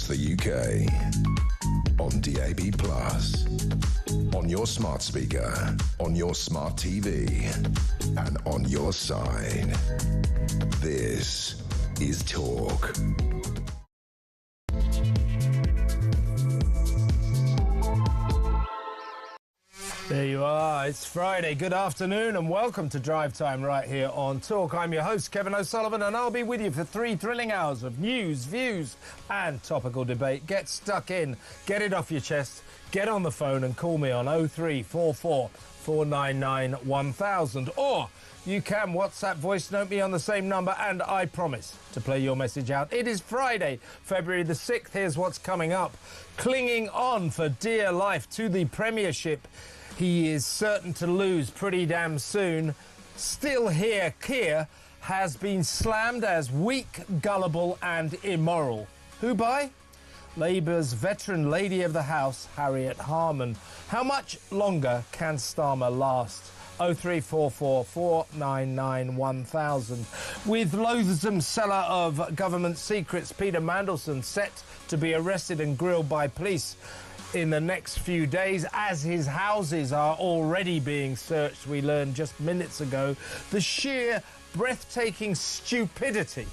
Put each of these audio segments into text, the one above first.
across the UK, on DAB+, on your smart speaker, on your smart TV, and on your side. This is Talk. There you are. It's Friday. Good afternoon and welcome to Drive Time right here on Talk. I'm your host, Kevin O'Sullivan, and I'll be with you for 3 thrilling hours of news, views and topical debate. Get stuck in, get it off your chest, get on the phone and call me on 0344 499 1000, or you can WhatsApp voice note me on the same number, and I promise to play your message out. It is Friday, February the 6th. Here's what's coming up. Clinging on for dear life to the Premiership, he is certain to lose pretty damn soon. Still here, Keir has been slammed as weak, gullible and immoral. Who by? Labour's veteran Lady of the House, Harriet Harman. How much longer can Starmer last? 0344 499 1000. With loathsome seller of government secrets Peter Mandelson set to be arrested and grilled by police in the next few days, as his houses are already being searched, we learned just minutes ago, the sheer breathtaking stupidity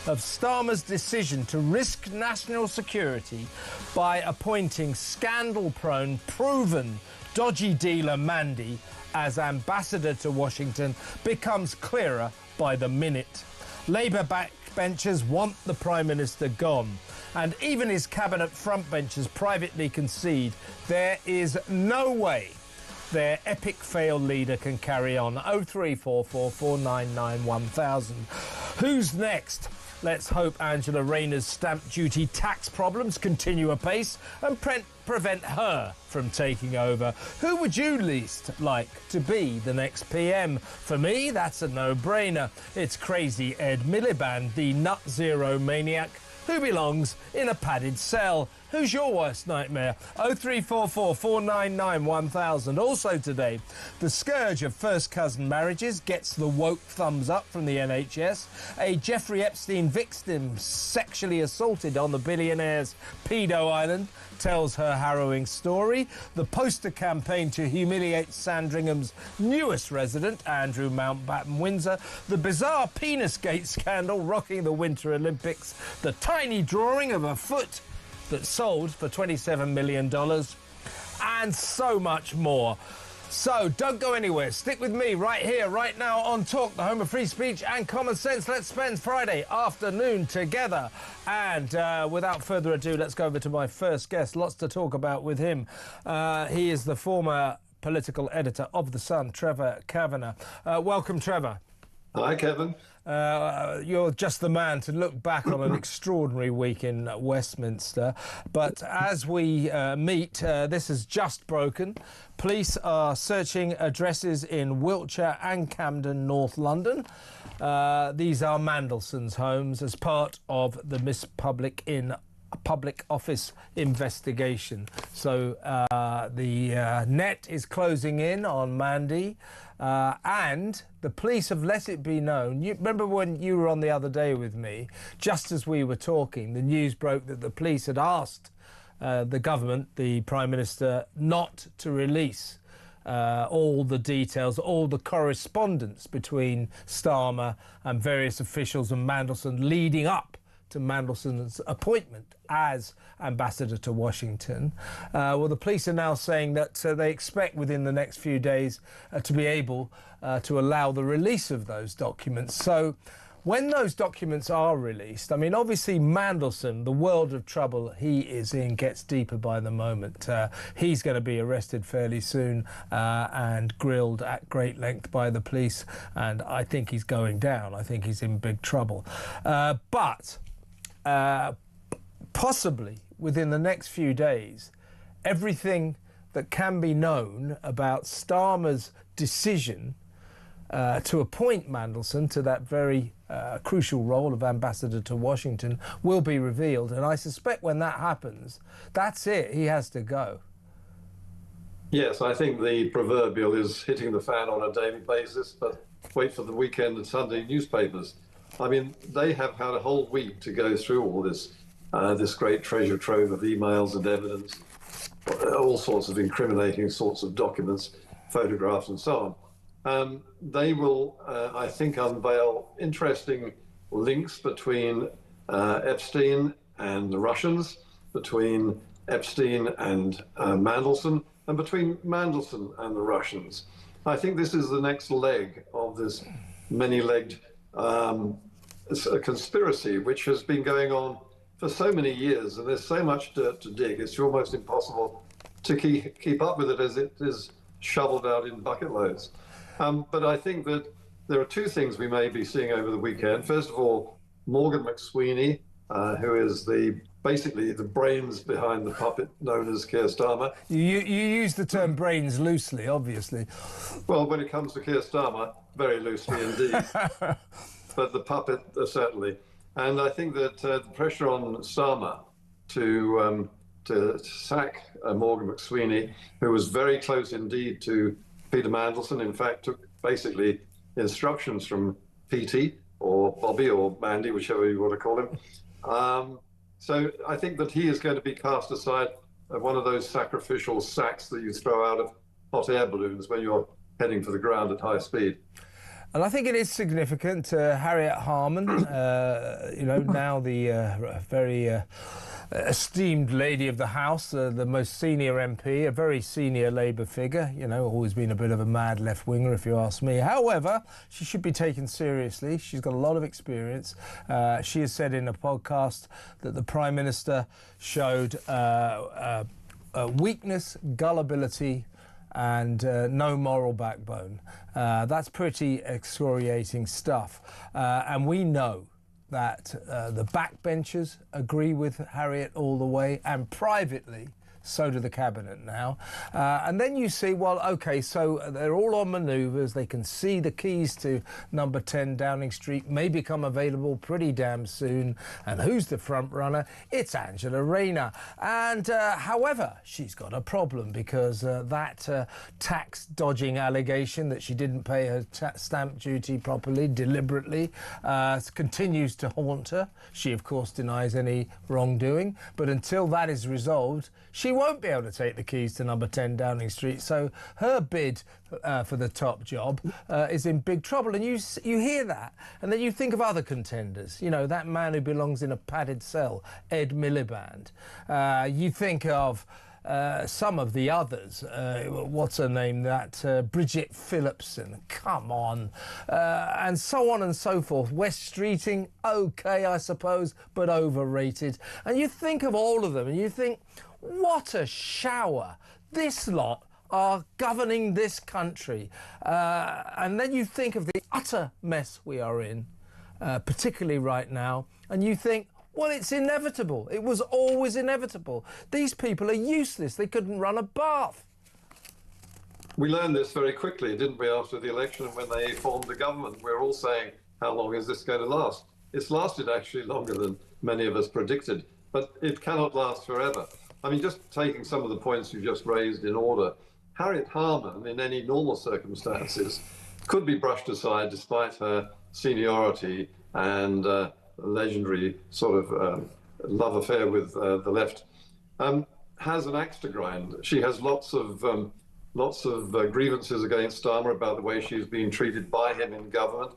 of Starmer's decision to risk national security by appointing scandal-prone, proven, dodgy dealer Mandy as ambassador to Washington becomes clearer by the minute. Labour backbenchers want the Prime Minister gone, and even his cabinet frontbenchers privately concede there is no way their epic failed leader can carry on. 0344 499 1000. Who's next? Let's hope Angela Rayner's stamp duty tax problems continue apace and prevent her from taking over. Who would you least like to be the next PM? For me, that's a no-brainer. It's crazy Ed Miliband, the nut zero maniac who belongs in a padded cell. Who's your worst nightmare? 0344 499 1000. Also today, the scourge of first cousin marriages gets the woke thumbs up from the NHS. A Jeffrey Epstein victim sexually assaulted on the billionaire's pedo island tells her harrowing story. The poster campaign to humiliate Sandringham's newest resident, Andrew Mountbatten Windsor. The bizarre Penisgate scandal rocking the Winter Olympics. The tiny drawing of a foot that sold for $27 million, and so much more. So don't go anywhere. Stick with me right here, right now on Talk, the home of free speech and common sense. Let's spend Friday afternoon together. And without further ado, let's go over to my first guest. Lots to talk about with him. He is the former political editor of The Sun, Trevor Kavanagh. Welcome, Trevor. Hi, Kevin. You're just the man to look back on an extraordinary week in Westminster. But as we meet, this has just broken. Police are searching addresses in Wiltshire and Camden, North London. These are Mandelson's homes as part of the Miss Public in Public Office investigation. So the net is closing in on Mandy, and the police have let it be known. You remember when you were on the other day with me, just as we were talking, the news broke that the police had asked the government, the Prime Minister, not to release all the details, all the correspondence between Starmer and various officials and Mandelson leading up to Mandelson's appointment as ambassador to Washington. Well, the police are now saying that they expect within the next few days to be able to allow the release of those documents. So when those documents are released, I mean, obviously Mandelson, the world of trouble he is in, gets deeper by the moment. He's going to be arrested fairly soon and grilled at great length by the police, and I think he's going down. I think he's in big trouble. But possibly within the next few days, everything that can be known about Starmer's decision to appoint Mandelson to that very crucial role of ambassador to Washington will be revealed. And I suspect when that happens, that's it. He has to go. Yes, I think the proverbial is hitting the fan on a daily basis, but wait for the weekend and Sunday newspapers. I mean, they have had a whole week to go through all this. this great treasure trove of emails and evidence, all sorts of incriminating sorts of documents, photographs and so on. They will, I think, unveil interesting links between Epstein and the Russians, between Epstein and Mandelson, and between Mandelson and the Russians. I think this is the next leg of this many-legged conspiracy, which has been going on for so many years, and there's so much dirt to dig, it's almost impossible to keep up with it as it is shoveled out in bucket loads. But I think that there are two things we may be seeing over the weekend. First of all, Morgan McSweeney, who is basically the brains behind the puppet known as Keir Starmer. You use the term brains loosely, obviously. Well, when it comes to Keir Starmer, very loosely indeed. But the puppet, certainly. And I think that the pressure on Starmer to sack Morgan McSweeney, who was very close indeed to Peter Mandelson, in fact, took basically instructions from Petey or Bobby or Mandy, whichever you want to call him. So I think that he is going to be cast aside as one of those sacrificial sacks that you throw out of hot air balloons when you're heading for the ground at high speed. And I think it is significant. Harriet Harman, now the very esteemed lady of the House, the most senior MP, a very senior Labour figure, always been a bit of a mad left-winger, if you ask me. However, she should be taken seriously. She's got a lot of experience. She has said in a podcast that the Prime Minister showed weakness, gullibility, and no moral backbone. That's pretty excoriating stuff. And we know that the backbenchers agree with Harriet all the way, and privately, so do the cabinet now. And then you see, well, OK, so they're all on manoeuvres. They can see the keys to number 10 Downing Street may become available pretty damn soon. And who's the front runner? It's Angela Rayner. And however, she's got a problem because that tax dodging allegation that she didn't pay her stamp duty properly, deliberately, continues to haunt her. She, of course, denies any wrongdoing. But until that is resolved, she won't be able to take the keys to number 10 Downing Street. So her bid for the top job is in big trouble. And you hear that, and then you think of other contenders. That man who belongs in a padded cell, Ed Miliband. You think of some of the others. What's her name? That Bridget Phillipson. Come on. And so on and so forth. West Streeting, OK, I suppose, but overrated. And you think of all of them, and you think, what a shower. This lot are governing this country. And then you think of the utter mess we are in, particularly right now, and you think, well, it's inevitable. It was always inevitable. These people are useless. They couldn't run a bath. We learned this very quickly, didn't we, after the election when they formed the government? We're all saying, how long is this going to last? It's lasted actually longer than many of us predicted, but it cannot last forever. I mean, just taking some of the points you just raised in order, Harriet Harman, in any normal circumstances, could be brushed aside despite her seniority and legendary sort of love affair with the left, has an axe to grind. She has lots of grievances against Starmer about the way she's been treated by him in government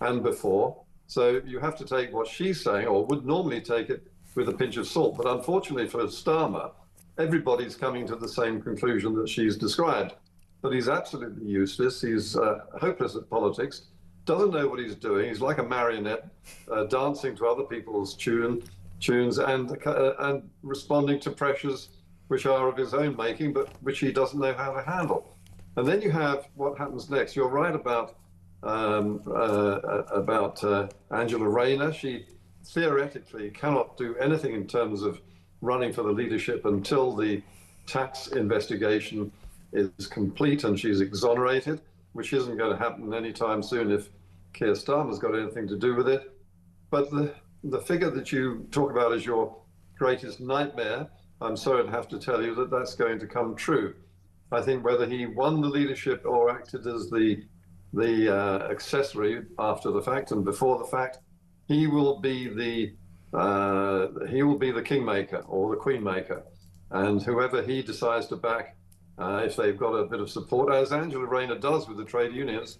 and before. So you have to take what she's saying, or would normally take it, with a pinch of salt. But unfortunately for Starmer, everybody's coming to the same conclusion that she's described, that he's absolutely useless, he's hopeless at politics, doesn't know what he's doing, he's like a marionette, dancing to other people's tunes and responding to pressures which are of his own making, but which he doesn't know how to handle. And then you have what happens next. You're right about Angela Rayner. She theoretically cannot do anything in terms of running for the leadership until the tax investigation is complete and she's exonerated, which isn't going to happen anytime soon if Keir Starmer's got anything to do with it. But the figure that you talk about as your greatest nightmare, I'm sorry to have to tell you that that's going to come true. I think whether he won the leadership or acted as the accessory after the fact and before the fact, he will be he will be the kingmaker or the queenmaker. And whoever he decides to back, if they've got a bit of support, as Angela Rayner does with the trade unions,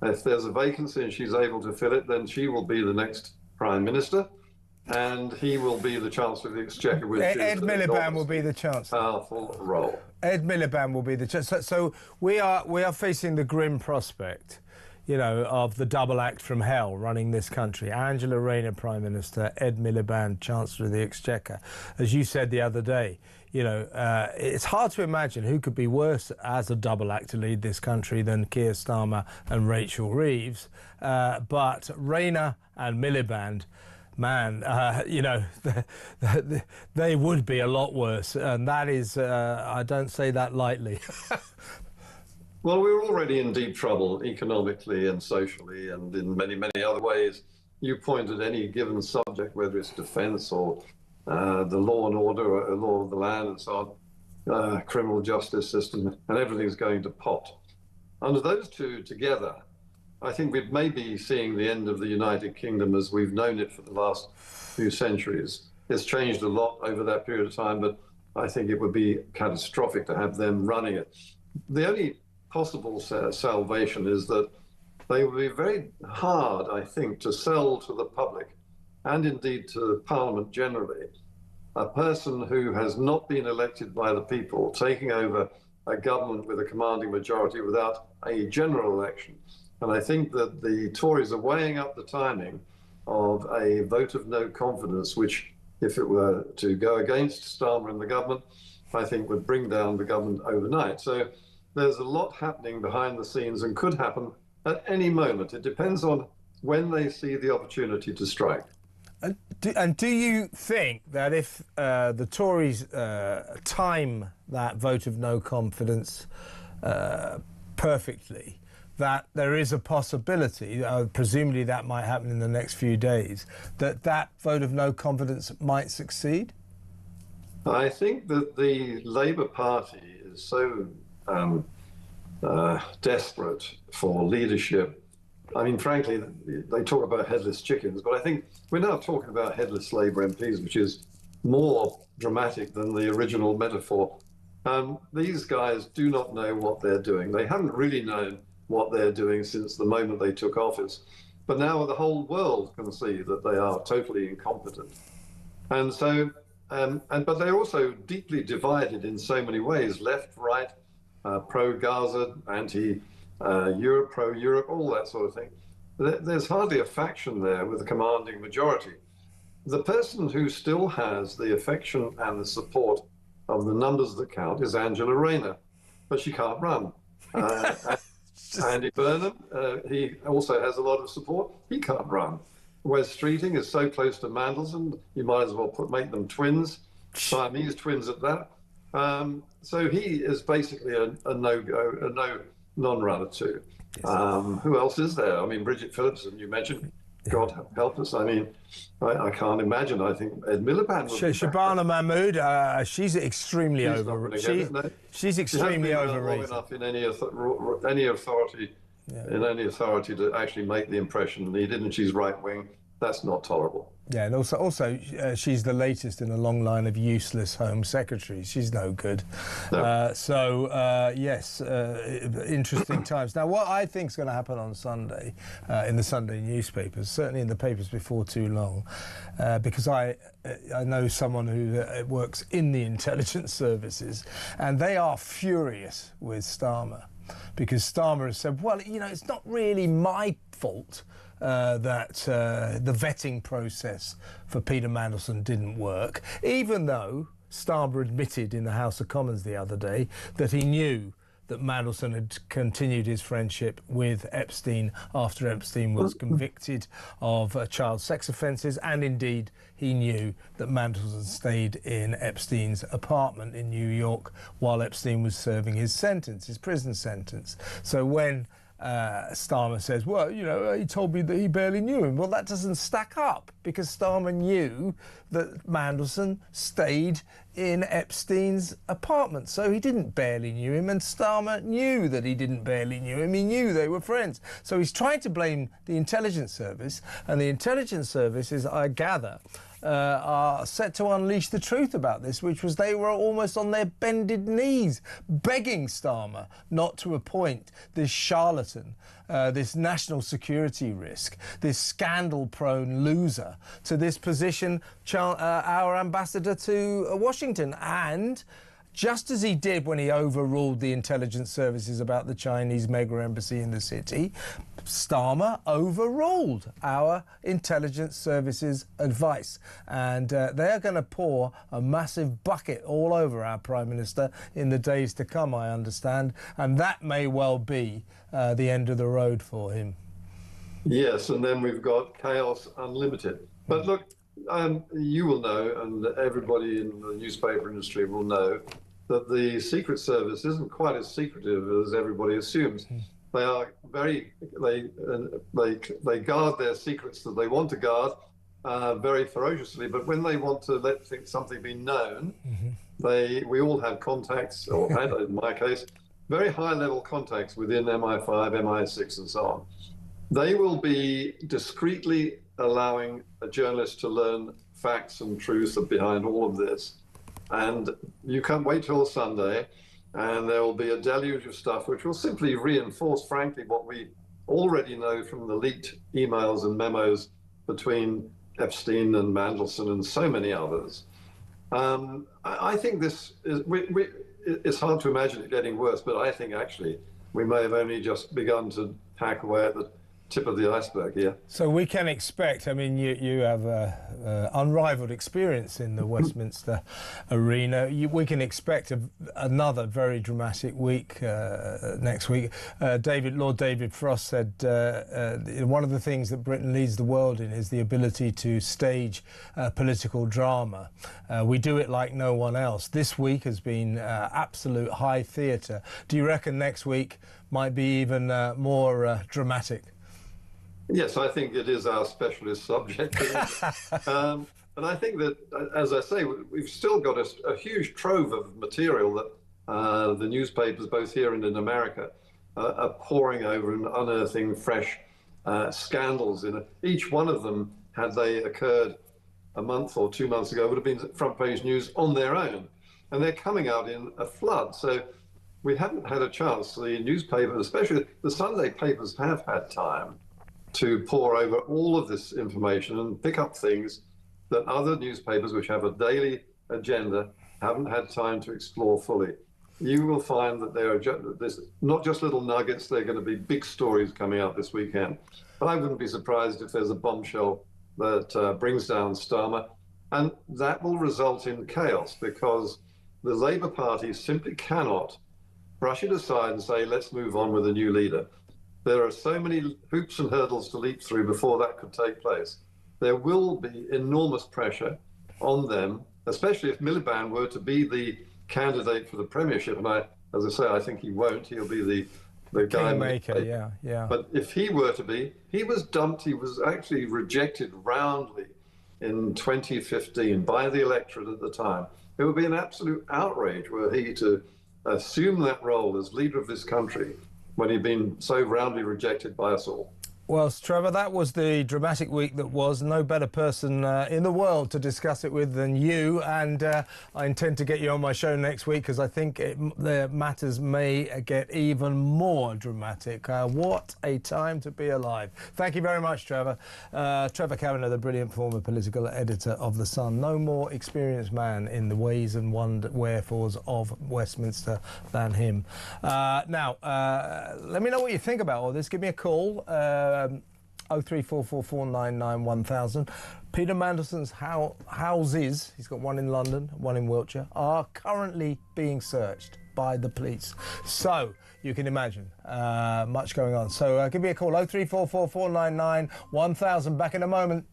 if there's a vacancy and she's able to fill it, then she will be the next Prime Minister, and he will be the Chancellor of the Exchequer. Which Ed Miliband will be the Chancellor. Powerful role. Ed Miliband will be the Chancellor. So we are facing the grim prospect, you know, of the double act from hell running this country. Angela Rayner, Prime Minister, Ed Miliband, Chancellor of the Exchequer. As you said the other day, you know, it's hard to imagine who could be worse as a double act to lead this country than Keir Starmer and Rachel Reeves. But Rayner and Miliband, man, you know, they would be a lot worse. And that is, I don't say that lightly. Well, we're already in deep trouble economically and socially and in many, many other ways. You point at any given subject, whether it's defence or the law and order, or law of the land and so on, criminal justice system, and everything's going to pot. Under those two together, I think we may be seeing the end of the United Kingdom as we've known it for the last few centuries. It's changed a lot over that period of time, but I think it would be catastrophic to have them running it. The only possible salvation is that they will be very hard, I think, to sell to the public and indeed to Parliament generally, a person who has not been elected by the people taking over a government with a commanding majority without a general election. And I think that the Tories are weighing up the timing of a vote of no confidence, which, if it were to go against Starmer and the government, I think would bring down the government overnight. So there's a lot happening behind the scenes and could happen at any moment. It depends on when they see the opportunity to strike. And do you think that if the Tories time that vote of no confidence perfectly, that there is a possibility, presumably that might happen in the next few days, that that vote of no confidence might succeed? I think that the Labour Party is so desperate for leadership. I mean, frankly, they talk about headless chickens, but I think we're now talking about headless Labour MPs, which is more dramatic than the original metaphor. These guys do not know what they're doing. They haven't really known what they're doing since the moment they took office. But now the whole world can see that they are totally incompetent. And so, but they're also deeply divided in so many ways, left, right, pro-Gaza, anti-Europe, pro-Europe, all that sort of thing. There's hardly a faction there with a commanding majority. The person who still has the affection and the support of the numbers that count is Angela Rayner, but she can't run. Andy Burnham, he also has a lot of support. He can't run. Wes Streeting is so close to Mandelson, you might as well make them twins, Siamese twins at that. So he is basically a no-go, a non-runner too. Yes. Who else is there? I mean, Bridget Phillipson, you mentioned. God help us. I mean, I can't imagine. I think Ed Miliband would Shabana Mahmood, she's extremely overrated. She's extremely overrated. Long enough in any authority, in any authority to actually make the impression needed, and she's right wing. That's not tolerable. Yeah, and also she's the latest in a long line of useless Home Secretaries. She's no good. No. Yes, interesting times. Now, what I think is going to happen on Sunday in the Sunday newspapers, certainly in the papers before too long, because I know someone who works in the intelligence services, and they are furious with Starmer, because Starmer has said, well, you know, it's not really my fault that the vetting process for Peter Mandelson didn't work, even though Starmer admitted in the House of Commons the other day that he knew that Mandelson had continued his friendship with Epstein after Epstein was convicted of child sex offences, and indeed he knew that Mandelson stayed in Epstein's apartment in New York while Epstein was serving his sentence, his prison sentence. So when Starmer says, well, you know, he told me that he barely knew him. Well, that doesn't stack up, because Starmer knew that Mandelson stayed in Epstein's apartment. So he didn't barely knew him, and Starmer knew that he didn't barely knew him. He knew they were friends. So he's trying to blame the intelligence service, and the intelligence service is, I gather, are set to unleash the truth about this, which was they were almost on their bended knees begging Starmer not to appoint this charlatan, this national security risk, this scandal-prone loser to this position, our ambassador to Washington. And just as he did when he overruled the intelligence services about the Chinese mega embassy in the city, Starmer overruled our intelligence services advice. And they are going to pour a massive bucket all over our Prime Minister in the days to come, I understand. And that may well be the end of the road for him. Yes, and then we've got chaos unlimited. But look, you will know, and everybody in the newspaper industry will know, that the Secret Service isn't quite as secretive as everybody assumes. They are they guard their secrets that they want to guard very ferociously. But when they want to let something be known, we all have contacts, or had in my case, very high-level contacts within MI5, MI6, and so on. They will be discreetly allowing a journalist to learn facts and truth behind all of this. And you can't wait till Sunday, and there will be a deluge of stuff which will simply reinforce, frankly, what we already know from the leaked emails and memos between Epstein and Mandelson and so many others. I think this is, it's hard to imagine it getting worse, but I think actually we may have only just begun to hack away at the tip of the iceberg here. So we can expect, I mean, you have unrivaled experience in the Westminster arena. We can expect another very dramatic week next week. Lord David Frost said one of the things that Britain leads the world in is the ability to stage political drama. We do it like no one else. This week has been absolute high theatre. Do you reckon next week might be even more dramatic? Yes, I think it is our specialist subject. And I think that, as I say, we've still got a huge trove of material that the newspapers, both here and in America, are poring over and unearthing fresh scandals. Each one of them, had they occurred a month or 2 months ago, would have been front page news on their own. And they're coming out in a flood. So we haven't had a chance. The newspapers, especially the Sunday papers, have had time to pore over all of this information and pick up things that other newspapers, which have a daily agenda, haven't had time to explore fully. You will find that there's not just little nuggets, there are going to be big stories coming out this weekend. But I wouldn't be surprised if there's a bombshell that brings down Starmer. And that will result in chaos, because the Labour Party simply cannot brush it aside and say, let's move on with a new leader. There are so many hoops and hurdles to leap through before that could take place. There will be enormous pressure on them, especially if Miliband were to be the candidate for the premiership. And as I say, I think he won't. He'll be the guy maker. Yeah. But if he were to be, he was dumped. He was actually rejected roundly in 2015 by the electorate at the time. It would be an absolute outrage were he to assume that role as leader of this country when he'd been so roundly rejected by us all. Well, Trevor, that was the dramatic week that was. No better person in the world to discuss it with than you. And I intend to get you on my show next week, because I think the matters may get even more dramatic. What a time to be alive. Thank you very much, Trevor. Trevor Kavanagh, the brilliant former political editor of The Sun. No more experienced man in the ways and wherefores of Westminster than him. Now, let me know what you think about all this. Give me a call. 03444991000. Peter Mandelson's houses, he's got one in London, one in Wiltshire, are currently being searched by the police. So you can imagine much going on. So give me a call, 03444991000. Back in a moment.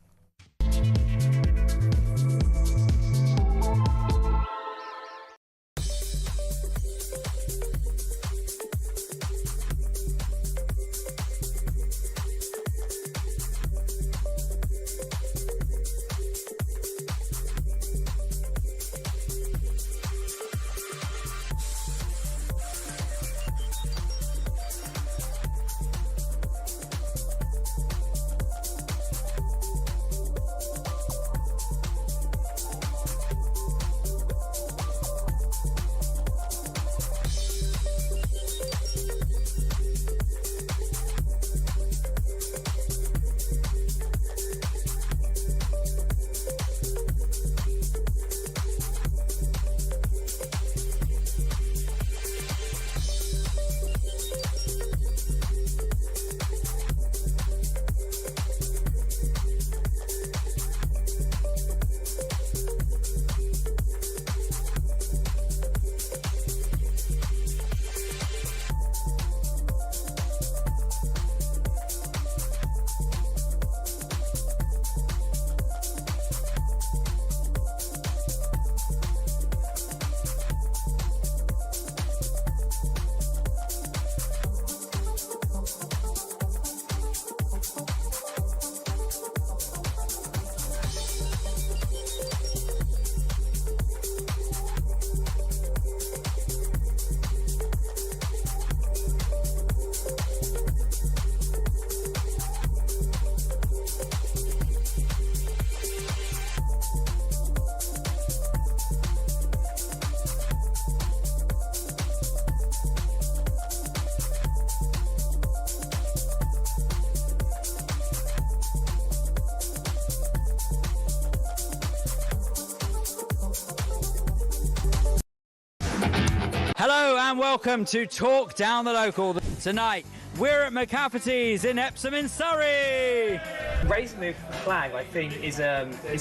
and welcome to Talk Down the Local. Tonight, we're at McCafferty's in Epsom in Surrey. Raising the flag, I think, is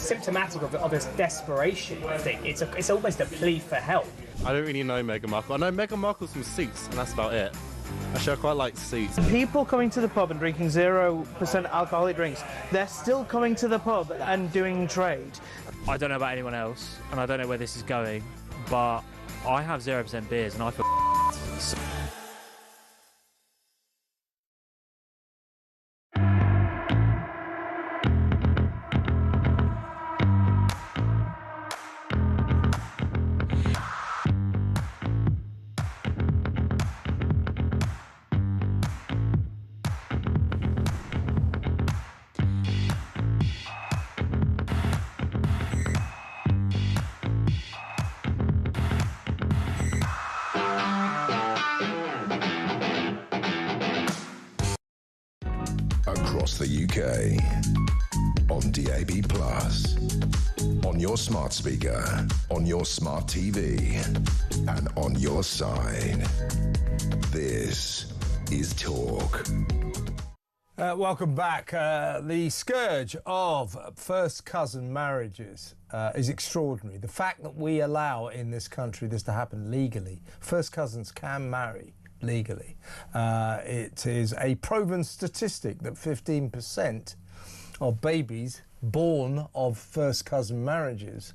symptomatic of this desperation. I think it's almost a plea for help. I don't really know Meghan Markle. I know Meghan Markle's from Suits, and that's about it. Actually, I quite like Suits. People coming to the pub and drinking 0% alcoholic drinks, they're still coming to the pub and doing trade. I don't know about anyone else, and I don't know where this is going, but I have 0% beers, and I feel across the UK, on DAB+, on your smart speaker, on your smart TV, and on your side. This is Talk. Welcome back. The scourge of first cousin marriages is extraordinary. The fact that we allow in this country this to happen legally, first cousins can marry legally. It is a proven statistic that 15% of babies born of first cousin marriages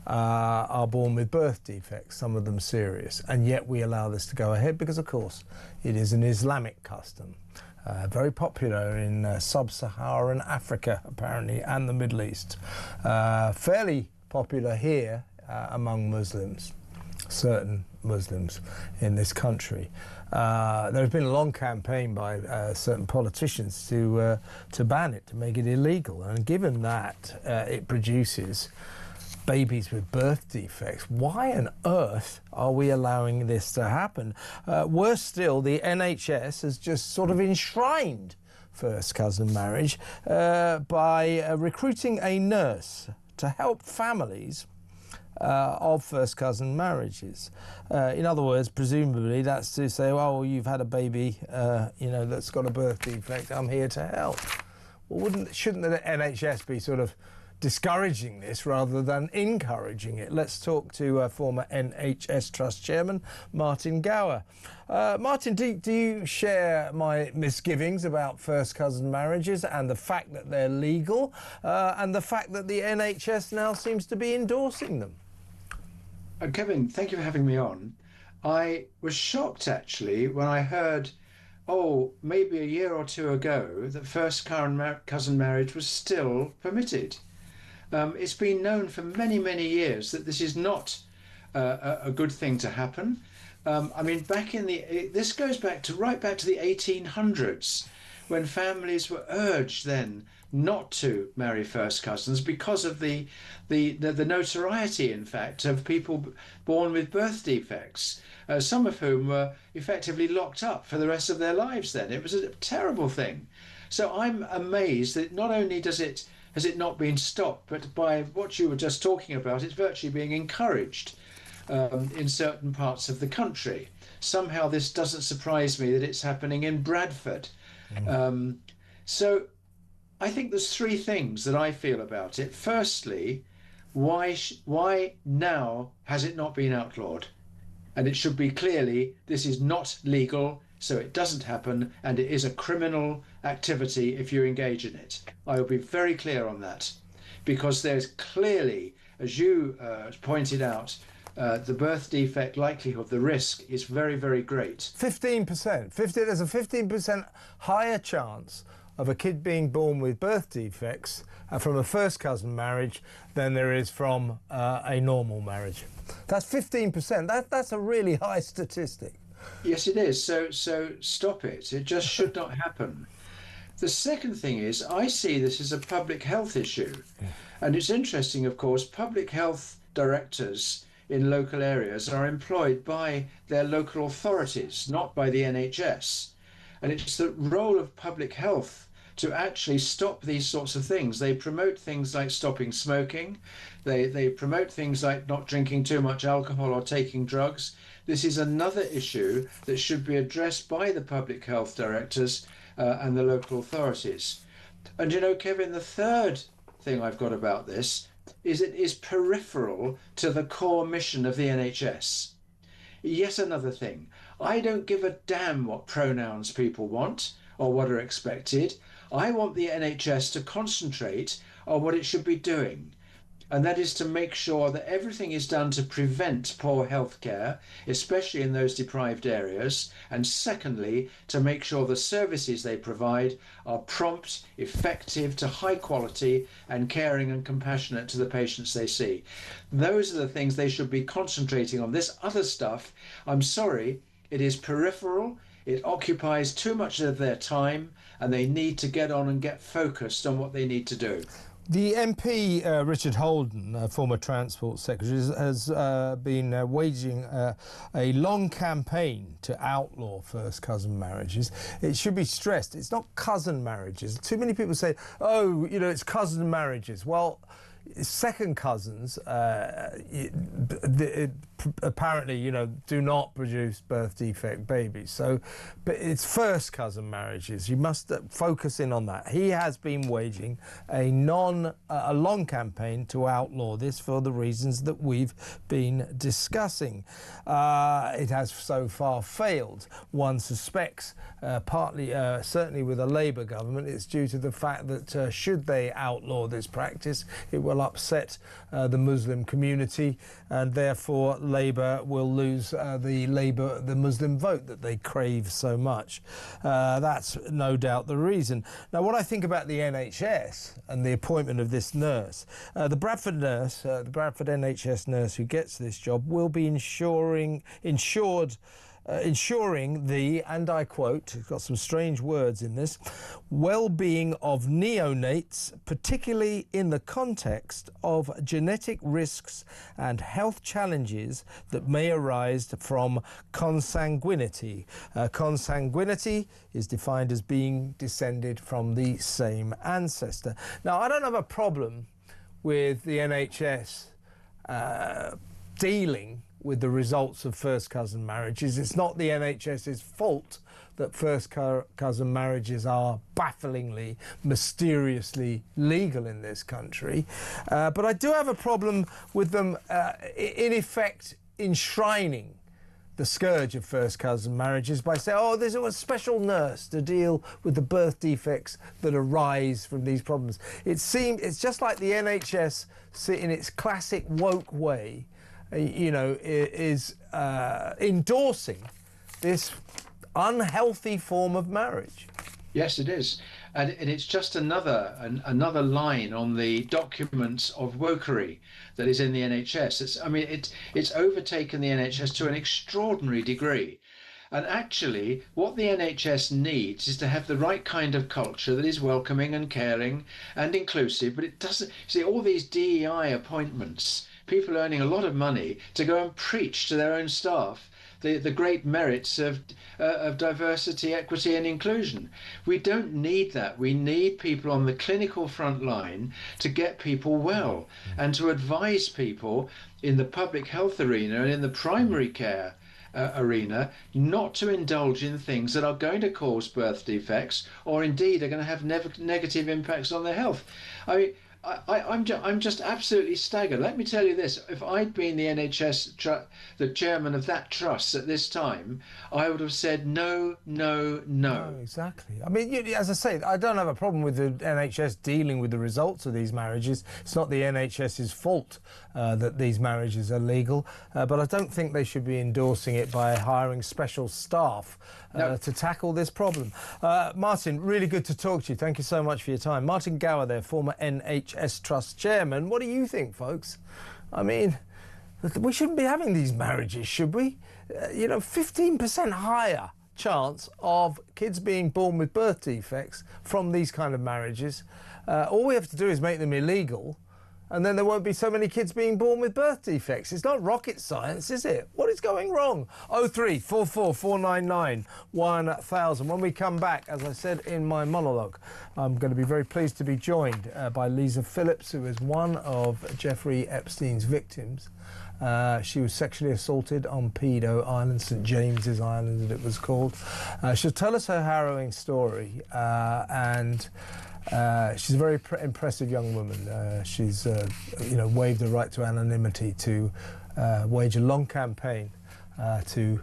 are born with birth defects, some of them serious, and yet we allow this to go ahead because, of course, it is an Islamic custom. Very popular in sub-Saharan Africa, apparently, and the Middle East. Fairly popular here among Muslims, certain Muslims in this country. There has been a long campaign by certain politicians to ban it, to make it illegal. And given that it produces babies with birth defects, why on earth are we allowing this to happen? Worse still, the NHS has just sort of enshrined first cousin marriage by recruiting a nurse to help families of first cousin marriages. In other words, presumably that's to say, well, you've had a baby, that's got a birth defect, I'm here to help. Well, shouldn't the NHS be sort of discouraging this rather than encouraging it? Let's talk to former NHS Trust Chairman Martin Gower. Martin, do you share my misgivings about first cousin marriages and the fact that they're legal and the fact that the NHS now seems to be endorsing them? Kevin, thank you for having me on. I was shocked actually when I heard, maybe a year or two ago, that first cousin marriage was still permitted. It's been known for many, many years that this is not a good thing to happen. This goes right back to the 1800s, when families were urged then not to marry first cousins because of the notoriety, in fact, of people born with birth defects, some of whom were effectively locked up for the rest of their lives then. It was a terrible thing. So I'm amazed that not only has it not been stopped, but by what you were just talking about, it's virtually being encouraged in certain parts of the country. Somehow this doesn't surprise me that it's happening in Bradford. So I think there's three things that I feel about it. Firstly, why now has it not been outlawed? And it should be clearly this is not legal, so it doesn't happen, and it is a criminal activity if you engage in it. I will be very clear on that, because there's clearly, as you pointed out, the birth defect likelihood, the risk is very, very great. 15%. There's a 15% higher chance of a kid being born with birth defects from a first cousin marriage than there is from a normal marriage. That's 15%. That's a really high statistic. Yes, it is. So stop it. It just should not happen. The second thing is, I see this as a public health issue. And it's interesting, of course, public health directors in local areas are employed by their local authorities, not by the NHS. And it's the role of public health to actually stop these sorts of things. They promote things like stopping smoking. They promote things like not drinking too much alcohol or taking drugs. this is another issue that should be addressed by the public health directors and the local authorities. And you know, Kevin, the third thing I've got about this is it is peripheral to the core mission of the NHS. Yet another thing. I don't give a damn what pronouns people want or what are expected. I want the NHS to concentrate on what it should be doing. And that is to make sure that everything is done to prevent poor health care, especially in those deprived areas. And secondly, to make sure the services they provide are prompt, effective, to high quality, and caring and compassionate to the patients they see. Those are the things they should be concentrating on. This other stuff, I'm sorry, it is peripheral. It occupies too much of their time, and they need to get on and get focused on what they need to do. The MP, Richard Holden, former Transport Secretary, has been waging a long campaign to outlaw first cousin marriages. It should be stressed, it's not cousin marriages. Too many people say, oh, you know, it's cousin marriages. Well, second cousins apparently, you know, do not produce birth defect babies. So, but it's first cousin marriages. You must focus in on that. He has been waging a long campaign to outlaw this for the reasons that we've been discussing. It has so far failed. One suspects, partly, certainly with a Labour government, it's due to the fact that should they outlaw this practice, it will upset the Muslim community, and therefore Labour will lose the Muslim vote that they crave so much. That's no doubt the reason. Now, what I think about the NHS and the appointment of this nurse, the Bradford NHS nurse who gets this job will be ensuring the, and I quote, it's got some strange words in this, well-being of neonates, particularly in the context of genetic risks and health challenges that may arise from consanguinity. Consanguinity is defined as being descended from the same ancestor. Now, I don't have a problem with the NHS dealing with the results of first cousin marriages. It's not the NHS's fault that first cousin marriages are bafflingly, mysteriously legal in this country. But I do have a problem with them, in effect, enshrining the scourge of first cousin marriages by saying, oh, there's a special nurse to deal with the birth defects that arise from these problems. It's just like the NHS, in its classic woke way, you know, is endorsing this unhealthy form of marriage. Yes, it is. And it's just another line on the documents of wokery that is in the NHS. It's overtaken the NHS to an extraordinary degree. And actually, what the NHS needs is to have the right kind of culture that is welcoming and caring and inclusive. But it doesn't, see, all these DEI appointments, people earning a lot of money to go and preach to their own staff the great merits of diversity, equity and inclusion. We don't need that. We need people on the clinical front line to get people well and to advise people in the public health arena and in the primary care arena not to indulge in things that are going to cause birth defects or indeed are going to have negative impacts on their health. I'm just absolutely staggered. Let me tell you this, if I'd been the NHS, the chairman of that trust at this time, I would have said no, no, no. No, exactly. I mean, as I say, I don't have a problem with the NHS dealing with the results of these marriages. It's not the NHS's fault that these marriages are legal, but I don't think they should be endorsing it by hiring special staff to tackle this problem. Martin, really good to talk to you. Thank you so much for your time. Martin Gower there, former NHS Trust chairman. What do you think, folks? I mean, we shouldn't be having these marriages, should we? 15% higher chance of kids being born with birth defects from these kind of marriages. All we have to do is make them illegal, and then there won't be so many kids being born with birth defects. It's not rocket science, is it? What is going wrong? 0344 499 1000. When we come back, as I said in my monologue, I'm going to be very pleased to be joined by Lisa Phillips, who is one of Jeffrey Epstein's victims, She was sexually assaulted on Pedo Island, St James's Island, as it was called. She'll tell us her harrowing story, and she's a very impressive young woman. She's, waived the right to anonymity to wage a long campaign to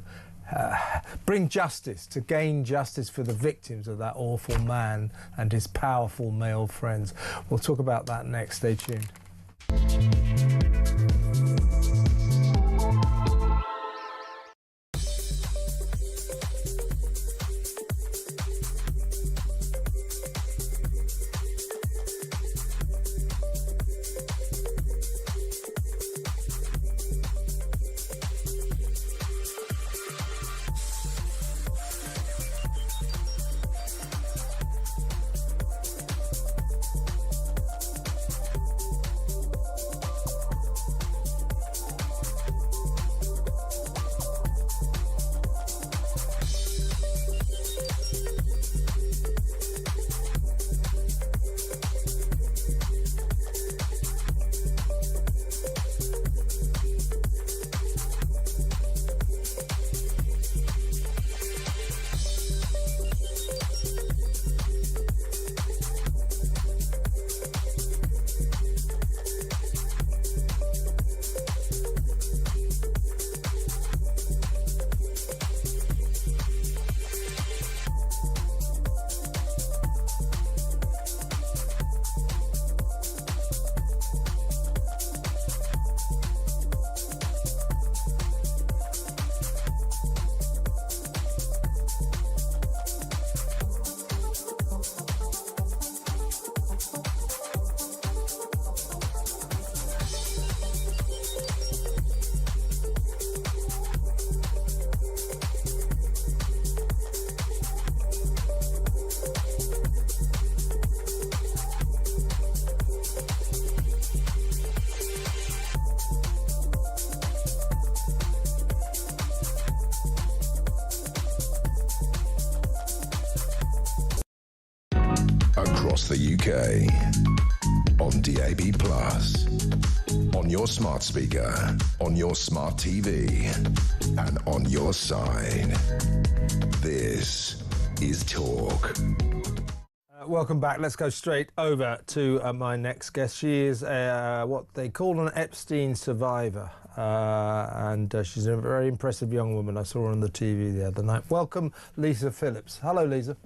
bring justice, to gain justice for the victims of that awful man and his powerful male friends. We'll talk about that next. Stay tuned. Across the UK, on DAB+, on your smart speaker, on your smart TV, and on your side. This is Talk. Welcome back. Let's go straight over to my next guest. She is what they call an Epstein survivor, and she's a very impressive young woman. I saw her on the TV the other night. Welcome, Lisa Phillips. Hello, Lisa.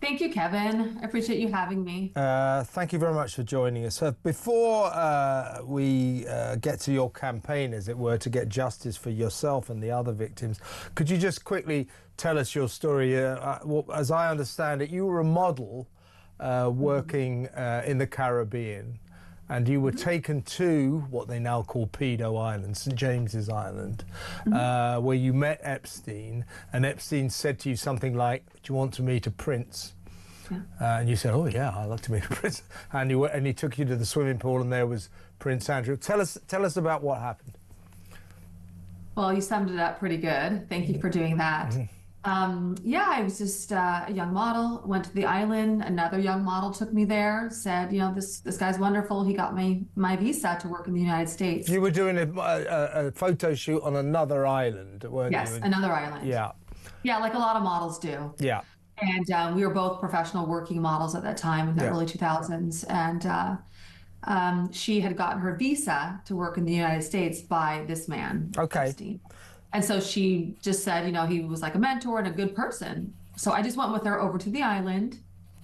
Thank you, Kevin. I appreciate you having me. Thank you very much for joining us. Before we get to your campaign, as it were, to get justice for yourself and the other victims, could you just quickly tell us your story? As I understand it, you were a model working in the Caribbean, and you were taken to what they now call Pedo Island, St James's Island, where you met Epstein, and Epstein said to you something like, "Do you want to meet a prince?" Yeah. And you said, "Oh yeah, I'd like to meet a prince." And he took you to the swimming pool, and there was Prince Andrew. Tell us about what happened. Well, you summed it up pretty good. Thank you for doing that. Yeah, I was just a young model, went to the island. Another young model took me there, said, this guy's wonderful. He got me my visa to work in the United States. You were doing a photo shoot on another island, weren't you? Yes, another island. Yeah. Yeah, like a lot of models do. Yeah. And we were both professional working models at that time in the early 2000s. And she had gotten her visa to work in the United States by this man, Epstein. And so she just said, he was like a mentor and a good person. So I just went with her over to the island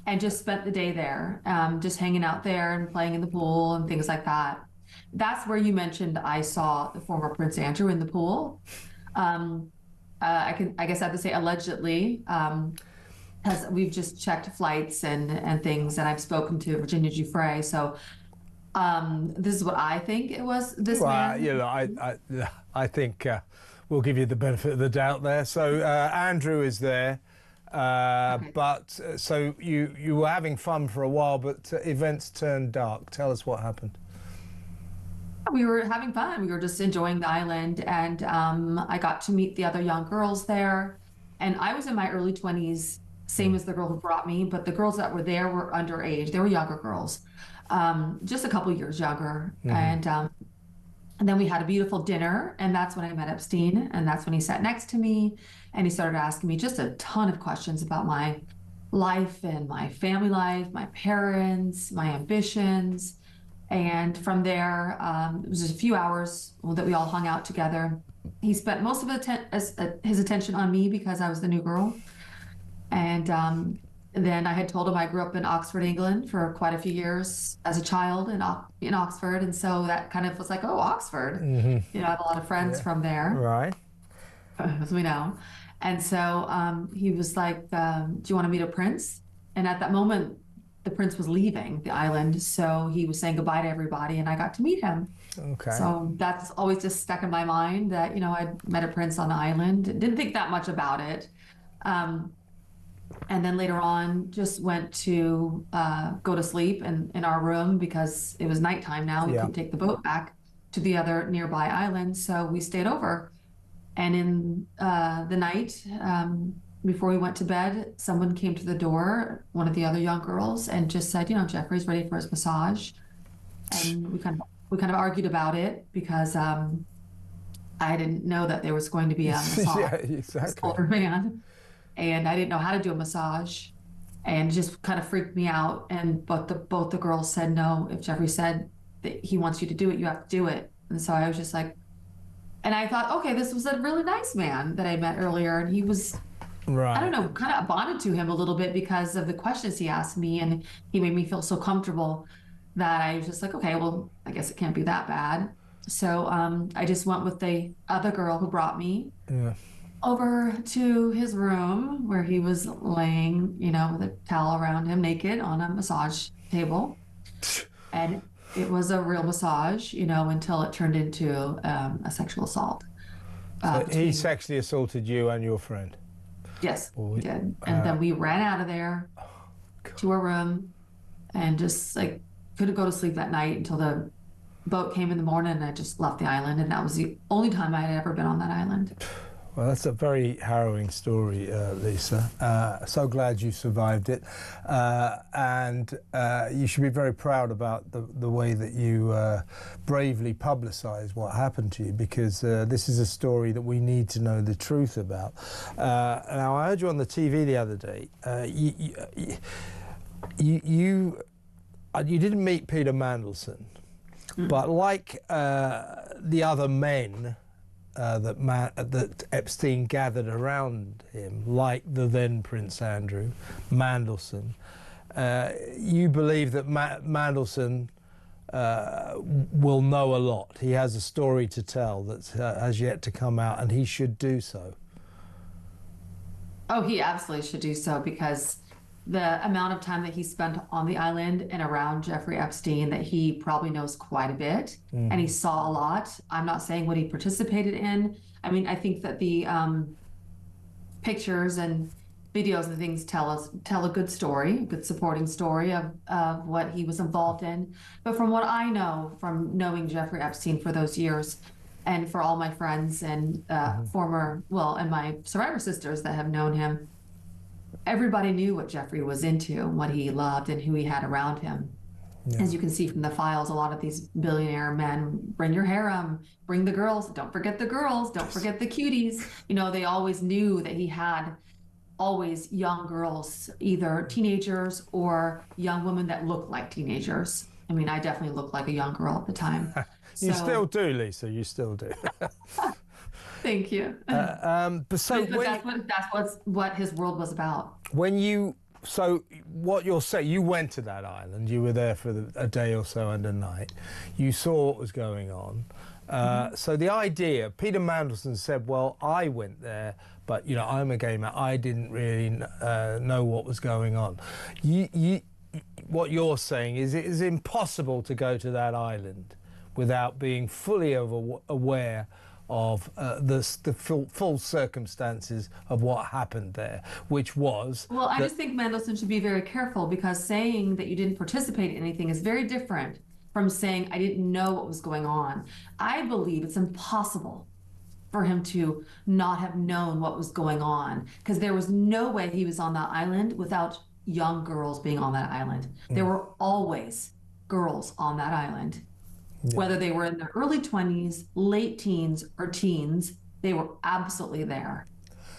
and just spent the day there, just hanging out there and playing in the pool and things like that. That's where you mentioned I saw the former Prince Andrew in the pool. I guess I have to say allegedly, because we've just checked flights and things, and I've spoken to Virginia Giuffre. So this is what I think it was. This man. I think we'll give you the benefit of the doubt there. So Andrew is there, but so you were having fun for a while, but events turned dark. Tell us what happened. We were having fun. We were just enjoying the island, and I got to meet the other young girls there. And I was in my early 20s, same as the girl who brought me, but the girls that were there were underage. They were younger girls, just a couple years younger. And And then we had a beautiful dinner, and that's when I met Epstein, and that's when he sat next to me, and he started asking me just a ton of questions about my life and my family life, my parents, my ambitions. And from there, it was just a few hours that we all hung out together. He spent most of his attention on me because I was the new girl. And then I had told him I grew up in Oxford, England for quite a few years as a child in Oxford. And so that kind of was like, oh, Oxford. You know, I have a lot of friends from there. Right. As we know. And so he was like, do you want to meet a prince? And at that moment, the prince was leaving the island. So he was saying goodbye to everybody, and I got to meet him. Okay. So that's always just stuck in my mind that, you know, I'd met a prince on the island. Didn't think that much about it. And then later on, just went to go to sleep in our room because it was nighttime now. We couldn't take the boat back to the other nearby island. So we stayed over. And in the night, before we went to bed, someone came to the door, one of the other young girls, and just said, you know, Jeffrey's ready for his massage. And we kind of argued about it because I didn't know that there was going to be a massage. Yeah, exactly. This older man. And I didn't know how to do a massage, and it just kind of freaked me out. And both the girls said, no, if Jeffrey said that he wants you to do it, you have to do it. And so I was just like, and I thought, okay, this was a really nice man that I met earlier, and he was, I don't know, kind of bonded to him a little bit because of the questions he asked me, and he made me feel so comfortable that I was just like, okay, well, I guess it can't be that bad. So I just went with the other girl who brought me. Over to his room where he was laying, you know, with a towel around him, naked on a massage table. And it was a real massage, you know, until it turned into a sexual assault. So he sexually assaulted you and your friend? Yes, he did. And then we ran out of there to our room and just like couldn't go to sleep that night until the boat came in the morning, and I just left the island. And that was the only time I had ever been on that island. Well, that's a very harrowing story, Lisa. So glad you survived it. And you should be very proud about the way that you bravely publicised what happened to you, because this is a story that we need to know the truth about. Now, I heard you on the TV the other day. You didn't meet Peter Mandelson, but like the other men that Epstein gathered around him, like the then Prince Andrew, Mandelson, you believe that Mandelson will know a lot. He has a story to tell that has yet to come out, and he should do so. Oh, he absolutely should do so, because the amount of time that he spent on the island and around Jeffrey Epstein, that he probably knows quite a bit, and he saw a lot. I'm not saying what he participated in. I mean, I think that the pictures and videos and things tell a good story, a good supporting story of what he was involved in. But from what I know, from knowing Jeffrey Epstein for those years, and for all my friends and and my survivor sisters that have known him, everybody knew what Jeffrey was into, what he loved, and who he had around him. Yeah. As you can see from the files, a lot of these billionaire men, bring your harem, bring the girls, don't forget the girls, don't forget the cuties. You know, they always knew that he had always young girls, either teenagers or young women that looked like teenagers. I mean, I definitely looked like a young girl at the time. You still do, Lisa, you still do. Thank you. But that's what his world was about. So what you're saying, you went to that island, you were there for a day or so and a night, you saw what was going on. So the idea, Peter Mandelson said, well, I went there, but, you know, I'm a gay man, I didn't really know what was going on. What you're saying is it is impossible to go to that island without being fully aware of the full circumstances of what happened there, which was... Well, I just think Mandelson should be very careful, because saying that you didn't participate in anything is very different from saying I didn't know what was going on. I believe it's impossible for him to not have known what was going on, because there was no way he was on that island without young girls being on that island. There were always girls on that island. Whether they were in their early 20s, late teens, or teens, they were absolutely there.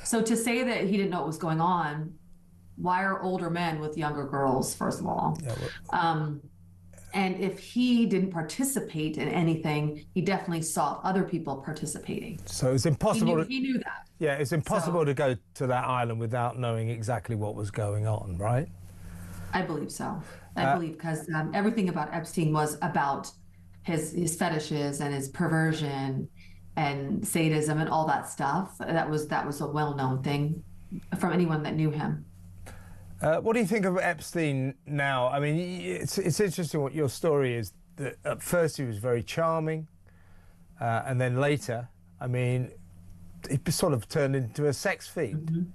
So to say that he didn't know what was going on, why are older men with younger girls, first of all? And if he didn't participate in anything, he definitely saw other people participating. So it's impossible. He knew that. Yeah, it's impossible to go to that island without knowing exactly what was going on, right? I believe so. I believe because everything about Epstein was about his fetishes and his perversion and sadism and all that stuff. That was a well-known thing from anyone that knew him. What do you think of Epstein now? I mean, it's interesting what your story is. That at first he was very charming, and then later, I mean, it sort of turned into a sex fiend.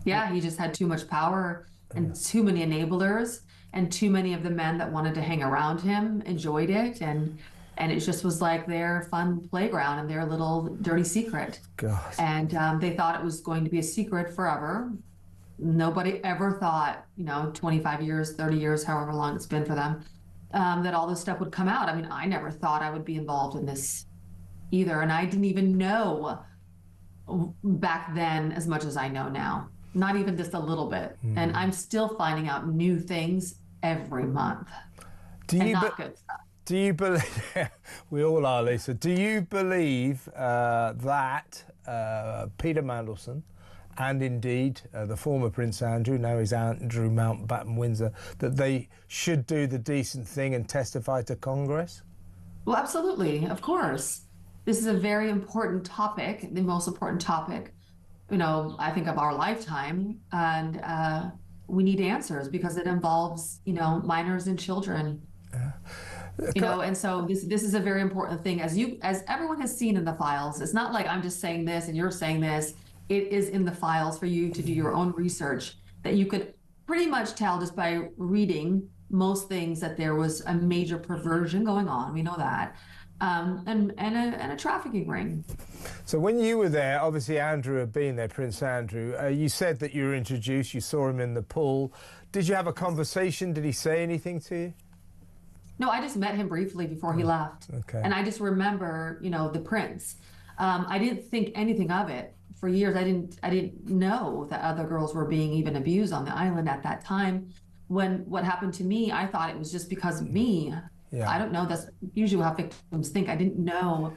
Yeah, he just had too much power and too many enablers, and too many of the men that wanted to hang around him enjoyed it, and it just was like their fun playground and their little dirty secret. God. And they thought it was going to be a secret forever. Nobody ever thought, 25 years, 30 years, however long it's been for them, that all this stuff would come out. I mean, I never thought I would be involved in this either. And I didn't even know back then as much as I know now, not even just a little bit. And I'm still finding out new things every month. And not good stuff. Do you believe, we all are, Lisa, do you believe that Peter Mandelson and indeed the former Prince Andrew, now he's Andrew Mountbatten Windsor, that they should do the decent thing and testify to Congress? Well, absolutely, of course. This is a very important topic, the most important topic, I think of our lifetime. And we need answers because it involves, minors and children. And so this is a very important thing. As everyone has seen in the files, it's not like I'm just saying this and you're saying this. It is in the files for you to do your own research that you could pretty much tell just by reading most things that there was a major perversion going on. We know that. And a trafficking ring. So when you were there, obviously Andrew had been there, Prince Andrew. You said that you were introduced, you saw him in the pool. Did you have a conversation? Did he say anything to you? No, I just met him briefly before he left. Okay. And I just remember, the prince. I didn't think anything of it. For years, I didn't know that other girls were being even abused on the island at that time. When what happened to me, I thought it was just because of me. Yeah. I don't know. That's usually how victims think. I didn't know,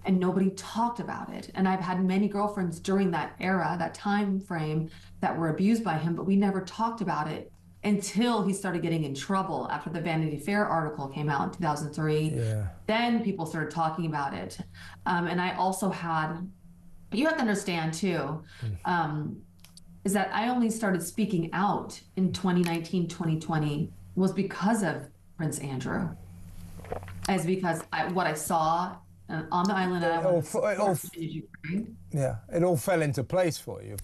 and nobody talked about it. And I've had many girlfriends during that era, that time frame, that were abused by him, but we never talked about it until he started getting in trouble after the Vanity Fair article came out in 2003. Yeah. Then people started talking about it. And I also had, you have to understand too, is that I only started speaking out in 2019, 2020 was because of Prince Andrew. As because what I saw on the island, it all fell into place for you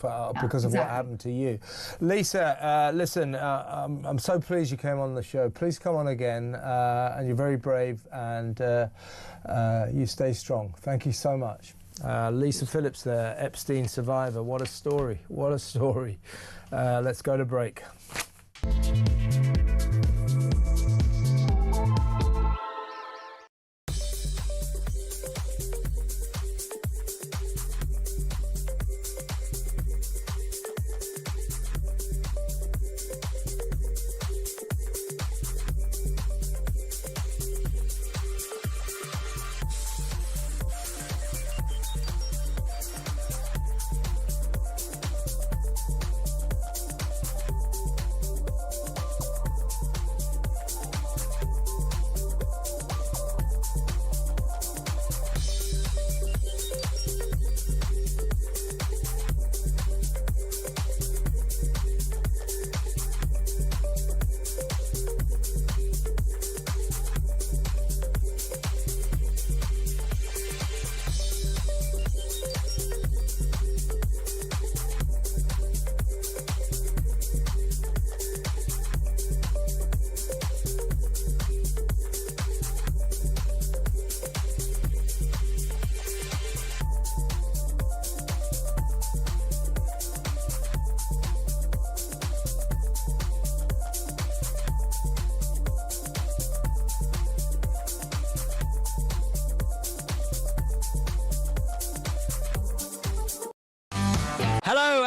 because of what happened to you. Lisa, listen, I'm so pleased you came on the show. Please come on again, and you're very brave, and you stay strong. Thank you so much. Lisa Phillips, the Epstein survivor. What a story. What a story. Let's go to break.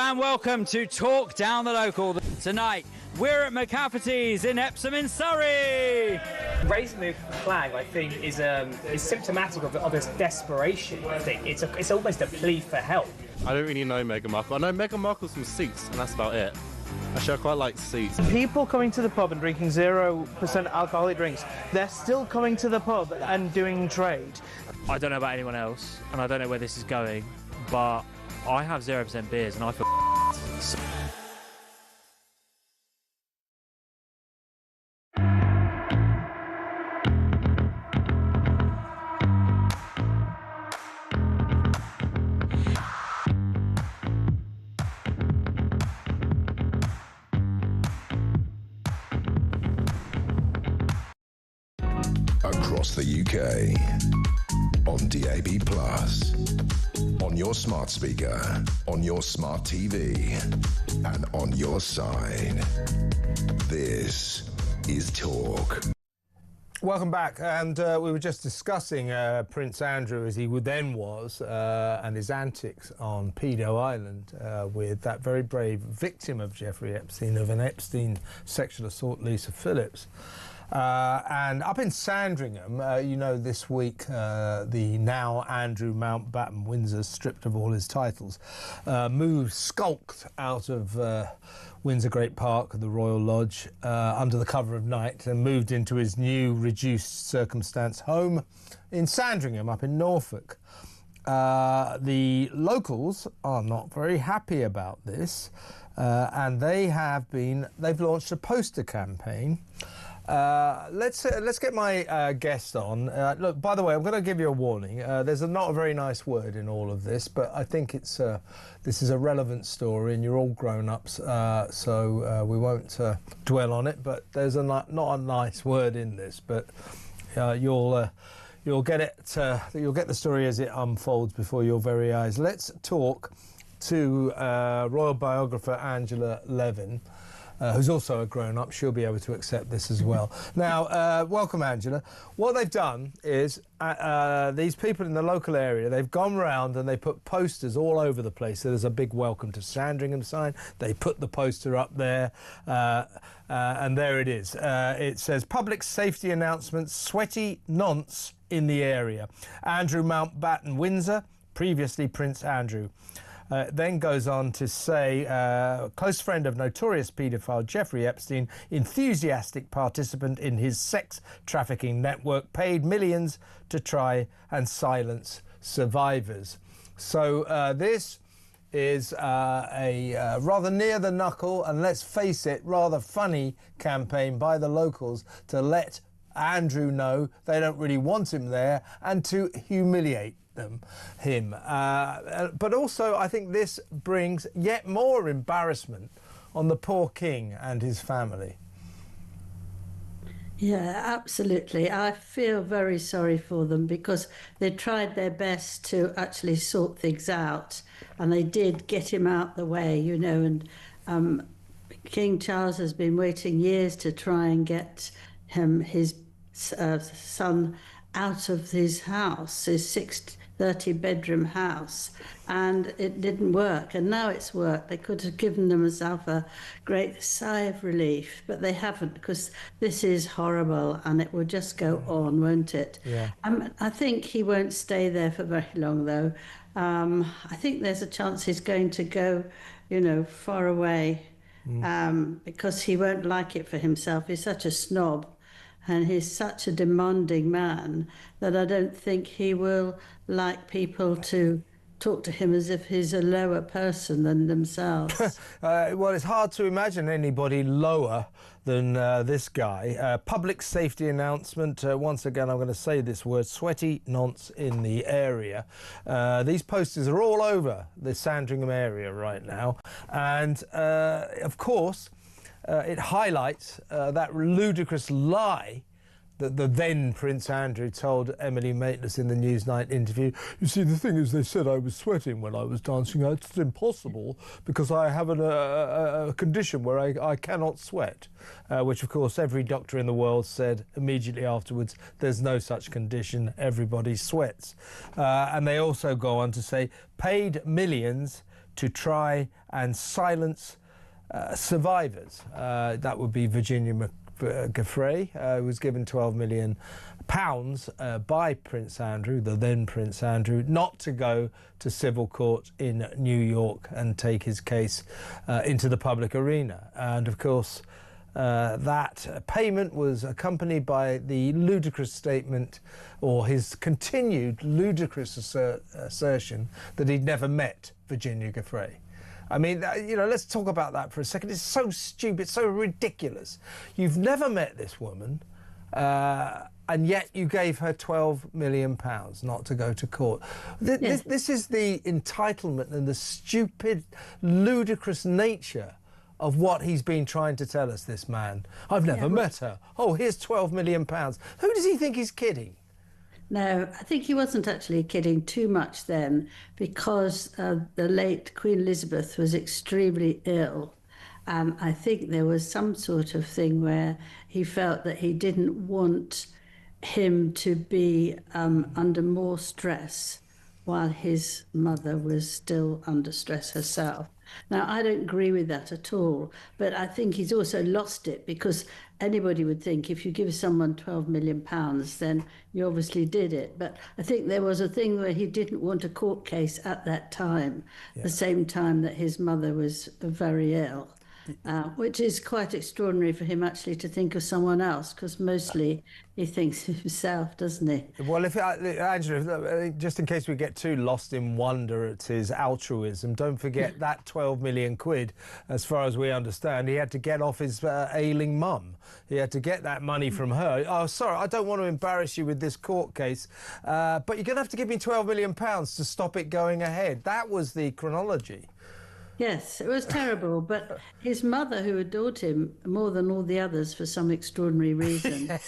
and welcome to Talk Down the Local. Tonight, we're at McCafferty's in Epsom in Surrey. Raising the flag, I think, is symptomatic of this desperation. I think it's almost a plea for help. I don't really know Meghan Markle. I know Meghan Markle's from Suits, and that's about it. Actually, I quite like Suits. People coming to the pub and drinking 0% alcoholic drinks, they're still coming to the pub and doing trade. I don't know about anyone else, and I don't know where this is going, but I have 0% beers, and I feel across the UK, on DAB+, on your smart speaker, on your smart TV, and on your side. This is Talk. Welcome back, and we were just discussing Prince Andrew as he then was and his antics on Pedo Island with that very brave victim of Jeffrey Epstein, of an Epstein sexual assault, Lisa Phillips. And up in Sandringham, this week the now Andrew Mountbatten Windsor, stripped of all his titles, skulked out of Windsor Great Park, the Royal Lodge, under the cover of night, and moved into his new reduced circumstance home in Sandringham up in Norfolk. The locals are not very happy about this, and they've launched a poster campaign. Let's get my guest on. Look, by the way, I'm going to give you a warning. There's not a very nice word in all of this, but I think this is a relevant story, and you're all grown-ups, so we won't dwell on it. But there's not a nice word in this, but you'll get it. You'll get the story as it unfolds before your very eyes. Let's talk to royal biographer Angela Levin, who's also a grown-up. She'll be able to accept this as well. Now, welcome, Angela. What they've done is these people in the local area, they've gone round and they put posters all over the place. So there's a big welcome to Sandringham sign. They put the poster up there, and there it is. It says, public safety announcement, sweaty nonce in the area. Andrew Mountbatten Windsor, previously Prince Andrew. Then goes on to say, close friend of notorious paedophile Jeffrey Epstein, enthusiastic participant in his sex trafficking network, paid millions to try and silence survivors. So this is a rather near the knuckle, and let's face it, rather funny campaign by the locals to let Andrew know they don't really want him there and to humiliate him. But also I think this brings yet more embarrassment on the poor king and his family. Yeah, absolutely. I feel very sorry for them because they tried their best to actually sort things out, and they did get him out the way, and King Charles has been waiting years to try and get his son out of his house, his 30-bedroom house, and it didn't work, and now it's worked. They could have given themselves a great sigh of relief, but they haven't, because this is horrible, and it will just go on, won't it? Yeah. I think he won't stay there for very long, though. I think there's a chance he's going to go, far away, because he won't like it for himself. He's such a snob, and he's such a demanding man that I don't think he will like people to talk to him as if he's a lower person than themselves. Well, it's hard to imagine anybody lower than this guy. Public safety announcement. Once again, I'm going to say this word, sweaty nonce in the area. These posters are all over the Sandringham area right now. And, of course, it highlights that ludicrous lie that the then Prince Andrew told Emily Maitlis in the Newsnight interview. You see, the thing is, they said I was sweating when I was dancing. It's impossible because I have a condition where I cannot sweat, which, of course, every doctor in the world said immediately afterwards, there's no such condition, everybody sweats. And they also go on to say, paid millions to try and silence survivors. That would be Virginia Giuffre, who was given £12 million by Prince Andrew, the then Prince Andrew, not to go to civil court in New York and take his case into the public arena. And of course, that payment was accompanied by the ludicrous statement, or his continued ludicrous assertion, that he'd never met Virginia Giuffre. I mean, let's talk about that for a second. It's so stupid, so ridiculous. You've never met this woman, and yet you gave her £12 million not to go to court. This is the entitlement and the stupid, ludicrous nature of what he's been trying to tell us, this man. I've never met her. Oh, here's £12 million. Who does he think he's kidding? No, I think he wasn't actually kidding too much then, because the late Queen Elizabeth was extremely ill. And I think there was some sort of thing where he felt that he didn't want him to be under more stress while his mother was still under stress herself. Now, I don't agree with that at all, but I think he's also lost it, because anybody would think if you give someone £12 million, then you obviously did it. But I think there was a thing where he didn't want a court case at that time, the same time that his mother was very ill. Which is quite extraordinary for him actually to think of someone else, because mostly he thinks of himself, doesn't he? Well, Angela, just in case we get too lost in wonder at his altruism, don't forget that 12 million quid, as far as we understand, he had to get off his ailing mum. He had to get that money from her. Oh, sorry, I don't want to embarrass you with this court case, but you're going to have to give me £12 million to stop it going ahead. That was the chronology. Yes, it was terrible, but his mother, who adored him more than all the others for some extraordinary reason,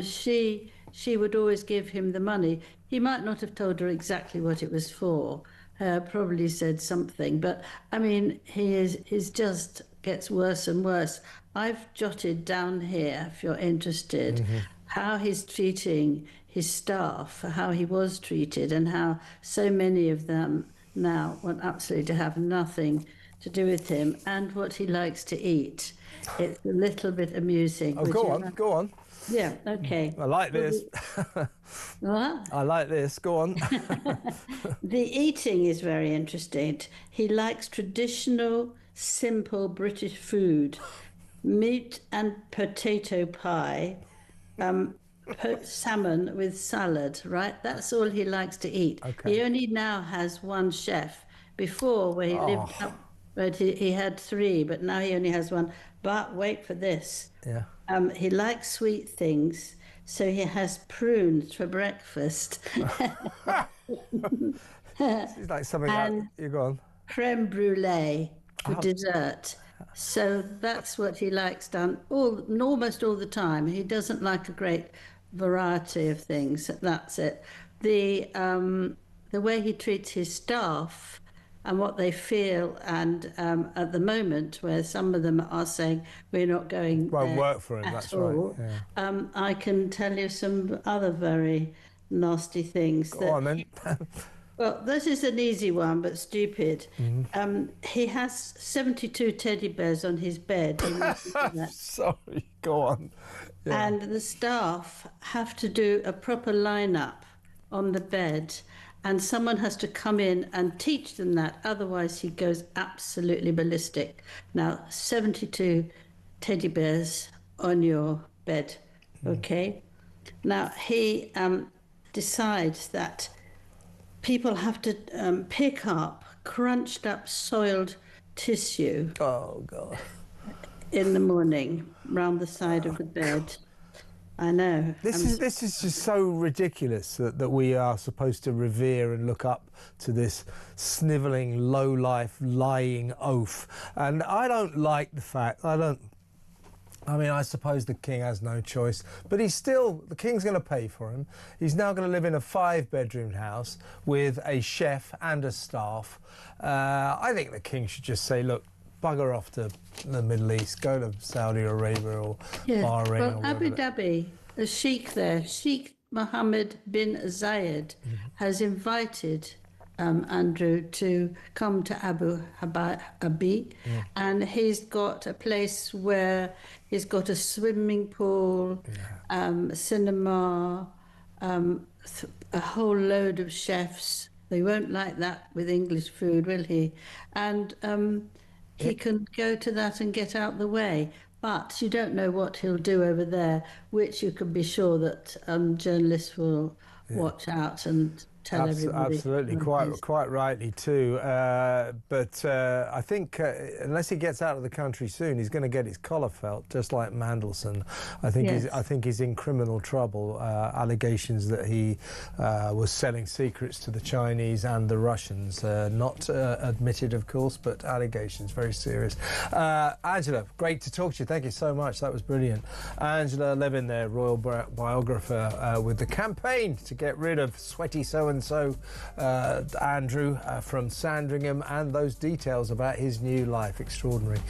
she would always give him the money. He might not have told her exactly what it was for, probably said something, but I mean, he's just gets worse and worse. I've jotted down here, if you're interested, how he's treating his staff, how he was treated, and how so many of them now want absolutely to have nothing to do with him, and what he likes to eat. It's a little bit amusing. Oh, go on. Yeah, okay. I like this. What? I like this. Go on. The eating is very interesting. He likes traditional, simple British food, meat and potato pie, salmon with salad, right? That's all he likes to eat. Okay. He only now has one chef. Before, where he lived up, but he had three, but now he only has one. But wait for this. Yeah. He likes sweet things, so he has prunes for breakfast. It's like something like, you go on. Creme brulee for dessert. So that's what he likes done almost all the time. He doesn't like a great variety of things. That's it. The way he treats his staff and what they feel, and at the moment where some of them are saying we're not going won't work for him. That's all, right. Yeah. I can tell you some other very nasty things. Go on then. Well, this is an easy one, but stupid. He has 72 teddy bears on his bed. Sorry, go on. Yeah. And the staff have to do a proper lineup on the bed, and someone has to come in and teach them that. Otherwise, he goes absolutely ballistic. Now, 72 teddy bears on your bed, okay? Now, he decides that people have to pick up crunched up soiled tissue. Oh, God. In the morning, round the side of the bed. I know. This is just so ridiculous that we are supposed to revere and look up to this snivelling, low-life, lying oaf. And I don't like the fact, I mean, I suppose the king has no choice, but the king's going to pay for him. He's now going to live in a 5-bedroom house with a chef and a staff. I think the king should just say, look, bugger off to the Middle East, go to Saudi Arabia or Bahrain. Well, Abu Dhabi, the sheikh there, Sheikh Mohammed bin Zayed, has invited Andrew, to come to Abu Dhabi, and he's got a place where he's got a swimming pool, cinema, a whole load of chefs. They won't like that with English food, will he? And he can go to that and get out the way. But you don't know what he'll do over there, which you can be sure that journalists will watch out and tell everybody. Absolutely, quite rightly too. But I think unless he gets out of the country soon, he's going to get his collar felt, just like Mandelson. I think he's in criminal trouble. Allegations that he was selling secrets to the Chinese and the Russians, not admitted, of course, but allegations, very serious. Angela, great to talk to you. Thank you so much. That was brilliant. Angela Levin, there, royal biographer, with the campaign to get rid of sweaty so-and-so Andrew from Sandringham, and those details about his new life. Extraordinary.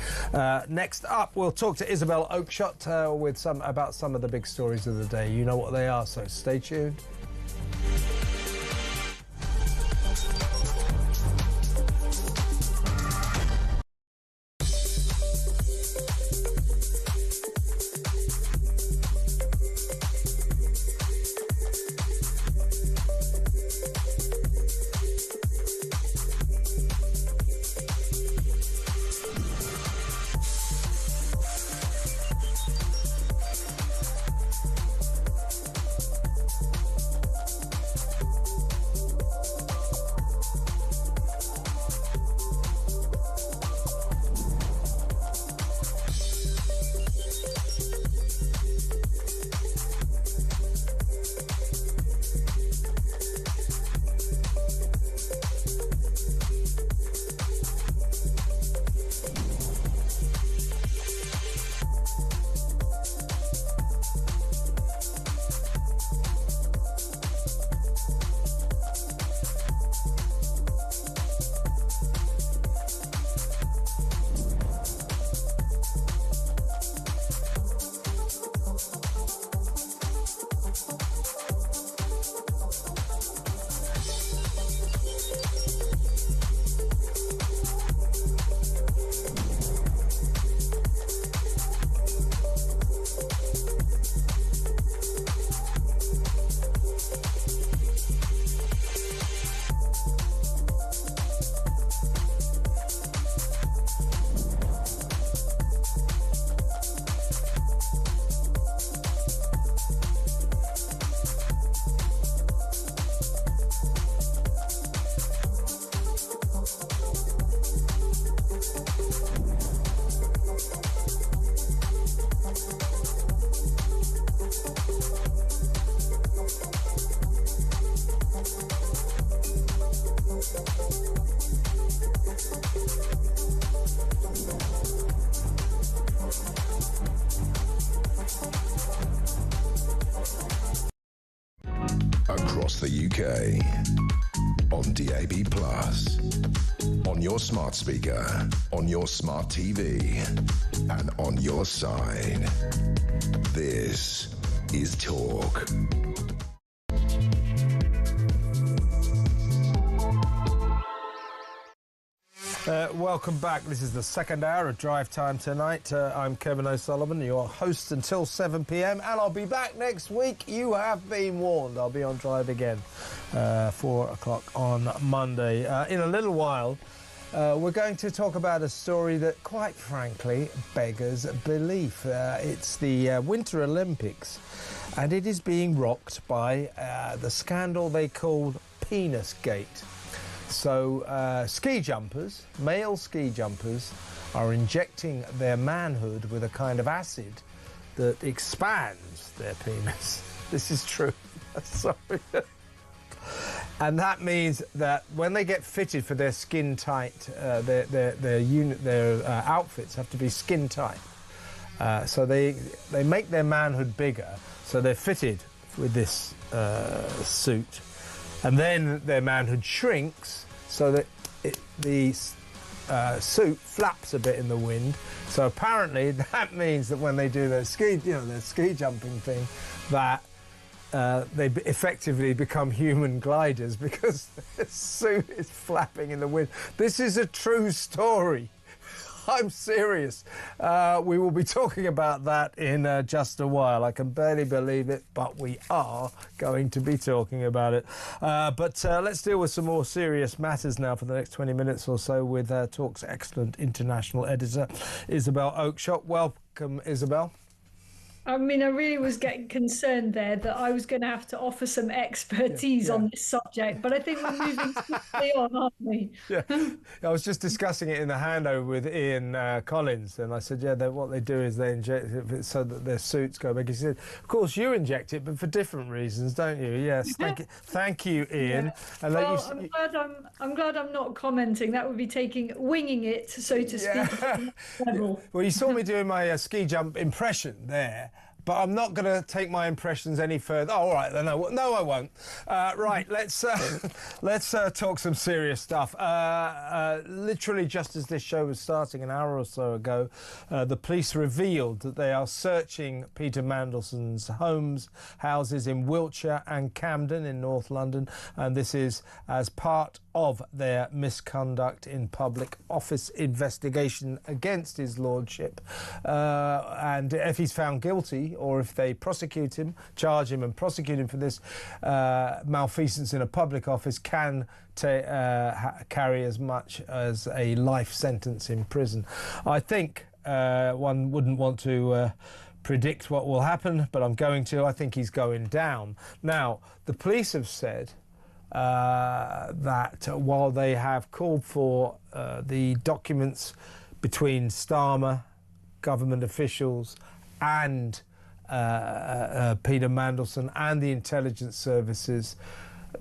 Next up, we'll talk to Isabel Oakeshott with about some of the big stories of the day. You know what they are, so stay tuned. Across the UK, on DAB+, on your smart speaker, on your smart TV, and on your side. This is Talk. Welcome back. This is the second hour of Drive Time tonight. I'm Kevin O'Sullivan, your host until 7 p.m, and I'll be back next week. You have been warned. I'll be on Drive again, 4 o'clock on Monday. In a little while, we're going to talk about a story that, quite frankly, beggars belief. It's the Winter Olympics, and it is being rocked by the scandal they called Penis Gate. So ski jumpers, male ski jumpers, are injecting their manhood with a kind of acid that expands their penis. This is true. Sorry. And that means that when they get fitted for their skin tight, their outfits have to be skin tight. So they make their manhood bigger. So they're fitted with this suit. And then their manhood shrinks so that the suit flaps a bit in the wind. So apparently that means that when they do their ski jumping thing, that they effectively become human gliders because the suit is flapping in the wind. This is a true story. I'm serious. We will be talking about that in just a while. I can barely believe it, but we are going to be talking about it. But let's deal with some more serious matters now for the next 20 minutes or so with Talk's excellent international editor, Isabel Oakeshott. Welcome, Isabel. I mean, I really was getting concerned there that I was going to have to offer some expertise on this subject, but I think we're moving swiftly on, aren't we? Yeah, I was just discussing it in the handover with Ian Collins, and I said, what they do is they inject it so that their suits go back. He said, of course you inject it, but for different reasons, don't you? Yes, thank you, Ian. Yeah. And well, I'm glad I'm not commenting. That would be winging it, so to speak. Level. Well, you saw me doing my ski jump impression there. But I'm not going to take my impressions any further. Oh, all right, then. No, I won't. Right, let's talk some serious stuff. Literally, just as this show was starting an hour or so ago, the police revealed that they are searching Peter Mandelson's houses in Wiltshire and Camden in North London, and this is as part of their misconduct in public office investigation against his lordship. And if he's found guilty, or if they charge him and prosecute him for this malfeasance in a public office, can carry as much as a life sentence in prison. I think one wouldn't want to predict what will happen, but I'm going to. I think he's going down. Now, the police have said that while they have called for the documents between Starmer, government officials, and Peter Mandelson and the intelligence services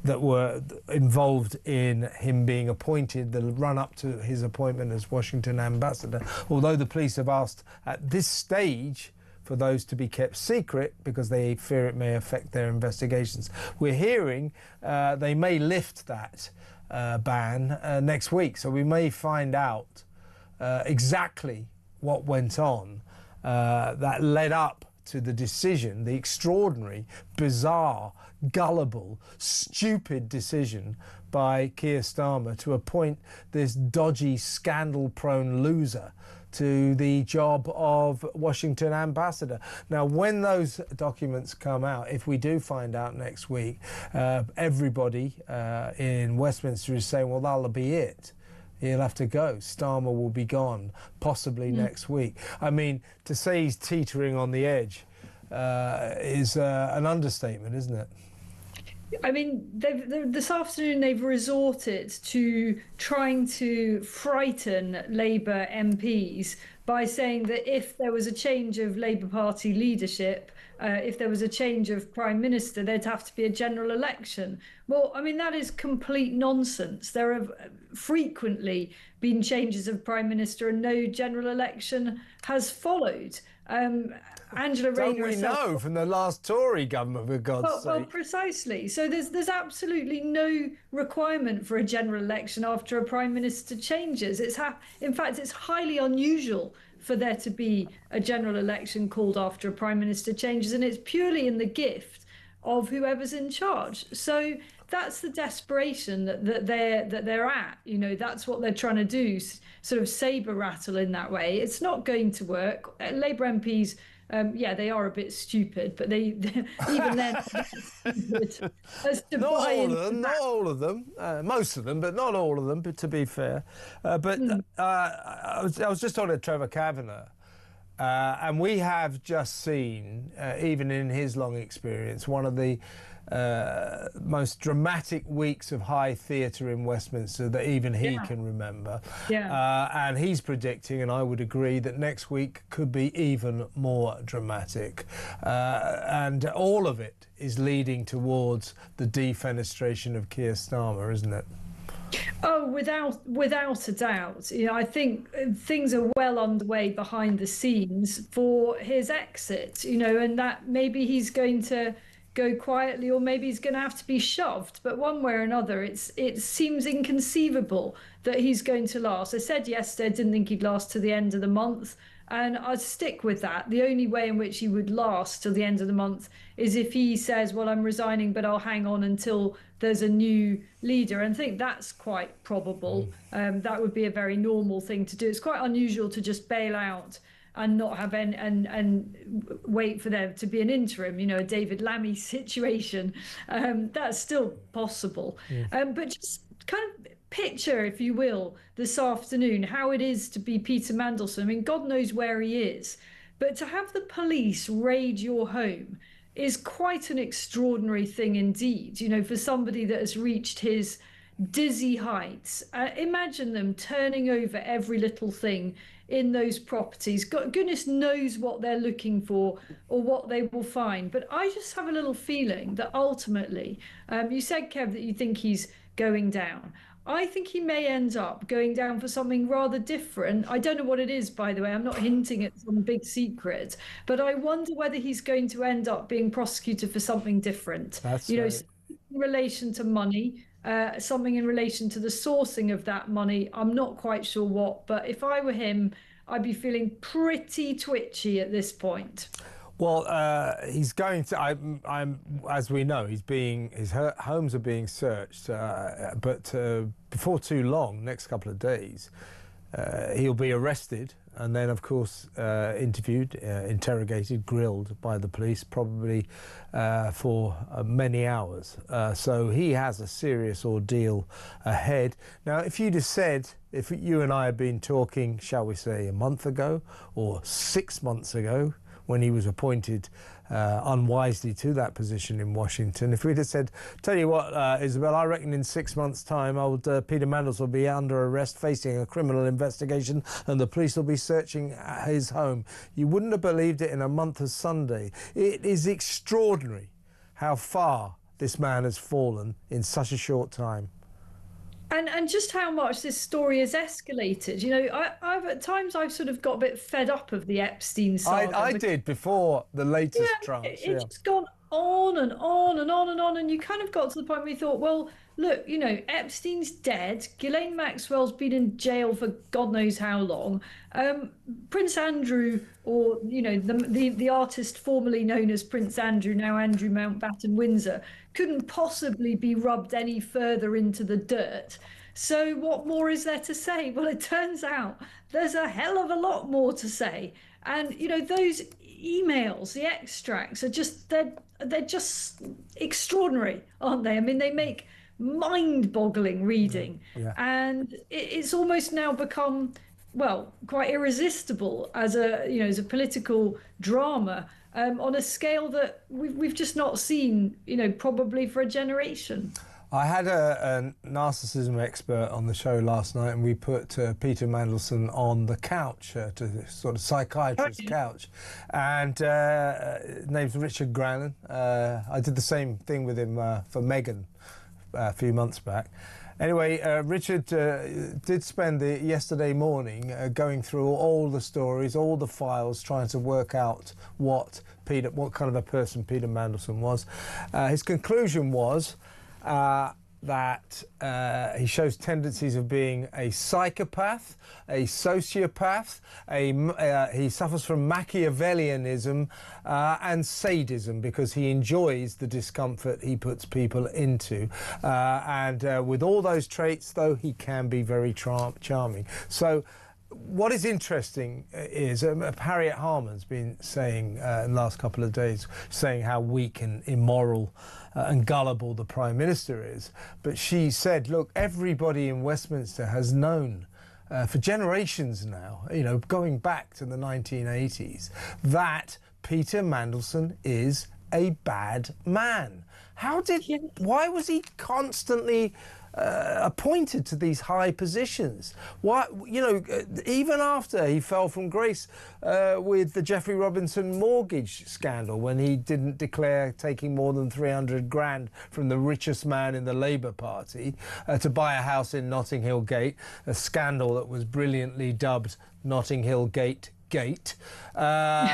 that were involved in him being appointed, the run-up to his appointment as Washington ambassador, although the police have asked at this stage for those to be kept secret because they fear it may affect their investigations. We're hearing they may lift that ban next week, so we may find out exactly what went on that led up to the decision, the extraordinary, bizarre, gullible, stupid decision by Keir Starmer to appoint this dodgy, scandal-prone loser to the job of Washington ambassador. Now, when those documents come out, if we do find out next week, everybody in Westminster is saying, well, that'll be it. He'll have to go. Starmer will be gone, possibly next week. I mean, to say he's teetering on the edge is an understatement, isn't it? I mean, this afternoon they've resorted to trying to frighten Labour MPs by saying that if there was a change of Labour Party leadership, if there was a change of Prime Minister, there'd have to be a general election. Well, I mean, that is complete nonsense. There have frequently been changes of Prime Minister and no general election has followed. Angela Rayner Don't we know from the last Tory government, for God's sake? Well, precisely. So there's absolutely no requirement for a general election after a Prime Minister changes. In fact, it's highly unusual for there to be a general election called after a Prime Minister changes, and it's purely in the gift of whoever's in charge. So that's the desperation that they're at. You know, that's what they're trying to do, sort of saber rattle in that way. It's not going to work. Labour MPs, they are a bit stupid, but they even then stupid as to not buy all of them, not all of them, most of them, but not all of them. But to be fair, I was just on Trevor Kavanagh. And we have just seen, even in his long experience, one of the most dramatic weeks of high theatre in Westminster that even he can remember. And he's predicting, and I would agree, that next week could be even more dramatic. And all of it is leading towards the defenestration of Keir Starmer, isn't it? Oh, without a doubt. You know, I think things are well underway behind the scenes for his exit. You know, and that maybe he's going to go quietly, or maybe he's going to have to be shoved. But one way or another, it seems inconceivable that he's going to last. I said yesterday I didn't think he'd last to the end of the month, and I'd stick with that. The only way in which he would last till the end of the month is if he says, well, I'm resigning, but I'll hang on until there's a new leader. And I think that's quite probable. That would be a very normal thing to do. It's quite unusual to just bail out and not have and wait for there to be an interim, a David Lammy situation. That's still possible. But just kind of picture, if you will, this afternoon, how it is to be Peter Mandelson. I mean, God knows where he is. But to have the police raid your home is quite an extraordinary thing indeed, for somebody that has reached his dizzy heights. Imagine them turning over every little thing in those properties. Goodness knows what they're looking for or what they will find. But I just have a little feeling that ultimately, you said, Kev, that you think he's going down. I think he may end up going down for something rather different. I don't know what it is, by the way. I'm not hinting at some big secret, but I wonder whether he's going to end up being prosecuted for something different. That's right. Something in relation to money, something in relation to the sourcing of that money. I'm not quite sure what, but if I were him, I'd be feeling pretty twitchy at this point. Well, he's going to. I'm as we know, his homes are being searched, but before too long, next couple of days, he'll be arrested and then, of course, interviewed, interrogated, grilled by the police, probably for many hours. So he has a serious ordeal ahead. Now, if you'd have said, if you and I had been talking, shall we say, a month ago or 6 months ago, when he was appointed unwisely to that position in Washington. If we'd have said, tell you what, Isabel, I reckon in 6 months' time, old Peter Mandelson will be under arrest, facing a criminal investigation, and the police will be searching his home. You wouldn't have believed it in a month of Sunday. It is extraordinary how far this man has fallen in such a short time. And just how much this story has escalated. I've at times I've sort of got a bit fed up of the Epstein saga. I did before the latest tranche. It's just gone on and on and on and on, and you kind of got to the point where you thought, well, look, Epstein's dead. Ghislaine Maxwell's been in jail for God knows how long. Prince Andrew, or the artist formerly known as Prince Andrew, now Andrew Mountbatten Windsor, couldn't possibly be rubbed any further into the dirt. So what more is there to say? Well, it turns out there's a hell of a lot more to say. And those emails, the extracts are just they're just extraordinary, aren't they? I mean, they make mind-boggling reading. And it's almost now become, well, quite irresistible as a political drama on a scale that we've just not seen, probably for a generation. I had a narcissism expert on the show last night, and we put Peter Mandelson on the couch, to sort of psychiatrist couch, and his name's Richard Grannon. I did the same thing with him for Meghan a few months back. Anyway, Richard did spend yesterday morning going through all the stories, all the files, trying to work out what kind of a person Peter Mandelson was. His conclusion was that he shows tendencies of being a psychopath, a sociopath, he suffers from Machiavellianism and sadism, because he enjoys the discomfort he puts people into. And with all those traits, though, he can be very charming. So what is interesting is Harriet Harman's been saying in the last couple of days, saying how weak and immoral and gullible the Prime Minister is. But she said, look, everybody in Westminster has known for generations now, going back to the 1980s, that Peter Mandelson is a bad man. Why was he constantly appointed to these high positions? Why, even after he fell from grace with the Jeffrey Robinson mortgage scandal, when he didn't declare taking more than 300 grand from the richest man in the Labour Party to buy a house in Notting Hill Gate, a scandal that was brilliantly dubbed Notting Hill Gate gate.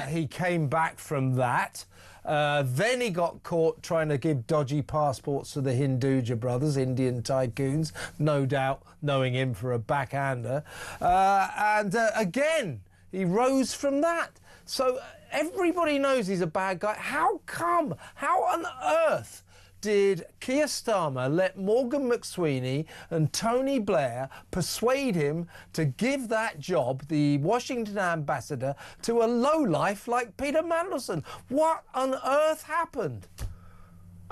He came back from that. Then he got caught trying to give dodgy passports to the Hinduja brothers, Indian tycoons, no doubt knowing him for a backhander. And again, he rose from that. So everybody knows he's a bad guy. How come? How on earth did Keir Starmer let Morgan McSweeney and Tony Blair persuade him to give that job, the Washington ambassador, to a lowlife like Peter Mandelson? What on earth happened?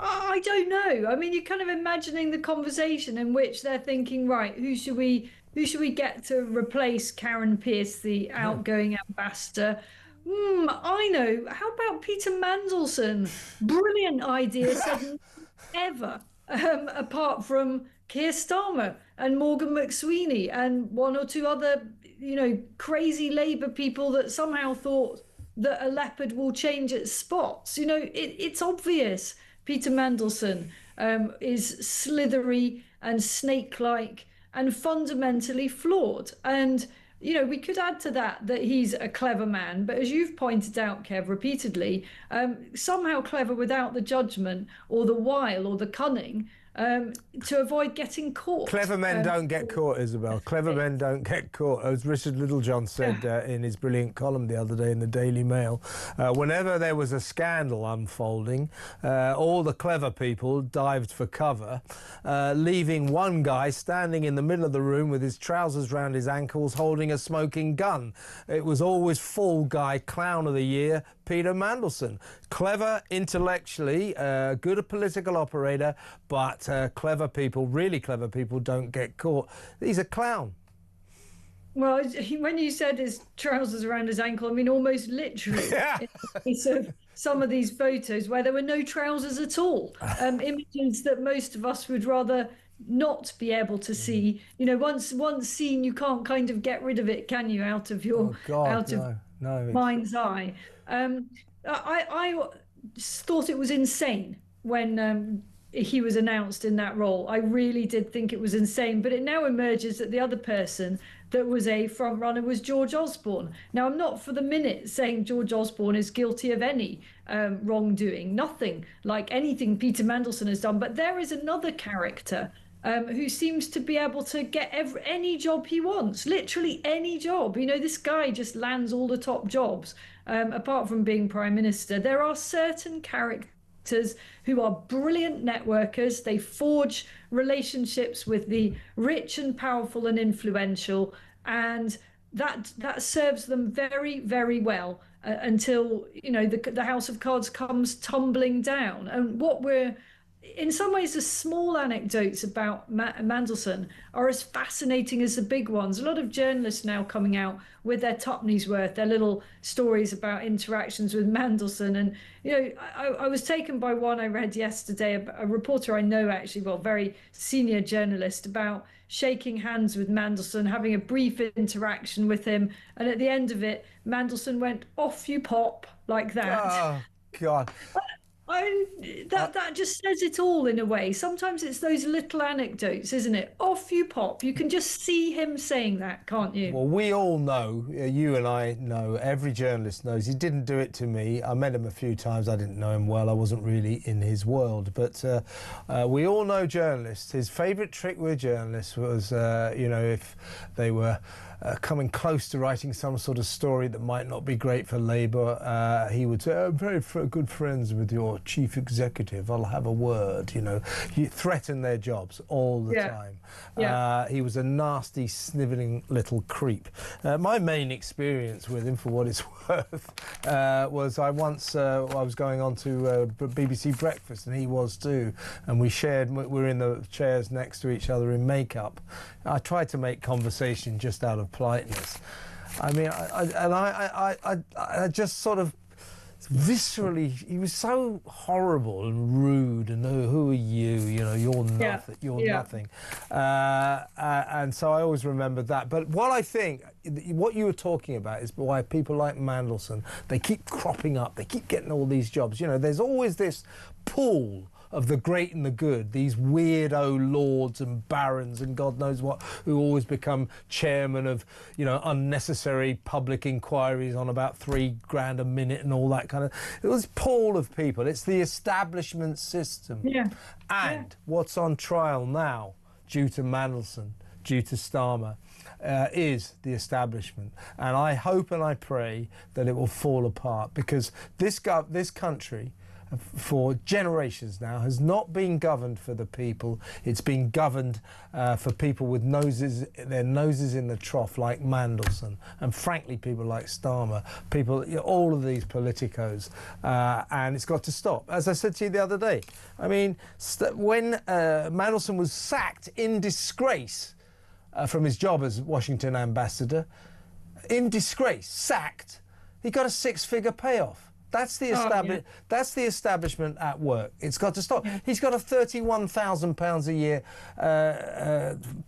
I don't know. I mean, you're kind of imagining the conversation in which they're thinking, right, who should we get to replace Karen Pierce, the outgoing ambassador? I know. How about Peter Mandelson? Brilliant idea. Said ever, apart from Keir Starmer and Morgan McSweeney and one or two other, crazy Labour people that somehow thought that a leopard will change its spots. It's obvious Peter Mandelson is slithery and snake-like and fundamentally flawed. And we could add to that he's a clever man, but as you've pointed out, Kev, repeatedly, somehow clever without the judgment or the wile or the cunning to avoid getting caught. Clever men don't get caught, Isabel. Clever men don't get caught. As Richard Littlejohn said in his brilliant column the other day in the Daily Mail, whenever there was a scandal unfolding, all the clever people dived for cover, leaving one guy standing in the middle of the room with his trousers round his ankles holding a smoking gun. It was always Fall Guy Clown of the Year, Peter Mandelson. Clever intellectually, good a political operator, but clever people, really clever people, don't get caught. He's a clown. Well, when you said his trousers around his ankle, I mean, almost literally. Yeah. In the case of some of these photos where there were no trousers at all. Images that most of us would rather not be able to see. Once seen, you can't kind of get rid of it, can you, out of your mind's eye. I thought it was insane when he was announced in that role. I really did think it was insane, but it now emerges that the other person that was a front runner was George Osborne. Now, I'm not for the minute saying George Osborne is guilty of any wrongdoing, nothing like anything Peter Mandelson has done, but there is another character who seems to be able to get any job he wants, literally any job. This guy just lands all the top jobs, apart from being Prime Minister. There are certain characters who are brilliant networkers. They forge relationships with the rich and powerful and influential, and that serves them very, very well until the House of Cards comes tumbling down. And what we're in some ways, the small anecdotes about Mandelson are as fascinating as the big ones. A lot of journalists now coming out with their Tuppenny's worth, their little stories about interactions with Mandelson. And, I was taken by one I read yesterday, a reporter I know actually, very senior journalist, about shaking hands with Mandelson, having a brief interaction with him. And at the end of it, Mandelson went, "Off you pop," like that. Oh, God. That just says it all in a way. Sometimes it's those little anecdotes, isn't it? Off you pop. You can just see him saying that, can't you? Well, we all know, you and I know, every journalist knows, he didn't do it to me. I met him a few times. I didn't know him well. I wasn't really in his world. But we all know journalists. His favourite trick with journalists was, if they were coming close to writing some sort of story that might not be great for Labour, he would say, "I'm very good friends with your chief executive. I'll have a word." You threaten their jobs all the time. Yeah. He was a nasty, snivelling little creep. My main experience with him, for what it's worth, was I was going on to BBC Breakfast, and he was too, and we were in the chairs next to each other in makeup. I tried to make conversation just out of politeness. I mean, I just sort of viscerally, he was so horrible and rude, and who are you? You're nothing. You're nothing. And so I always remembered that. But what you were talking about is why people like Mandelson, they keep cropping up, they keep getting all these jobs. There's always this pool of the great and the good, these weirdo lords and barons and God knows what, who always become chairman of, you know, unnecessary public inquiries on about £3 a minute and all that kind of... It was pool of people. It's the establishment system. Yeah. And what's on trial now, due to Mandelson, due to Starmer, is the establishment. And I hope and I pray that it will fall apart, because this country, for generations now, has not been governed for the people. It's been governed for people with their noses in the trough, like Mandelson, and frankly people like Starmer, people, you know, all of these politicos, and it's got to stop. As I said to you the other day, I mean, when Mandelson was sacked in disgrace from his job as Washington ambassador, in disgrace, sacked, he got a 6-figure payoff. That's the That's the establishment at work. It's got to stop. Yeah. He's got a £31,000 a year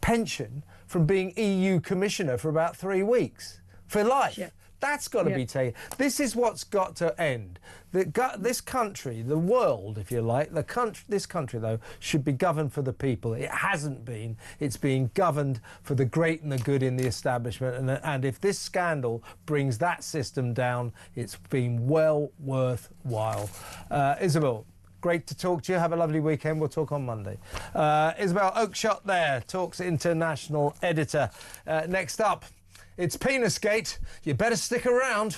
pension from being EU commissioner for about 3 weeks for life. Yeah. That's got to be taken. This is what's got to end. This country, the world, if you like, this country, though, should be governed for the people. It hasn't been. It's being governed for the great and the good in the establishment. And if this scandal brings that system down, it's been well worthwhile. Isabel, great to talk to you. Have a lovely weekend. We'll talk on Monday. Isabel Oakeshott there, Talks International editor. Next up, it's Penisgate. You better stick around.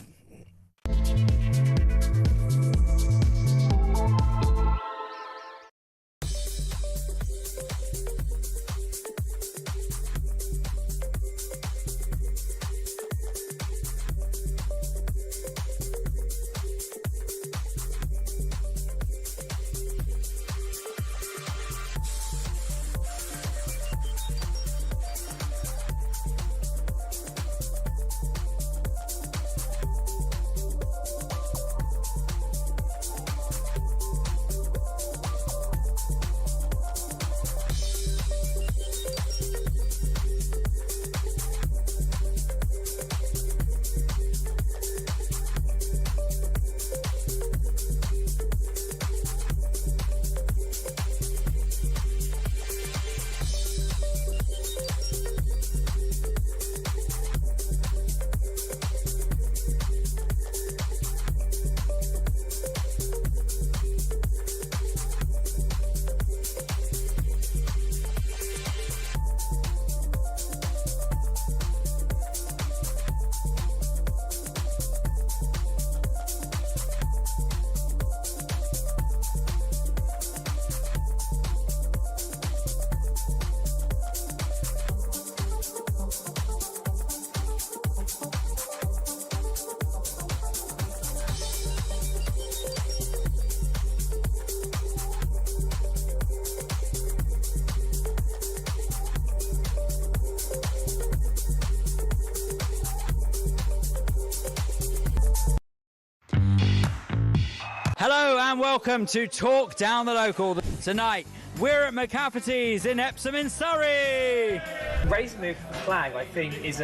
Hello and welcome to Talk Down the Local. Tonight, we're at McCafferty's in Epsom in Surrey. Raising the flag, I think, is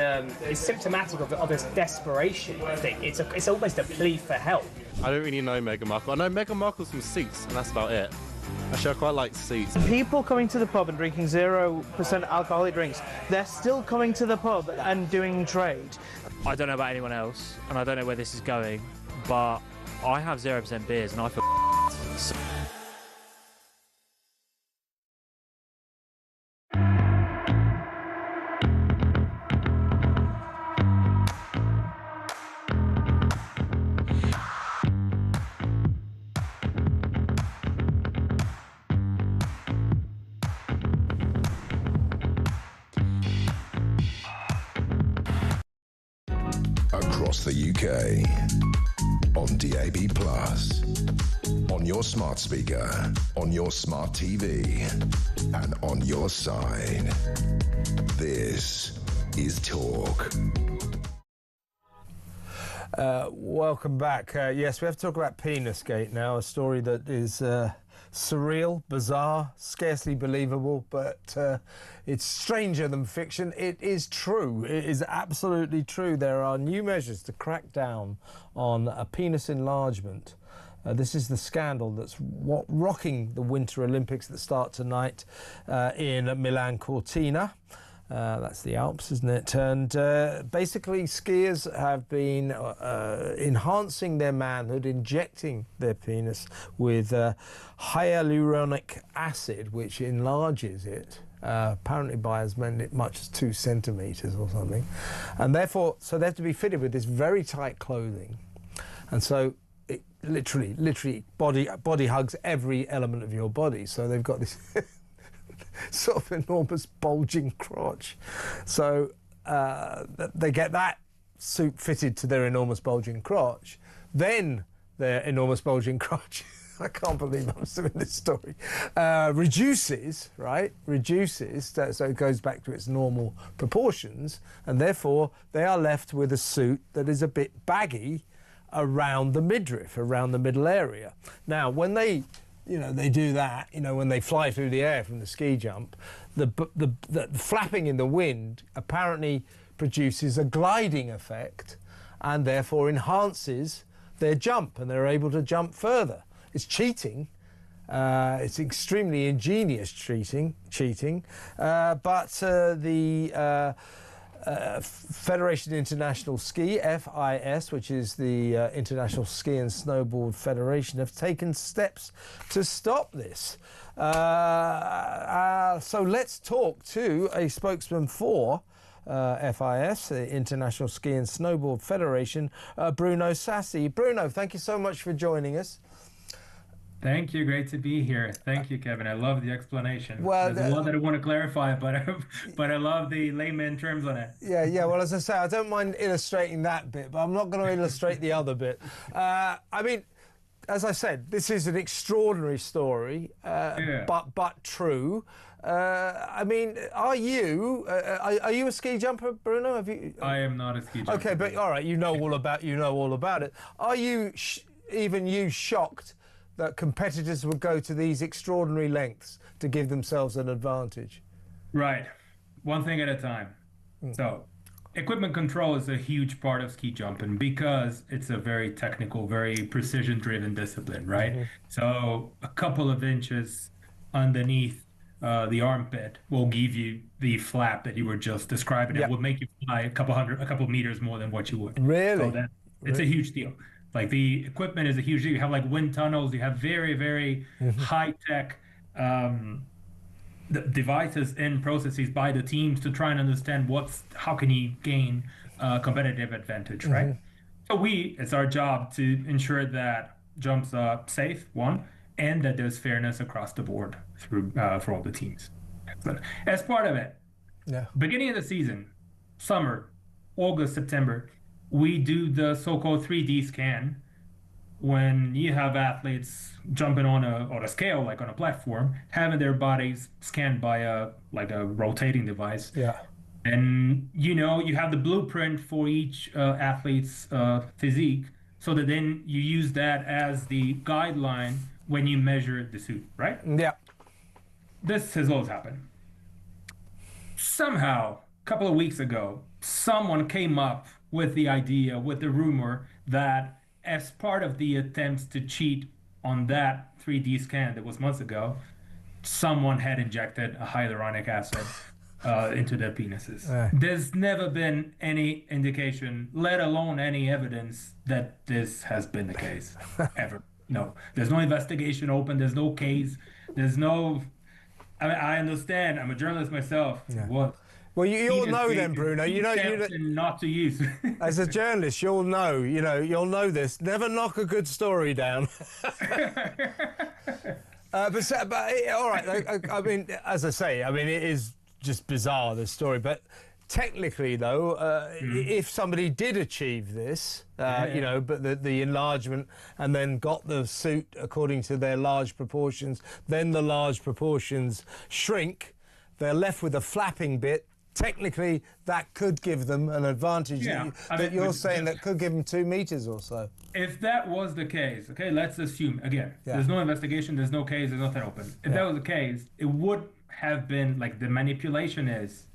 symptomatic of this desperation. I think it's almost a plea for help. I don't really know Meghan Markle. I know Meghan Markle's from Suits, and that's about it. Actually, I quite like Suits. People coming to the pub and drinking 0% alcoholic drinks, they're still coming to the pub and doing trade. I don't know about anyone else, and I don't know where this is going, but I have 0% beers and I feel across the UK, on DAB+, on your smart speaker, on your smart TV, and on your side. This is Talk. Welcome back. Yes, we have to talk about Penisgate now, a story that is surreal, bizarre, scarcely believable, but it's stranger than fiction. It is true. It is absolutely true. There are new measures to crack down on a penis enlargement This is the scandal that's rocking the Winter Olympics that start tonight in Milan Cortina. That's the Alps, isn't it? And basically, skiers have been enhancing their manhood, injecting their penis with hyaluronic acid, which enlarges it, apparently by as much as 2 centimetres or something. And therefore, so they have to be fitted with this very tight clothing. And so it literally body hugs every element of your body. So they've got this sort of enormous bulging crotch. So they get that suit fitted to their enormous bulging crotch. Then their enormous bulging crotch, I can't believe I'm doing this story, reduces, so it goes back to its normal proportions, and therefore they are left with a suit that is a bit baggy around the midriff, around the middle area. Now, when they do that, when they fly through the air from the ski jump, the flapping in the wind apparently produces a gliding effect and therefore enhances their jump, and they're able to jump further. It's cheating. It's extremely ingenious cheating. But the Federation International Ski, FIS, which is the International Ski and Snowboard Federation, have taken steps to stop this. So let's talk to a spokesman for FIS, the International Ski and Snowboard Federation, Bruno Sassi. Bruno, thank you so much for joining us. Thank you. Great to be here. Thank you, Kevin. I love the explanation. Well, there's a lot that I want to clarify, but I love the layman terms on it. Yeah. Well, as I say, I don't mind illustrating that bit, but I'm not going to illustrate the other bit. I mean, as I said, this is an extraordinary story, but true. I mean, are you a ski jumper, Bruno? I am not a ski jumper. Okay, but all right, you know all about it. Are you even shocked that competitors would go to these extraordinary lengths to give themselves an advantage? Right. One thing at a time. So, equipment control is a huge part of ski jumping because it's a very technical, very precision-driven discipline, right? So, a couple of inches underneath the armpit will give you the flap that you were just describing. It will make you fly a couple meters more than what you would. Really? So it's a huge deal. Like, the equipment is a huge deal. You have like wind tunnels. You have very, very high-tech devices and processes by the teams to try and understand how can you gain competitive advantage, right? So it's our job to ensure that jumps are safe, one, and that there's fairness across the board for all the teams. But as part of it, beginning of the season, summer, August, September, we do the so-called 3D scan when you have athletes jumping on a scale, like on a platform, having their bodies scanned by a rotating device. Yeah. And you have the blueprint for each athlete's physique, so that then you use that as the guideline when you measure the suit, right? Yeah. This has always happened. Somehow, a couple of weeks ago, someone came up with the idea, with the rumor that as part of the attempts to cheat on that 3D scan that was months ago, someone had injected a hyaluronic acid into their penises. There's never been any indication, let alone any evidence, that this has been the case, ever. No. There's no investigation open. There's no case. There's no... I understand. I'm a journalist myself. What? Well, you'll know then, Bruno. You know, not to use. As a journalist, you'll know this. Never knock a good story down. But all right. I mean, as I say, it is just bizarre, this story. But technically, though, if somebody did achieve this, but the enlargement and then got the suit according to their large proportions, then the large proportions shrink, they're left with a flapping bit. Technically, that could give them an advantage that you're saying that could give them 2 meters or so. If that was the case, okay, let's assume, again, there's no investigation, there's no case, there's nothing open. If that was the case, it would have been, like the manipulation is,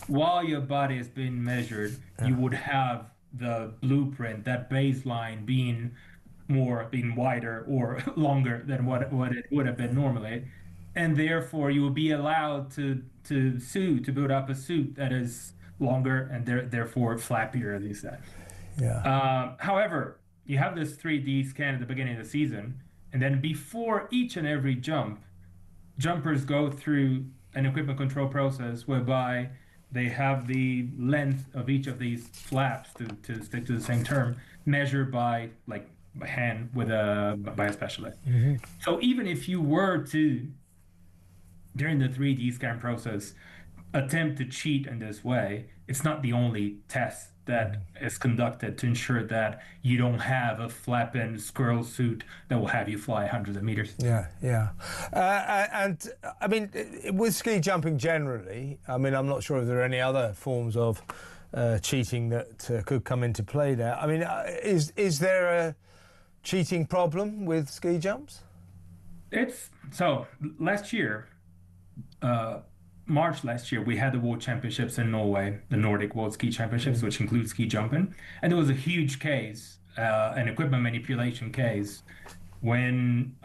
while your body is being measured, you would have the blueprint, that baseline being more, being wider or longer than what it would have been normally. And therefore you will be allowed to build up a suit that is longer and therefore flappier, as you said. Yeah. However, you have this 3D scan at the beginning of the season, and then before each and every jump, jumpers go through an equipment control process whereby they have the length of each of these flaps, to stick to the same term, measured by hand by a specialist. Mm-hmm. So even if you were to, during the 3D scan process, attempt to cheat in this way, it's not the only test that is conducted to ensure that you don't have a flap-in squirrel suit that will have you fly hundreds of meters. Yeah. And I mean, with ski jumping generally, I mean, I'm not sure if there are any other forms of cheating that could come into play there. I mean, is there a cheating problem with ski jumps? So last year, March last year, we had the World Championships in Norway, the Nordic World Ski Championships, which includes ski jumping. And there was a huge case, an equipment manipulation case, when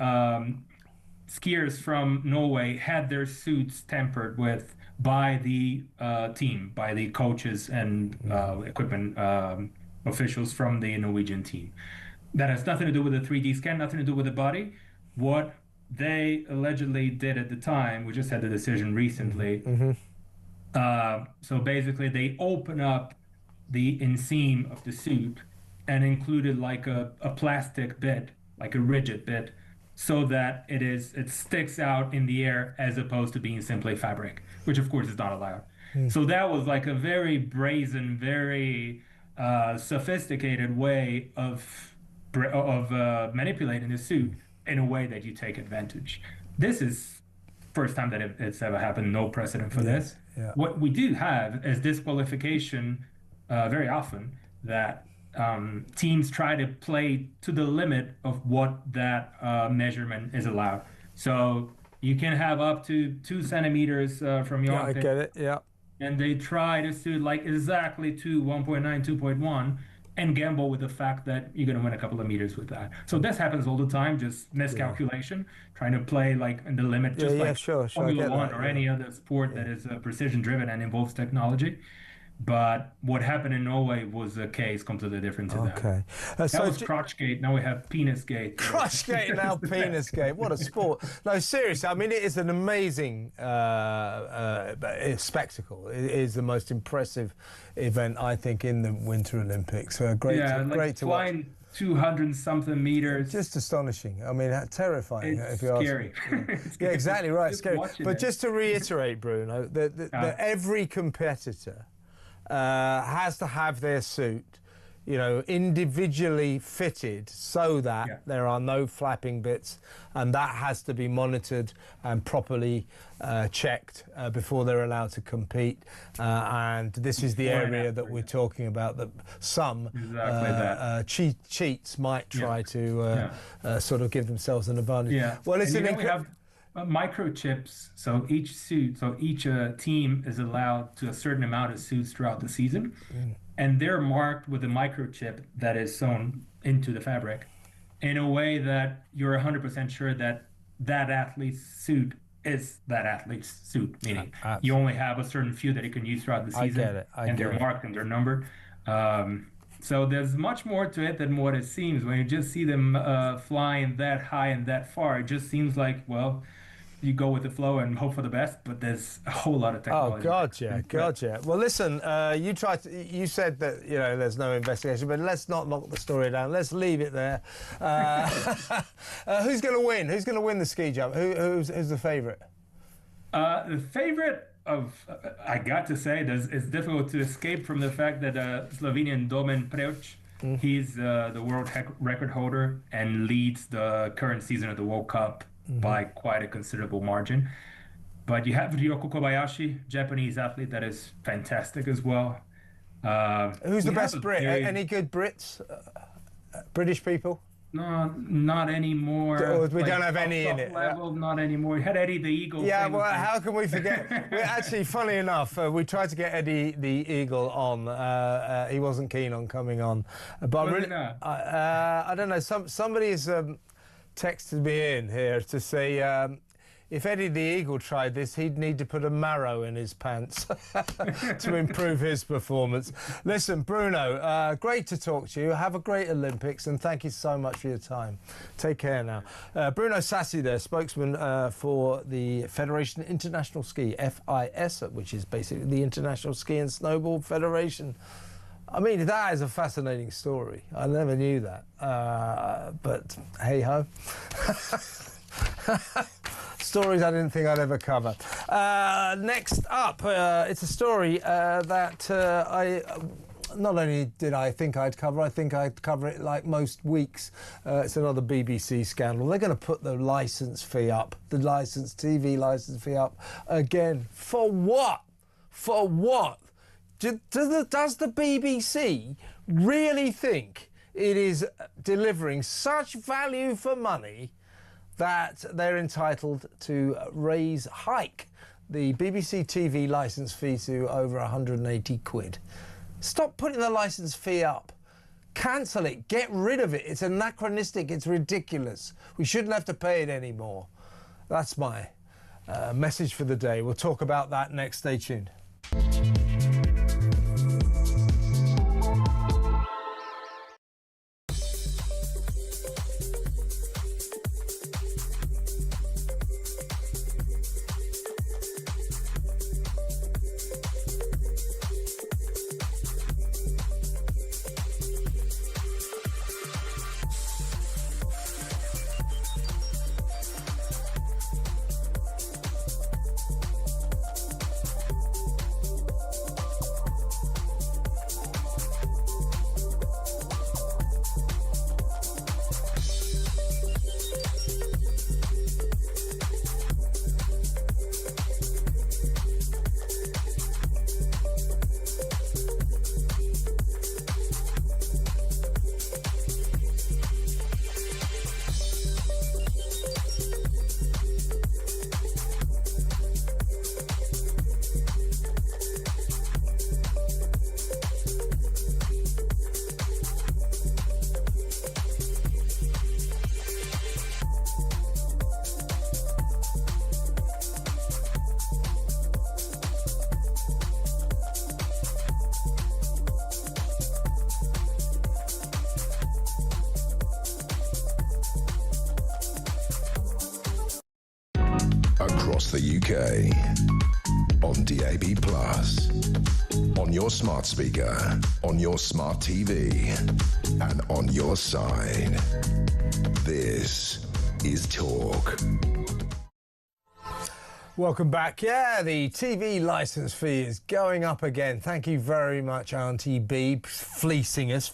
skiers from Norway had their suits tampered with by the team, by the coaches and equipment officials from the Norwegian team. That has nothing to do with the 3D scan, nothing to do with the body. What they allegedly did at the time, we just had the decision recently. So basically they open up the inseam of the suit and included like a plastic bit, like a rigid bit, so that it sticks out in the air as opposed to being simply fabric, which of course is not allowed. So that was like a very brazen, very sophisticated way of manipulating the suit in a way that you take advantage. This is first time that it's ever happened, no precedent for this. Yeah. What we do have is disqualification very often, that teams try to play to the limit of what that measurement is allowed. So you can have up to 2 centimeters from your armpit. I get it, yeah. And they try to suit like exactly to 1.9, 2.1, and gamble with the fact that you're going to win a couple of meters with that. So this happens all the time, just miscalculation, trying to play like in the limit, just Formula One or any other sport that is precision driven and involves technology. But what happened in Norway was a case completely different to that. Okay. That was Crotchgate, now we have Penisgate. Crotchgate, now Penisgate. What a sport. No, seriously, I mean, it is an amazing spectacle. It is the most impressive event, I think, in the Winter Olympics. Great to watch. 200-something meters. Just astonishing. I mean, terrifying. It's if you ask scary. me. Yeah, exactly right. Just Scary. watching But it. just to reiterate, Bruno, that every competitor has to have their suit, individually fitted so that there are no flapping bits, and that has to be monitored and properly checked before they're allowed to compete. And this is the area that we're talking about, that some cheats might try to sort of give themselves an advantage. Yeah. Well, listen, we have microchips. So each team is allowed to a certain amount of suits throughout the season, and they're marked with a microchip that is sewn into the fabric in a way that you're 100% sure that athlete's suit is that athlete's suit, meaning you only have a certain few that you can use throughout the season. I get it. And they're marked and they're numbered. So there's much more to it than what it seems. When you just see them flying that high and that far, it just seems like, well, you go with the flow and hope for the best, but there's a whole lot of technology. Oh, God, yeah. Well, listen, you said that, there's no investigation, but let's not knock the story down. Let's leave it there. Who's going to win? Who's going to win the ski jump? Who's the favourite? The favourite I got to say, it's difficult to escape from the fact that Slovenian Domen Preuch, he's the world record holder and leads the current season of the World Cup by quite a considerable margin. But you have Ryoko Kobayashi, Japanese athlete that is fantastic as well. Who's the best Brit? Any good Brits? British people? No, not anymore. We don't have any in it. Level, not anymore. We had Eddie the Eagle. Yeah, well, how can we forget? We're actually, funny enough, we tried to get Eddie the Eagle on. He wasn't keen on coming on. But I don't know. Somebody's texted me in here to say if Eddie the Eagle tried this, he'd need to put a marrow in his pants to improve his performance. Listen, Bruno, great to talk to you. Have a great Olympics, and thank you so much for your time. Take care now. Bruno Sassi there, spokesman for the Federation International Ski, FIS, which is basically the International Ski and Snowboard Federation. I mean, that is a fascinating story. I never knew that. But hey-ho. Stories I didn't think I'd ever cover. Next up, it's a story that I not only did I think I'd cover, I think I'd cover it like most weeks. It's another BBC scandal. They're going to put the licence fee up, the TV licence fee up again. For what? For what? Does the BBC really think it is delivering such value for money that they're entitled to hike the BBC TV licence fee to over 180 quid? Stop putting the licence fee up. Cancel it. Get rid of it. It's anachronistic. It's ridiculous. We shouldn't have to pay it anymore. That's my message for the day. We'll talk about that next. Stay tuned. Across the UK, on DAB+, on your smart speaker, on your smart TV, and on your side. This is Talk. Welcome back. Yeah, the TV licence fee is going up again. Thank you very much, Auntie B, fleecing us.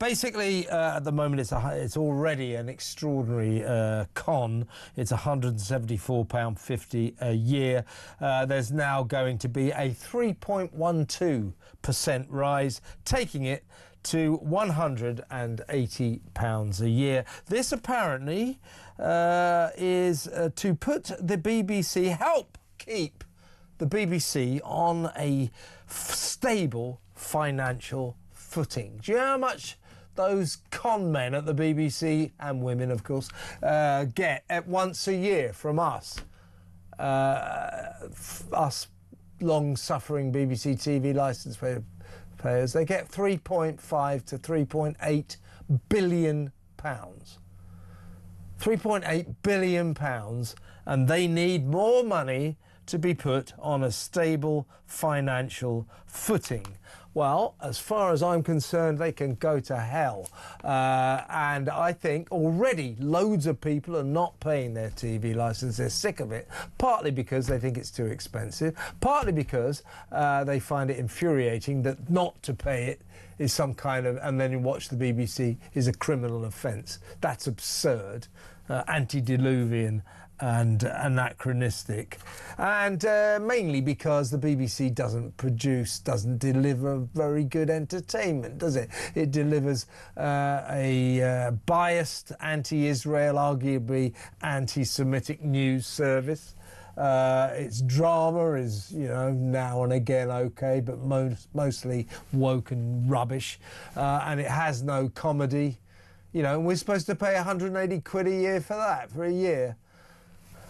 Basically, at the moment, it's already an extraordinary con. It's £174.50 a year. There's now going to be a 3.12% rise, taking it to £180 a year. This apparently is to put the BBC, help keep the BBC on a stable financial footing. Do you know how much those con men at the BBC, and women of course, get at once a year from us? Us long-suffering BBC TV licence payers, they get 3.5 to 3.8 billion pounds. 3.8 billion pounds, and they need more money to be put on a stable financial footing. Well, as far as I'm concerned, they can go to hell. And I think already loads of people are not paying their TV licence. They're sick of it, partly because they think it's too expensive, partly because they find it infuriating that not to pay it is some kind of, and then you watch the BBC, is a criminal offence. That's absurd. Antediluvian and anachronistic, and mainly because the BBC doesn't deliver very good entertainment, does it? It delivers a biased anti-Israel, arguably anti-Semitic news service. Its drama is, now and again okay, but mostly woke and rubbish, and it has no comedy. And we're supposed to pay 180 quid a year for that, for a year.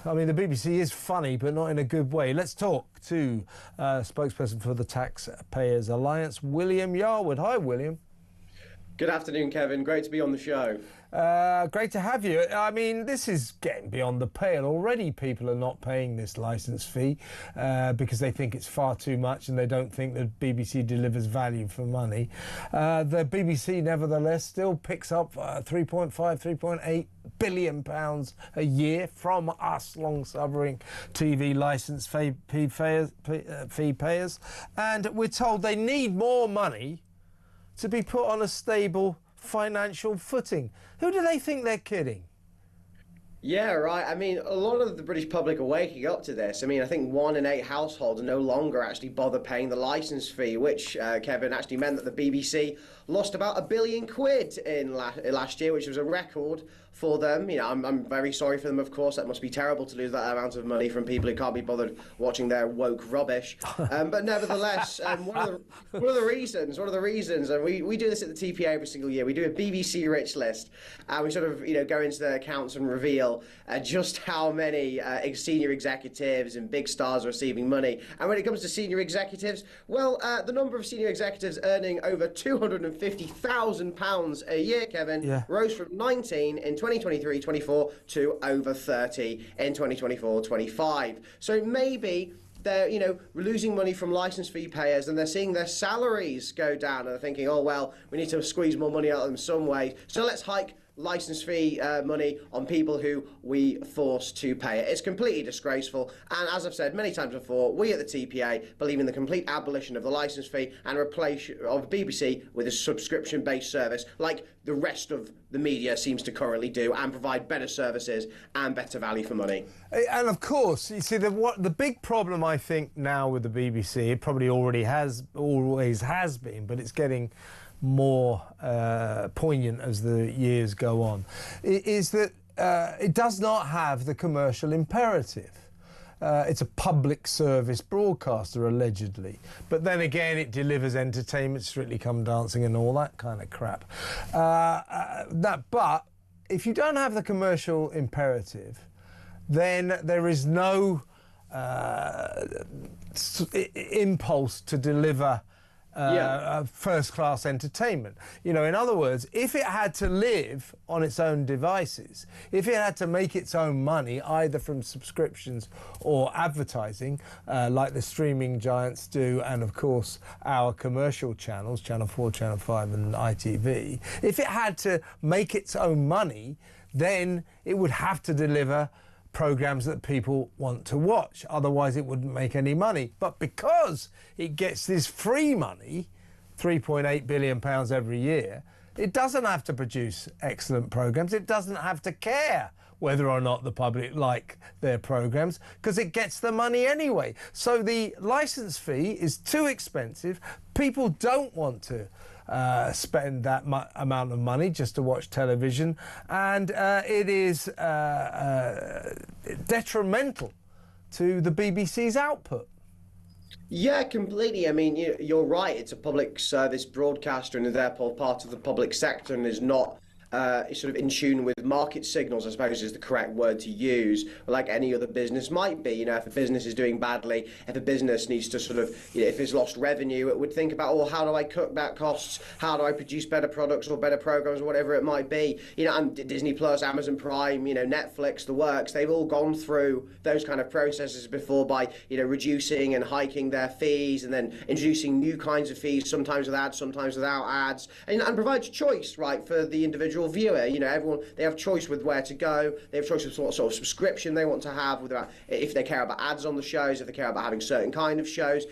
I mean, the BBC is funny, but not in a good way. Let's talk to spokesperson for the Taxpayers Alliance, William Yarwood. Hi, William. Good afternoon, Kevin. Great to be on the show. Great to have you. I mean, this is getting beyond the pale. Already people are not paying this licence fee because they think it's far too much and they don't think the BBC delivers value for money. The BBC, nevertheless, still picks up 3.8 billion pounds a year from us long-suffering TV licence fee payers. And we're told they need more money to be put on a stable financial footing. Who do they think they're kidding? Yeah, right. I mean, a lot of the British public are waking up to this. I mean, I think 1 in 8 households no longer actually bother paying the licence fee, which, Kevin, actually meant that the BBC lost about £1 billion in last year, which was a record for them. I'm very sorry for them, of course. That must be terrible to lose that amount of money from people who can't be bothered watching their woke rubbish. But nevertheless, one of the reasons, and we do this at the TPA every single year, we do a BBC rich list, and we sort of, go into their accounts and reveal just how many senior executives and big stars are receiving money. And when it comes to senior executives, well, the number of senior executives earning over £250,000 a year, Kevin, rose from 19 in 2023-24 to over 30 in 2024-25. So maybe they're, losing money from licence fee payers and they're seeing their salaries go down and they're thinking, oh, well, we need to squeeze more money out of them some way. So let's hike licence fee money on people who we force to pay it. It's completely disgraceful, and as I've said many times before, we at the TPA believe in the complete abolition of the licence fee and replace of BBC with a subscription-based service like the rest of the media seems to currently do, and provide better services and better value for money. And of course, you see, the big problem I think now with the BBC, it probably always has been, but it's getting more poignant as the years go on, is that it does not have the commercial imperative. It's a public service broadcaster, allegedly. But then again, it delivers entertainment, Strictly Come Dancing and all that kind of crap. But if you don't have the commercial imperative, then there is no impulse to deliver first-class entertainment. In other words, if it had to live on its own devices, if it had to make its own money, either from subscriptions or advertising, like the streaming giants do, and of course our commercial channels, Channel 4, Channel 5 and ITV, if it had to make its own money, then it would have to deliver programmes that people want to watch. Otherwise it wouldn't make any money. But because it gets this free money, £3.8 billion every year, it doesn't have to produce excellent programmes. It doesn't have to care whether or not the public like their programmes, because it gets the money anyway. So the licence fee is too expensive. People don't want to spend that amount of money just to watch television, and it is detrimental to the BBC's output. Yeah, completely. I mean, you're right. It's a public service broadcaster and is therefore part of the public sector and is not sort of in tune with market signals, I suppose is the correct word to use, like any other business might be. If a business is doing badly, if a business needs to sort of, if it's lost revenue, it would think about, well, how do I cut back costs? How do I produce better products or better programs or whatever it might be? And Disney Plus, Amazon Prime, Netflix, the works, they've all gone through those kind of processes before by, reducing and hiking their fees and then introducing new kinds of fees, sometimes with ads, sometimes without ads, and provides choice, right, for the individual viewer. Everyone, they have choice with where to go. They have choice with what sort of subscription they want to have, if they care about ads on the shows, if they care about having certain kind of shows.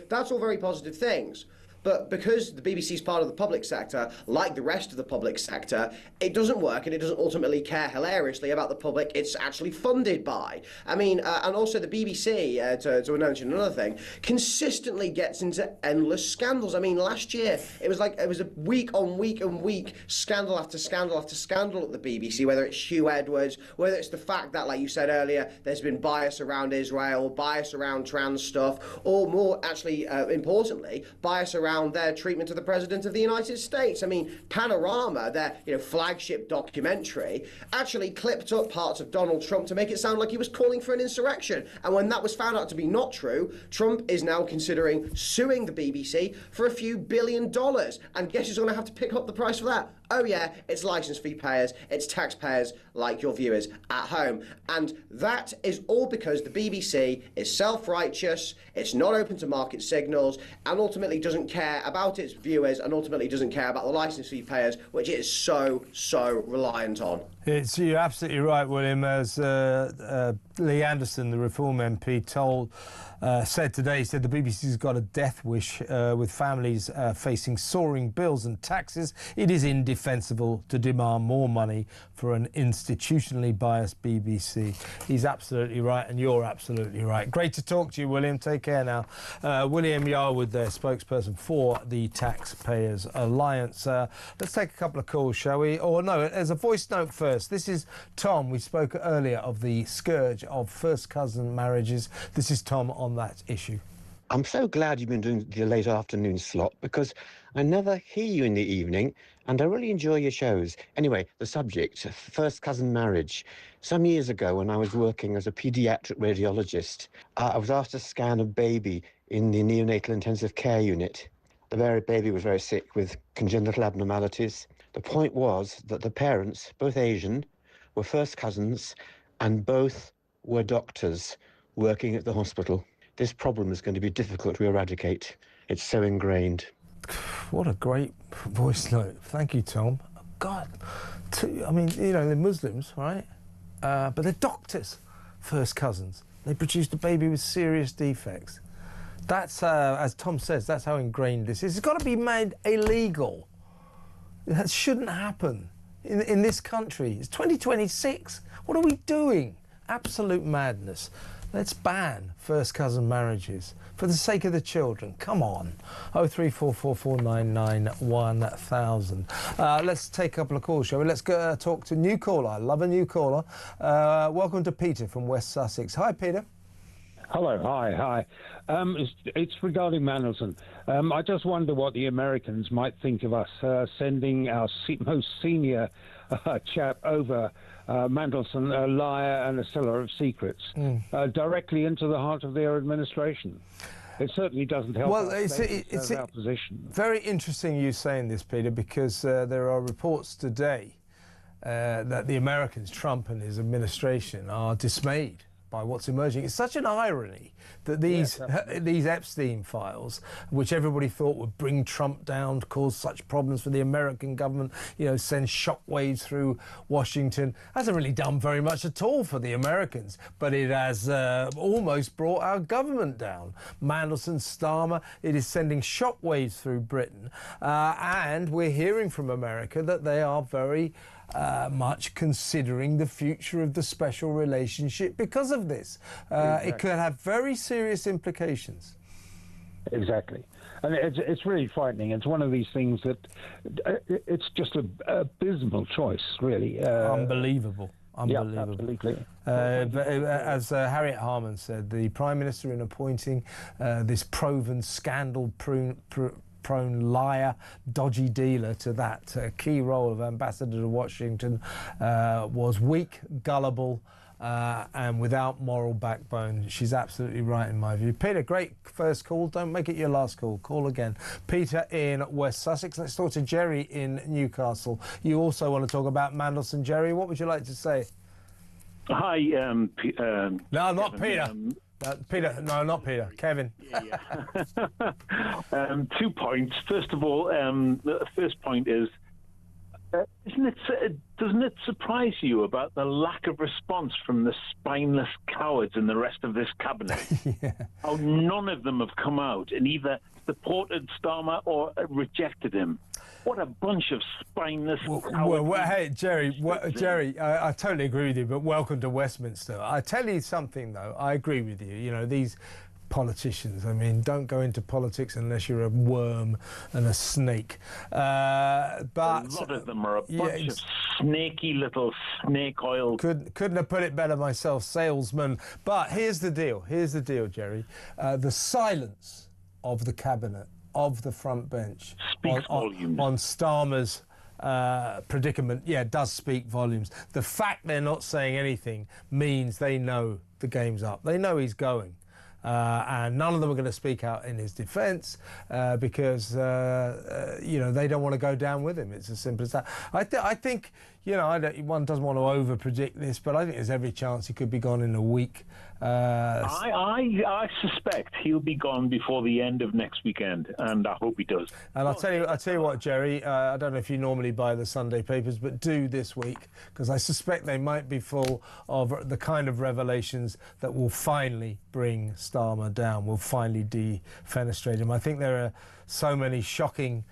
That's all very positive things. But because the BBC is part of the public sector, like the rest of the public sector, it doesn't work, and it doesn't ultimately care hilariously about the public it's actually funded by. I mean, and also the BBC, to mention another thing, consistently gets into endless scandals. I mean, last year it was a week on week and week scandal after scandal after scandal at the BBC, whether it's Hugh Edwards, whether it's the fact that, like you said earlier, there's been bias around Israel, bias around trans stuff, or more actually importantly, bias around their treatment of the President of the United States. I mean, Panorama, their flagship documentary, actually clipped up parts of Donald Trump to make it sound like he was calling for an insurrection. And when that was found out to be not true, Trump is now considering suing the BBC for a few $1 billion. And guess who's going to have to pick up the price for that? Oh yeah, it's licence fee payers, it's taxpayers like your viewers at home. And that is all because the BBC is self-righteous, it's not open to market signals, and ultimately doesn't care about its viewers, and ultimately doesn't care about the licence fee payers, which it is so reliant on. You're absolutely right, William. As Lee Anderson, the Reform MP, said today, he said the BBC's got a death wish with families facing soaring bills and taxes. It is indefensible to demand more money for an institutionally biased BBC. He's absolutely right, and you're absolutely right. Great to talk to you, William. Take care now. William Yarwood there, spokesperson for the Taxpayers Alliance. Let's take a couple of calls, shall we? Or no, there's a voice note first. This is Tom. We spoke earlier of the scourge of first cousin marriages. This is Tom on that issue. I'm so glad you've been doing the late afternoon slot, because I never hear you in the evening and I really enjoy your shows. Anyway, the subject, first cousin marriage. Some years ago, when I was working as a paediatric radiologist, I was asked to scan a baby in the neonatal intensive care unit. The baby was very sick with congenital abnormalities. The point was that the parents, both Asian, were first cousins, and both were doctors working at the hospital. This problem is going to be difficult to eradicate. It's so ingrained. What a great voice note. Thank you, Tom. God, I mean, they're Muslims, right? But they're doctors, first cousins. They produced a baby with serious defects. That's, as Tom says, that's how ingrained this is. It's got to be made illegal. That shouldn't happen in this country. It's 2026. What are we doing? Absolute madness. Let's ban first cousin marriages for the sake of the children. Come on. 03444991000. Let's take a couple of calls, shall we? Let's go talk to a new caller. I love a new caller. Welcome to Peter from West Sussex. Hi, Peter. Hello, hi. It's regarding Mandelson. I just wonder what the Americans might think of us sending our most senior chap over, Mandelson, a liar and a seller of secrets, directly into the heart of their administration. It certainly doesn't help it's our position. Very interesting you saying this, Peter, because there are reports today that the Americans, Trump and his administration, are dismayed by what's emerging. It's such an irony that these Epstein files, which everybody thought would bring Trump down, cause such problems for the American government, send shockwaves through Washington, hasn't really done very much at all for the Americans, but it has almost brought our government down. Mandelson, Starmer, it is sending shockwaves through Britain, and we're hearing from America that they are very much considering the future of the special relationship because of this. Exactly. It could have very serious implications. Exactly. And it's really frightening. It's one of these things that it's just an abysmal choice, really. Unbelievable. Yeah, absolutely. But as Harriet Harman said, the Prime Minister, in appointing this proven scandal-prone liar, dodgy dealer to that key role of ambassador to Washington, was weak, gullible, and without moral backbone. She's absolutely right in my view. Peter, great first call. Don't make it your last call. Call again. Peter in West Sussex. Let's talk to Jerry in Newcastle. You also want to talk about Mandelson. Jerry, what would you like to say? Hi. No, not Kevin, Peter. Peter, no, not Peter. Kevin. Yeah. 2 points. First of all, the first point is, doesn't it surprise you about the lack of response from the spineless cowards in the rest of this cabinet? Yeah. How none of them have come out and either deported Starmer or rejected him. What a bunch of spineless... Hey, Jerry, I totally agree with you, but welcome to Westminster. I tell you something, though, I agree with you. You know, these politicians, I mean, don't go into politics unless you're a worm and a snake. But a lot of them are a bunch of snaky little snake oil. Couldn't have put it better myself, salesman. But here's the deal, Jerry. The silence of the cabinet, of the front bench, speaks volumes on Starmer's predicament, does speak volumes. The fact they're not saying anything means they know the game's up. They know he's going. And none of them are going to speak out in his defence because, you know, they don't want to go down with him. It's as simple as that. I think, you know, one doesn't want to over-predict this, but I think there's every chance he could be gone in a week. I suspect he'll be gone before the end of next weekend, and I hope he does. And I'll tell you what, Jerry, I don't know if you normally buy the Sunday papers, but do this week, because I suspect they might be full of the kind of revelations that will finally bring Starmer down, will finally defenestrate him. I think there are so many shocking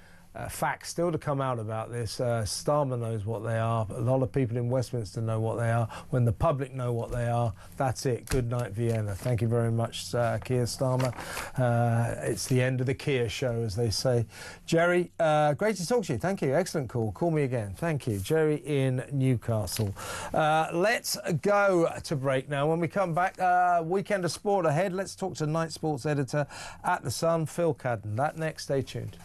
facts still to come out about this. Starmer knows what they are. A lot of people in Westminster know what they are. When the public know what they are, that's it. Good night, Vienna. Thank you very much, Keir Starmer. It's the end of the Keir show, as they say. Jerry, great to talk to you. Thank you. Excellent call. Call me again. Thank you. Jerry in Newcastle. Let's go to break now. When we come back, weekend of sport ahead. Let's talk to night sports editor at The Sun, Phil Cadden. That next. Stay tuned.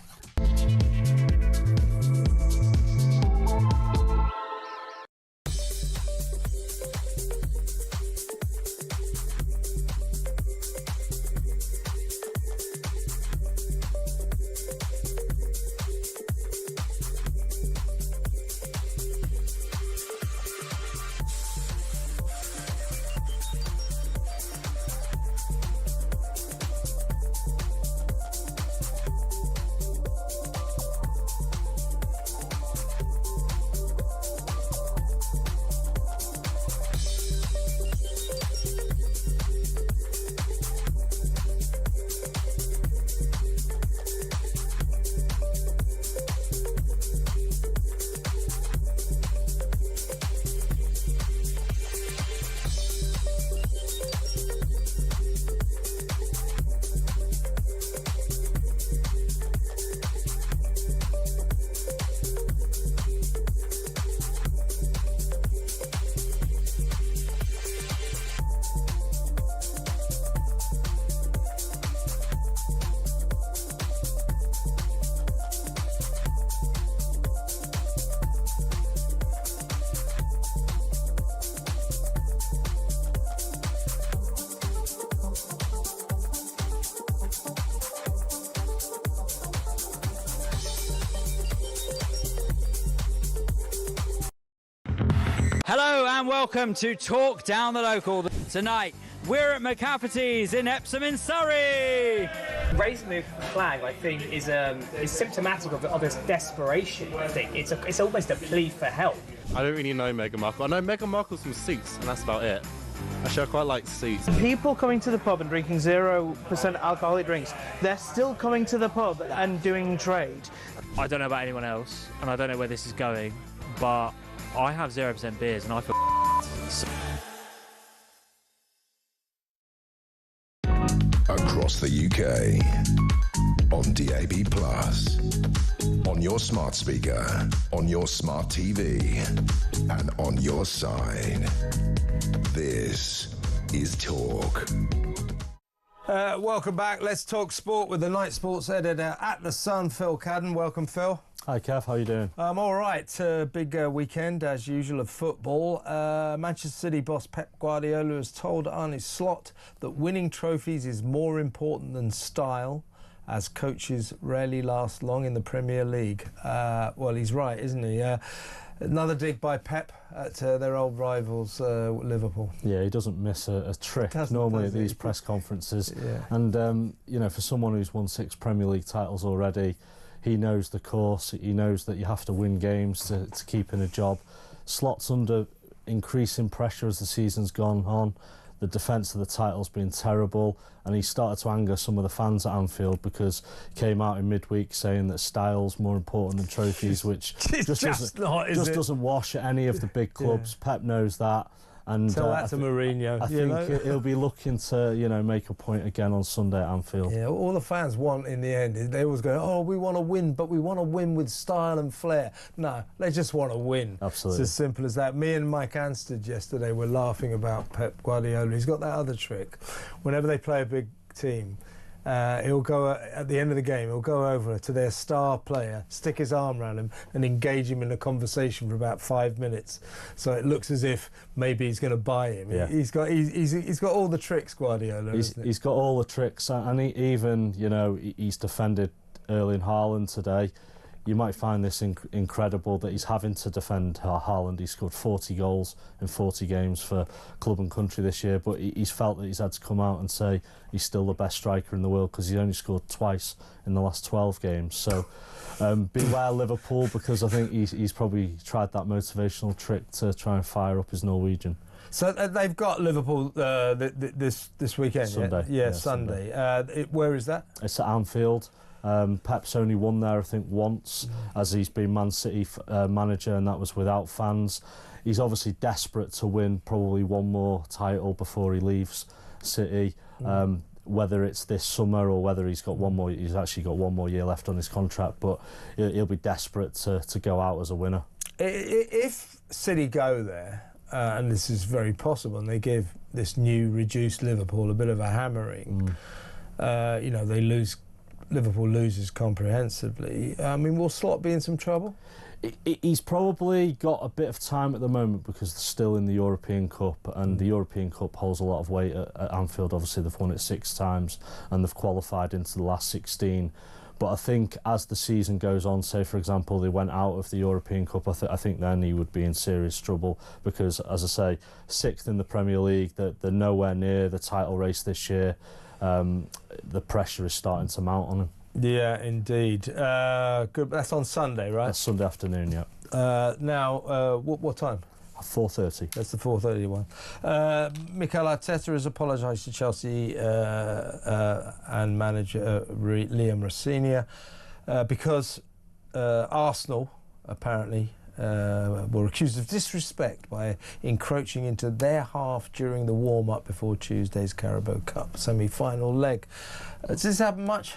Hello and welcome to Talk Down the Local. Tonight, we're at McCafferty's in Epsom in Surrey. Raising the flag, I think, is symptomatic of this desperation. I think it's almost a plea for help. I don't really know Meghan Markle. I know Meghan Markle's from Suits, and that's about it. Actually, I quite like Suits. People coming to the pub and drinking 0% alcoholic drinks, they're still coming to the pub and doing trade. I don't know about anyone else, and I don't know where this is going, but I have 0% beers and I feel across the UK, on DAB+, on your smart speaker, on your smart TV, and on your side. This is Talk. Welcome back. Let's talk sport with the night sports editor at The Sun, Phil Cadden. Welcome, Phil. Hi, Kev. How are you doing? I'm all right. Big weekend, as usual, of football. Manchester City boss Pep Guardiola has told Arne Slot that winning trophies is more important than style, as coaches rarely last long in the Premier League. Well, he's right, isn't he? Another dig by Pep at their old rivals, Liverpool. Yeah, he doesn't miss a trick normally at these press conferences. Yeah. And, you know, for someone who's won 6 Premier League titles already, he knows the course. He knows that you have to win games to keep in a job. Slot's under increasing pressure as the season's gone on. The defence of the title's been terrible, and he started to anger some of the fans at Anfield because he came out in midweek saying that style's more important than trophies, which just doesn't wash at any of the big clubs. Pep knows that. And tell that to Mourinho. I think he'll be looking to, make a point again on Sunday at Anfield. Yeah, all the fans want in the end, they always go, oh, we want to win, but we want to win with style and flair. No, they just want to win. Absolutely. It's as simple as that. Me and Mike Anstead yesterday were laughing about Pep Guardiola. He's got that other trick. Whenever they play a big team, he'll go at the end of the game. He'll go over to their star player, stick his arm around him, and engage him in a conversation for about 5 minutes. So it looks as if maybe he's going to buy him. Yeah. He's got all the tricks, Guardiola. He's got all the tricks, and he's defended Erling Haaland today. You might find this incredible that he's having to defend Haaland. He scored 40 goals in 40 games for club and country this year, but he's felt that he's had to come out and say he's still the best striker in the world because he's only scored twice in the last 12 games. So beware Liverpool, because I think he's probably tried that motivational trick to try and fire up his Norwegian. So they've got Liverpool this weekend. Sunday. Yeah, Sunday. Where is that? It's at Anfield. Pep's only won there, I think, once, as he's been Man City manager, and that was without fans. He's obviously desperate to win probably one more title before he leaves City. Whether it's this summer or whether he's actually got one more year left on his contract, but he'll be desperate to go out as a winner. If City go there, and this is very possible, and they give this new reduced Liverpool a bit of a hammering, they lose. Liverpool loses comprehensively. Will Slot be in some trouble? He's probably got a bit of time at the moment because they're still in the European Cup, and the European Cup holds a lot of weight at Anfield. Obviously, they've won it 6 times and they've qualified into the last 16. But I think as the season goes on, say, for example, they went out of the European Cup, I think then he would be in serious trouble because, as I say, 6th in the Premier League, they're nowhere near the title race this year. The pressure is starting to mount on him. Yeah, indeed. Good. That's on Sunday, right? That's Sunday afternoon, yeah. What time? 4:30. That's the 4:30 one. Mikel Arteta has apologised to Chelsea and manager Liam Rosenior because Arsenal apparently were accused of disrespect by encroaching into their half during the warm-up before Tuesday's Carabao Cup semi-final leg. Does this happen much?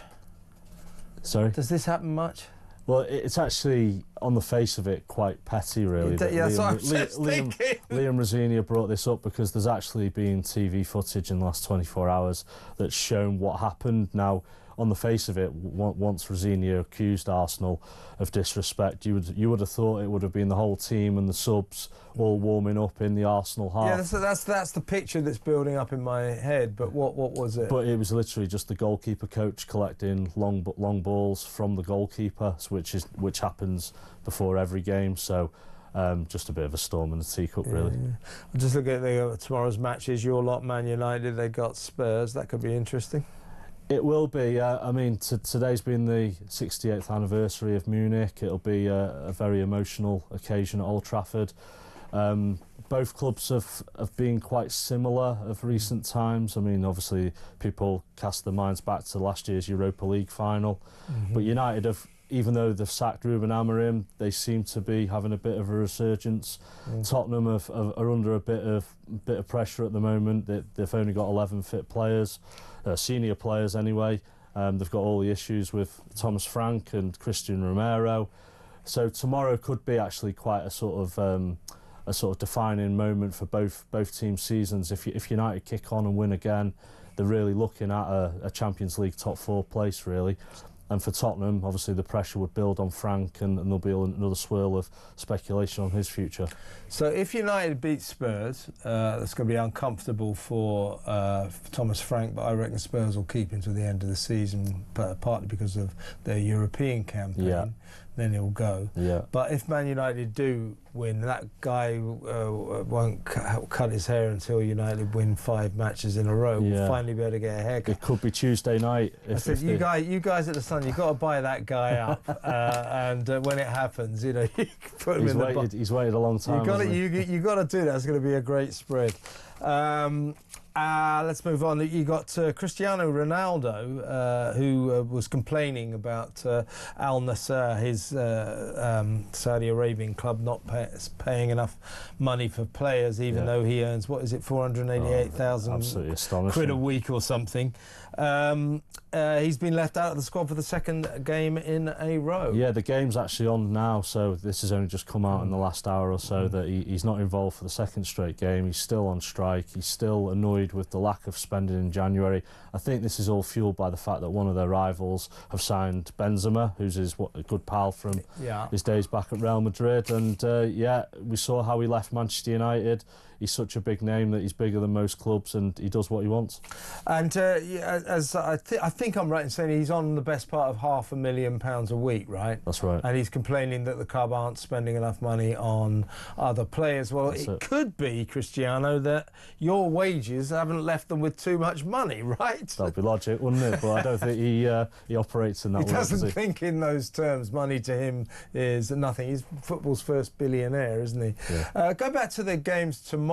Sorry? Does this happen much? Well, it's actually, on the face of it, quite petty, really. Liam Rosenior brought this up because there's actually been TV footage in the last 24 hours that's shown what happened. Now, on the face of it, once Rosenior accused Arsenal of disrespect, you would have thought it would have been the whole team and the subs all warming up in the Arsenal half. Yeah, that's the picture that's building up in my head. But what was it? But it was literally just the goalkeeper coach collecting long balls from the goalkeeper, which happens before every game. So. Just a bit of a storm in the teacup, really. Yeah. Just look at tomorrow's matches. Your lot, Man United, they got Spurs. That could be interesting. It will be. Today's been the 68th anniversary of Munich. It'll be a very emotional occasion at Old Trafford. Both clubs have been quite similar of recent times. Obviously, people cast their minds back to last year's Europa League final. But United have, even though they've sacked Ruben Amorim, they seem to be having a bit of a resurgence. Tottenham are under a bit of pressure at the moment. They've only got 11 fit players, senior players anyway. They've got all the issues with Thomas Frank and Christian Romero. So tomorrow could be actually quite a sort of defining moment for both teams' seasons. If United kick on and win again, they're really looking at a Champions League top 4 place, really. And for Tottenham, obviously the pressure would build on Frank, and there'll be another swirl of speculation on his future. So if United beat Spurs, that's going to be uncomfortable for Thomas Frank, but I reckon Spurs will keep him to the end of the season, partly because of their European campaign. Yeah. Then he'll go. Yeah. But if Man United do win, that guy won't cut his hair until United win 5 matches in a row. We'll finally be able to get a haircut. It could be Tuesday night. You guys at the Sun, you've got to buy that guy up, and when it happens, you can put him in the box. He's waited a long time. You got to do that. It's going to be a great spread. Let's move on. You got Cristiano Ronaldo, who was complaining about Al Nassr, his Saudi Arabian club, not paying enough money for players, even though he earns, what is it, 488,000 quid a week or something. He's been left out of the squad for the second game in a row. Yeah, the game's actually on now, so this has only just come out in the last hour or so that he's not involved for the second straight game. He's still on strike. He's still annoyed with the lack of spending in January. I think this is all fueled by the fact that one of their rivals have signed Benzema, who's a good pal from his days back at Real Madrid. And we saw how he left Manchester United. He's such a big name that he's bigger than most clubs, and he does what he wants. And as I think I'm right in saying he's on the best part of £500,000 a week, right? That's right. And he's complaining that the club aren't spending enough money on other players. Well, it could be, Cristiano, that your wages haven't left them with too much money, right? That'd be logic, wouldn't it? But I don't think he operates in that way. He doesn't think in those terms. Money to him is nothing. He's football's first billionaire, isn't he? Yeah. Go back to the games tomorrow.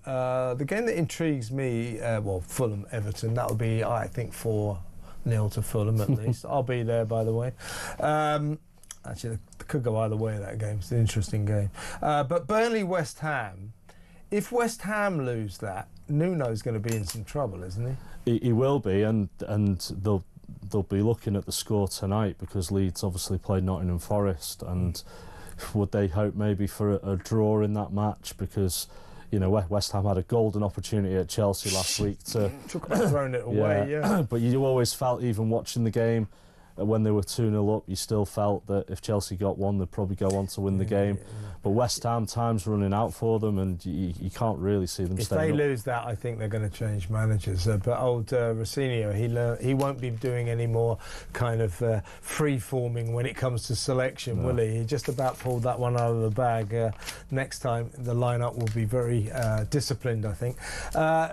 The game that intrigues me, Fulham-Everton, that'll be, I think, 4-0 to Fulham at least. I'll be there, by the way. Actually, it could go either way, that game. It's an interesting game. But Burnley-West Ham, if West Ham lose that, Nuno's going to be in some trouble, isn't he? He will be, and they'll be looking at the score tonight because Leeds obviously played Nottingham Forest, and would they hope maybe for a draw in that match? Because West Ham had a golden opportunity at Chelsea last week to talk about throwing it away. But you always felt, even watching the game, when they were 2-0 up, you still felt that if Chelsea got one, they'd probably go on to win the game. But West Ham, time's running out for them, and you can't really see them staying up. If they lose that, I think they're going to change managers. But old Rossini, he won't be doing any more kind of free-forming when it comes to selection, will he? He just about pulled that one out of the bag. Next time, the lineup will be very disciplined, I think.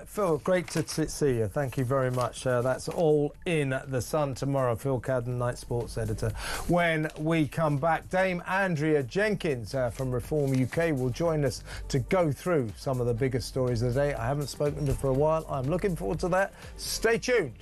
Phil, great to see you. Thank you very much. That's all in the Sun tomorrow. Phil Cadden, Night Sports Editor. When we come back, Dame Andrea Jenkins from Reform UK will join us to go through some of the biggest stories of the day. I haven't spoken to her for a while. I'm looking forward to that. Stay tuned.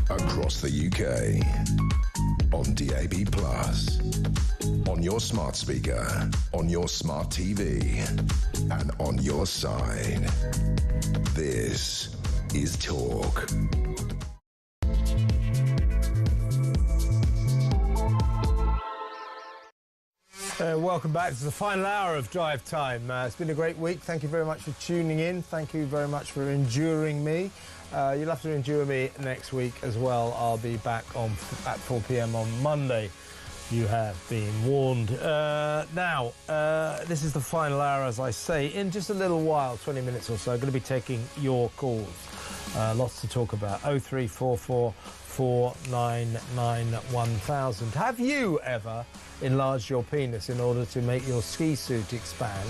Across the UK, on DAB+, on your smart speaker, on your smart TV, and on your side. This is Talk. Welcome back to the final hour of Drive Time. It's been a great week. Thank you very much for tuning in. Thank you very much for enduring me. You'll have to endure me next week as well. I'll be back at 4 p.m. on Monday. You have been warned. Now, this is the final hour, as I say. In just a little while, 20 minutes or so, I'm going to be taking your calls. Lots to talk about. 0344 499 1000. Have you ever enlarged your penis in order to make your ski suit expand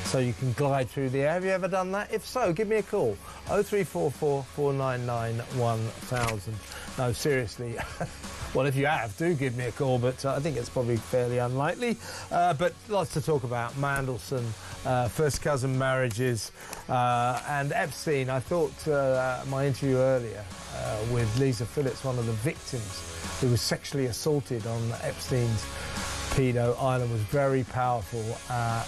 so you can glide through the air? Have you ever done that? If so, give me a call. 0344 499 1000. No, seriously. Well, if you have, do give me a call, but I think it's probably fairly unlikely. But lots to talk about. Mandelson, first cousin marriages, and Epstein. I thought my interview earlier with Lisa Phillips, one of the victims who was sexually assaulted on Epstein's pedo island, was very powerful,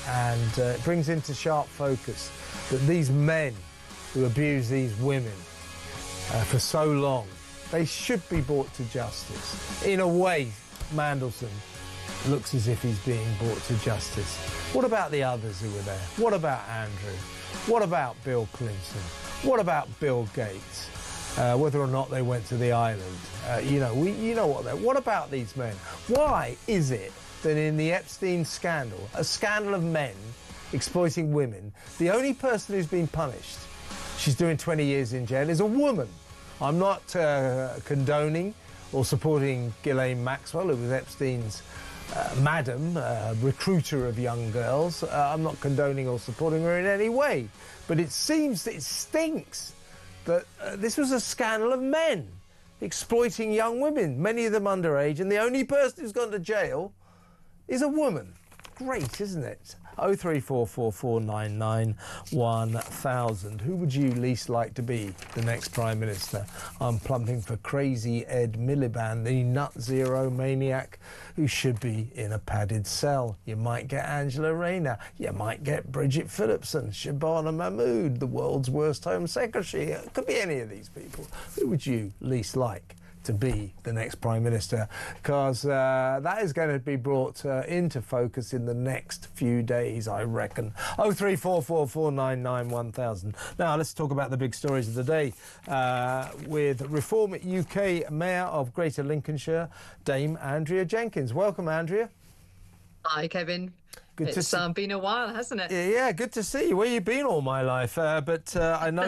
and it brings into sharp focus that these men who abuse these women for so long, they should be brought to justice. In a way, Mandelson looks as if he's being brought to justice. What about the others who were there? What about Andrew? What about Bill Clinton? What about Bill Gates? Whether or not they went to the island. What about these men? Why is it that in the Epstein scandal, a scandal of men exploiting women, the only person who's been punished, she's doing 20 years in jail, is a woman? I'm not condoning or supporting Ghislaine Maxwell, who was Epstein's madam, recruiter of young girls. I'm not condoning or supporting her in any way. But it seems that it stinks that this was a scandal of men exploiting young women, many of them underage, and the only person who's gone to jail is a woman. Great, isn't it? 0344 499 1000. Who would you least like to be the next Prime Minister? I'm plumping for Crazy Ed Miliband, the nut zero maniac who should be in a padded cell. You might get Angela Rayner. You might get Bridget Phillipson, Shabana Mahmood, the world's worst Home Secretary. It could be any of these people. Who would you least like to be the next Prime Minister? Because that is going to be brought into focus in the next few days, I reckon. 0344 499 1000. Now, let's talk about the big stories of the day with Reform UK Mayor of Greater Lincolnshire, Dame Andrea Jenkins. Welcome, Andrea. Hi, Kevin. It's been a while, hasn't it? Yeah, good to see you. Where you been all my life? But I know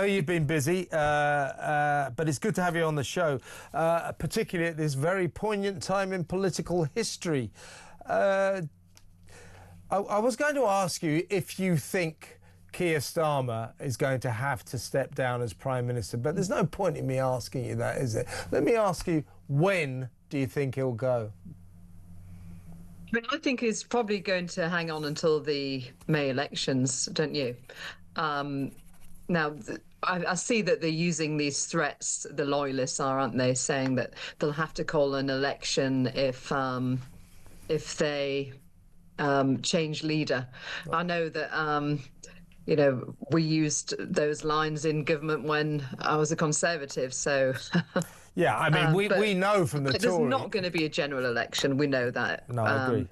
you've been busy. But it's good to have you on the show, particularly at this very poignant time in political history. I was going to ask you if you think Keir Starmer is going to have to step down as Prime Minister, but there's no point in me asking you that, is there? Let me ask you, when do you think he'll go? I mean, I think he's probably going to hang on until the May elections, don't you? Now, I see that they're using these threats, the loyalists are, aren't they, saying that they'll have to call an election if they change leader. I know that, we used those lines in government when I was a Conservative, so... Yeah, I mean, we know from the Tory... There's not going to be a general election. We know that. No, I agree.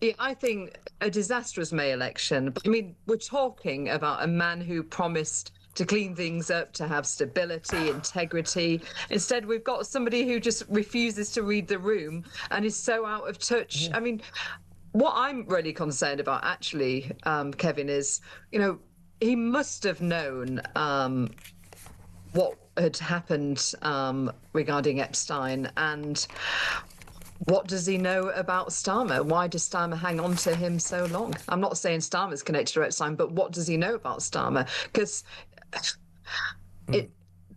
Yeah, I think a disastrous May election. I mean, we're talking about a man who promised to clean things up, to have stability, integrity. Instead, we've got somebody who just refuses to read the room and is so out of touch. Yeah. I mean, what I'm really concerned about, actually, Kevin, is, he must have known what had happened regarding Epstein, and what does he know about Starmer? Why does Starmer hang on to him so long? I'm not saying Starmer's connected to Epstein, but what does he know about Starmer? Because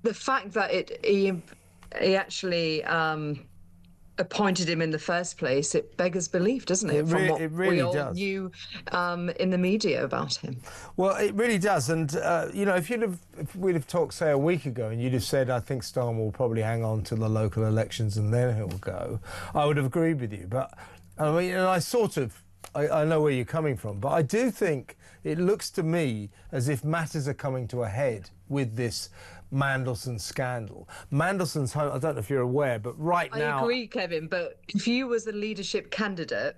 the fact that he actually appointed him in the first place, it beggars belief, doesn't it? From what we all knew in the media about him. Well, it really does. And, if we'd have talked, say, a week ago, and you'd have said, I think Starmer will probably hang on to the local elections and then he'll go, I would have agreed with you. But, I mean, and I sort of I know where you're coming from, but I do think it looks to me as if matters are coming to a head with this Mandelson scandal. Mandelson's home, I don't know if you're aware, but now... I agree, Kevin, but if you was a leadership candidate,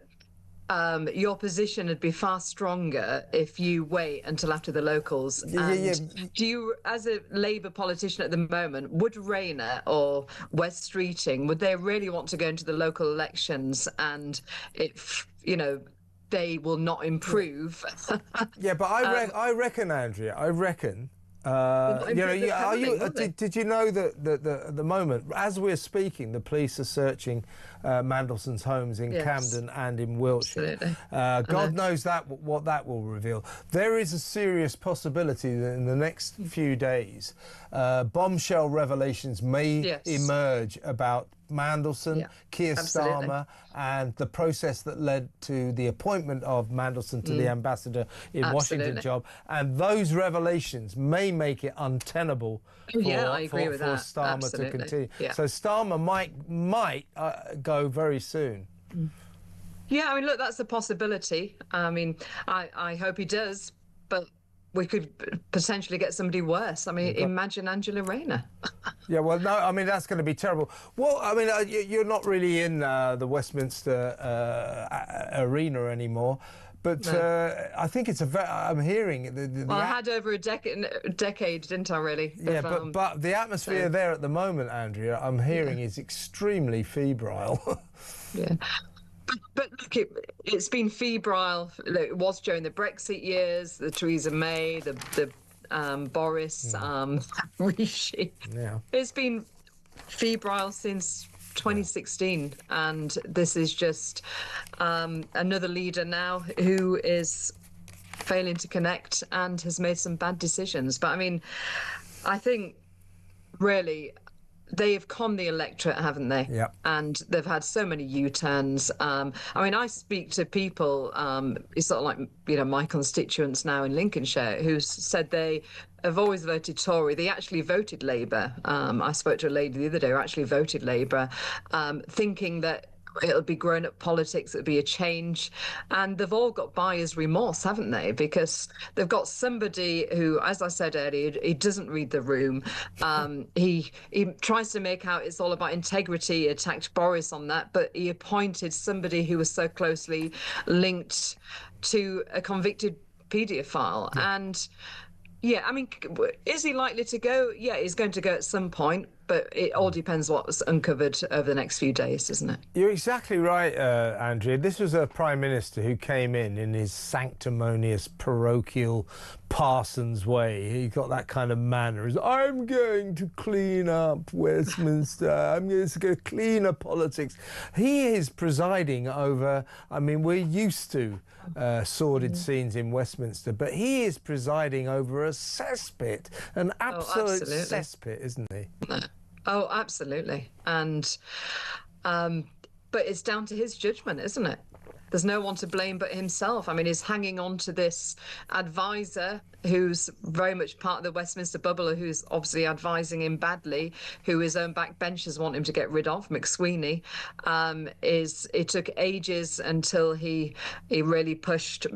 your position would be far stronger if you wait until after the locals. Do you, as a Labour politician at the moment, would Rayner or West Streeting, would they really want to go into the local elections and if, you know, they will not improve? Yeah, but I reckon, Andrea, did you know that at the moment, as we're speaking, the police are searching Mandelson's homes in Camden and in Wiltshire. God knows what that will reveal. There is a serious possibility that in the next few days, bombshell revelations may emerge about Mandelson, Keir Starmer, and the process that led to the appointment of Mandelson to the ambassador in Washington job. And those revelations may make it untenable for Starmer to continue. So Starmer might go very soon. Yeah, I mean, look, that's a possibility. I mean, I hope he does, but we could potentially get somebody worse. I mean, imagine Angela Rayner. Yeah, well, no, I mean, that's going to be terrible. Well, I mean, you're not really in the Westminster arena anymore, but I think it's I'm hearing... I had over a decade, didn't I, really? Yeah, but the atmosphere there at the moment, Andrea, I'm hearing is extremely febrile. Yeah. But look, it's been febrile. It was during the Brexit years, the Theresa May, the Boris, Rishi. Yeah. It's been febrile since 2016, and this is just another leader now who is failing to connect and has made some bad decisions. But I mean, I think really they have conned the electorate, haven't they? Yeah. And they've had so many U-turns. I mean, I speak to people, it's sort of like, you know, my constituents now in Lincolnshire who said they have always voted Tory. They actually voted Labour. I spoke to a lady the other day who actually voted Labour, thinking that it'll be grown-up politics, it'll be a change. And they've all got buyer's remorse, haven't they? Because they've got somebody who, as I said earlier, he doesn't read the room. He tries to make out it's all about integrity. He attacked Boris on that, but he appointed somebody who was so closely linked to a convicted paedophile. And yeah, I mean, is he likely to go? Yeah, he's going to go at some point, but it all depends what's uncovered over the next few days, doesn't it? You're exactly right, Andrea. This was a Prime Minister who came in his sanctimonious, parochial, Parsons way. He got that kind of manner. I'm going to clean up Westminster. I'm going to clean up politics. He is presiding over, I mean, we're used to sordid scenes in Westminster, but he is presiding over a cesspit, an absolute cesspit, isn't he? Oh, absolutely. And but it's down to his judgment, isn't it? There's no one to blame but himself. I mean, he's hanging on to this advisor who's very much part of the Westminster bubble, who's obviously advising him badly, who his own backbenchers want him to get rid of, McSweeney. It took ages until he really pushed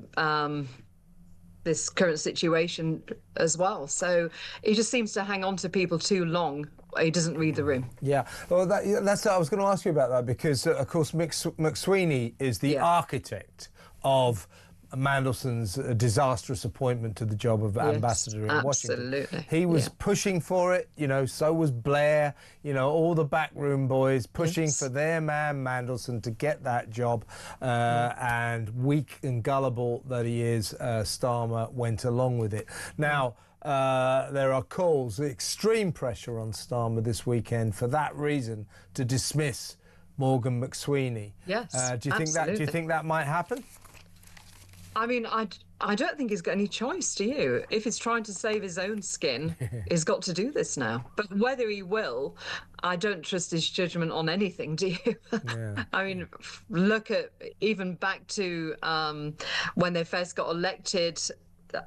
this current situation as well. So he just seems to hang on to people too long. He doesn't read the room. Yeah, well, that's I was going to ask you about that because, of course, McSweeney is the architect of Mandelson's disastrous appointment to the job of ambassador in Washington. Absolutely. He was pushing for it, you know, so was Blair, you know, all the backroom boys pushing for their man Mandelson to get that job. And weak and gullible that he is, Starmer went along with it. Now, there are calls, extreme pressure on Starmer this weekend for that reason to dismiss Morgan McSweeney. Yes, do you think that might happen? I mean, I don't think he's got any choice, do you? If he's trying to save his own skin, he's got to do this now. But whether he will, I don't trust his judgment on anything, do you? Yeah. I mean, look at even back to when they first got elected,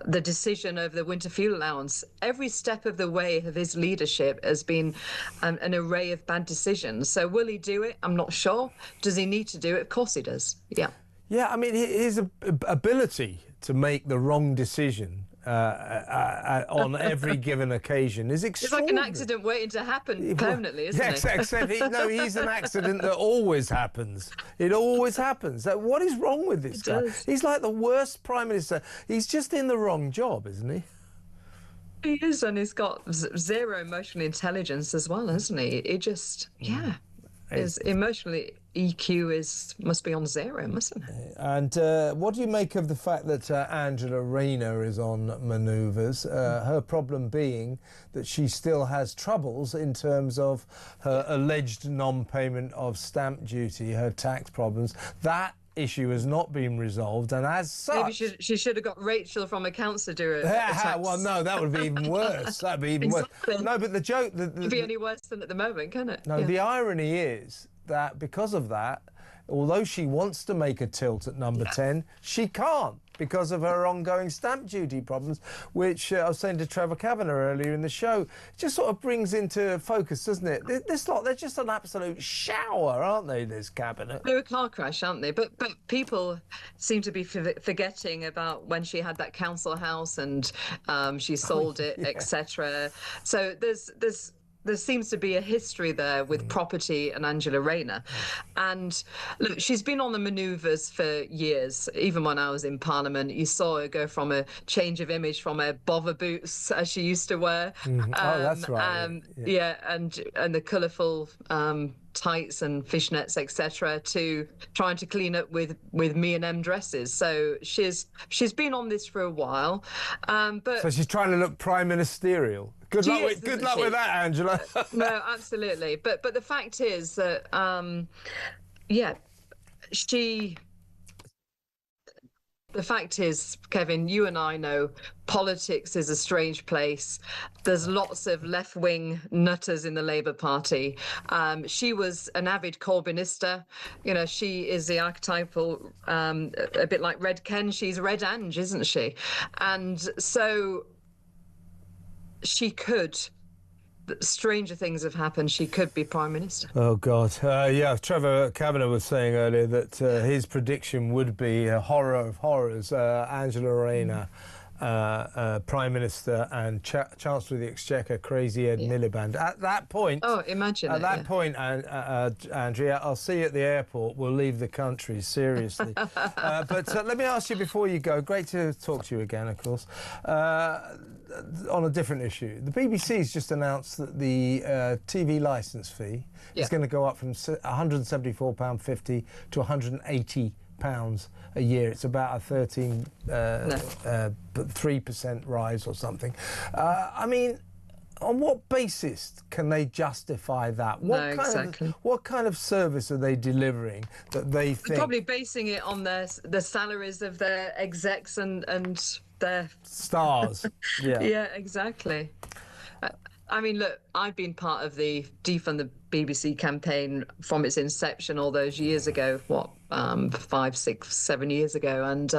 the decision over the winter fuel allowance. Every step of the way of his leadership has been an array of bad decisions. So will he do it? I'm not sure. Does he need to do it? Of course he does. Yeah. Yeah, I mean, his ability to make the wrong decision on every given occasion is It's like extraordinary. an accident waiting to happen permanently, isn't it? Except he's an accident that always happens. It always happens. What is wrong with this guy? He's like the worst Prime Minister. He's just in the wrong job, isn't he? He is, and he's got zero emotional intelligence as well, hasn't he? It just, his emotionally EQ must be on zero, mustn't it? And what do you make of the fact that Angela Rayner is on manoeuvres? Her problem being that she still has troubles in terms of her alleged non-payment of stamp duty, her tax problems. That issue has not been resolved, and as such... Maybe she should have got Rachel from accounts to do it. Well, no, that would be even worse. That'd be even worse. No, but the joke... It'd be any worse than at the moment, can it? No, the irony is that because of that, although she wants to make a tilt at number 10, she can't because of her ongoing stamp duty problems, which I was saying to Trevor Kavanagh earlier in the show, just sort of brings into focus, doesn't it? This lot, they're just an absolute shower, aren't they, this cabinet? They're a car crash, aren't they? But people seem to be forgetting about when she had that council house and she sold it, etc. So there seems to be a history there with property and Angela Rayner. And look, she's been on the manoeuvres for years. Even when I was in Parliament, you saw her go from a change of image from her bother boots, as she used to wear. Oh, that's right. And the colourful tights and fishnets, etc., to trying to clean up with me&M dresses. So she's been on this for a while. But so she's trying to look prime ministerial. Good luck with that, Angela. No, absolutely. But the fact is that the fact is, Kevin, you and I know politics is a strange place. There's lots of left-wing nutters in the Labour Party. She was an avid Corbynista. You know, she is the archetypal, a bit like Red Ken. She's Red Ange, isn't she? And so she could, stranger things have happened, she could be Prime Minister. Oh, God. Yeah, Trevor Kavanagh was saying earlier that his prediction would be a horror of horrors, Angela Rayner, Prime Minister and Chancellor of the Exchequer, Crazy Ed Miliband. At that point... Oh, imagine At that point, Andrea, I'll see you at the airport. We'll leave the country, seriously. But let me ask you before you go, great to talk to you again, of course, on a different issue. The BBC's just announced that the TV licence fee is going to go up from £174.50 to £180 a year. It's about a 3% rise or something. I mean, on what basis can they justify that? What kind of service are they delivering that they think... They're probably basing it on the salaries of their execs and their... stars. Yeah, exactly. I mean, look, I've been part of the Defund the BBC campaign from its inception all those years ago, 5, 6, 7 years ago, and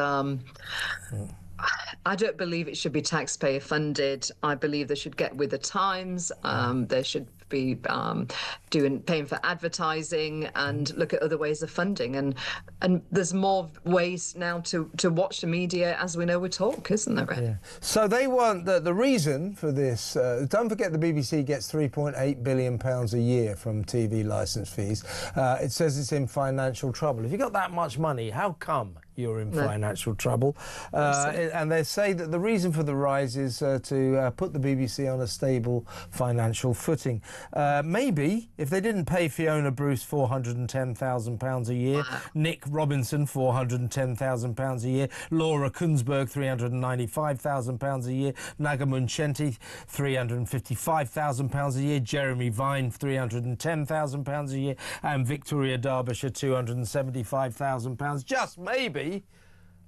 I don't believe it should be taxpayer funded. I believe they should get with the times. They should be paying for advertising and look at other ways of funding. And there's more ways now to watch the media, as we know, we talk, isn't there? Yeah. So they want the reason for this. Don't forget the BBC gets £3.8 billion a year from TV licence fees. It says it's in financial trouble. If you've got that much money, how come you're in financial trouble? And they say that the reason for the rise is to put the BBC on a stable financial footing. Maybe if they didn't pay Fiona Bruce £410,000 a year, Nick Robinson £410,000 a year, Laura Kunsberg £395,000 a year, Naga Muncenti £355,000 a year, Jeremy Vine £310,000 a year, and Victoria Derbyshire £275,000. Just maybe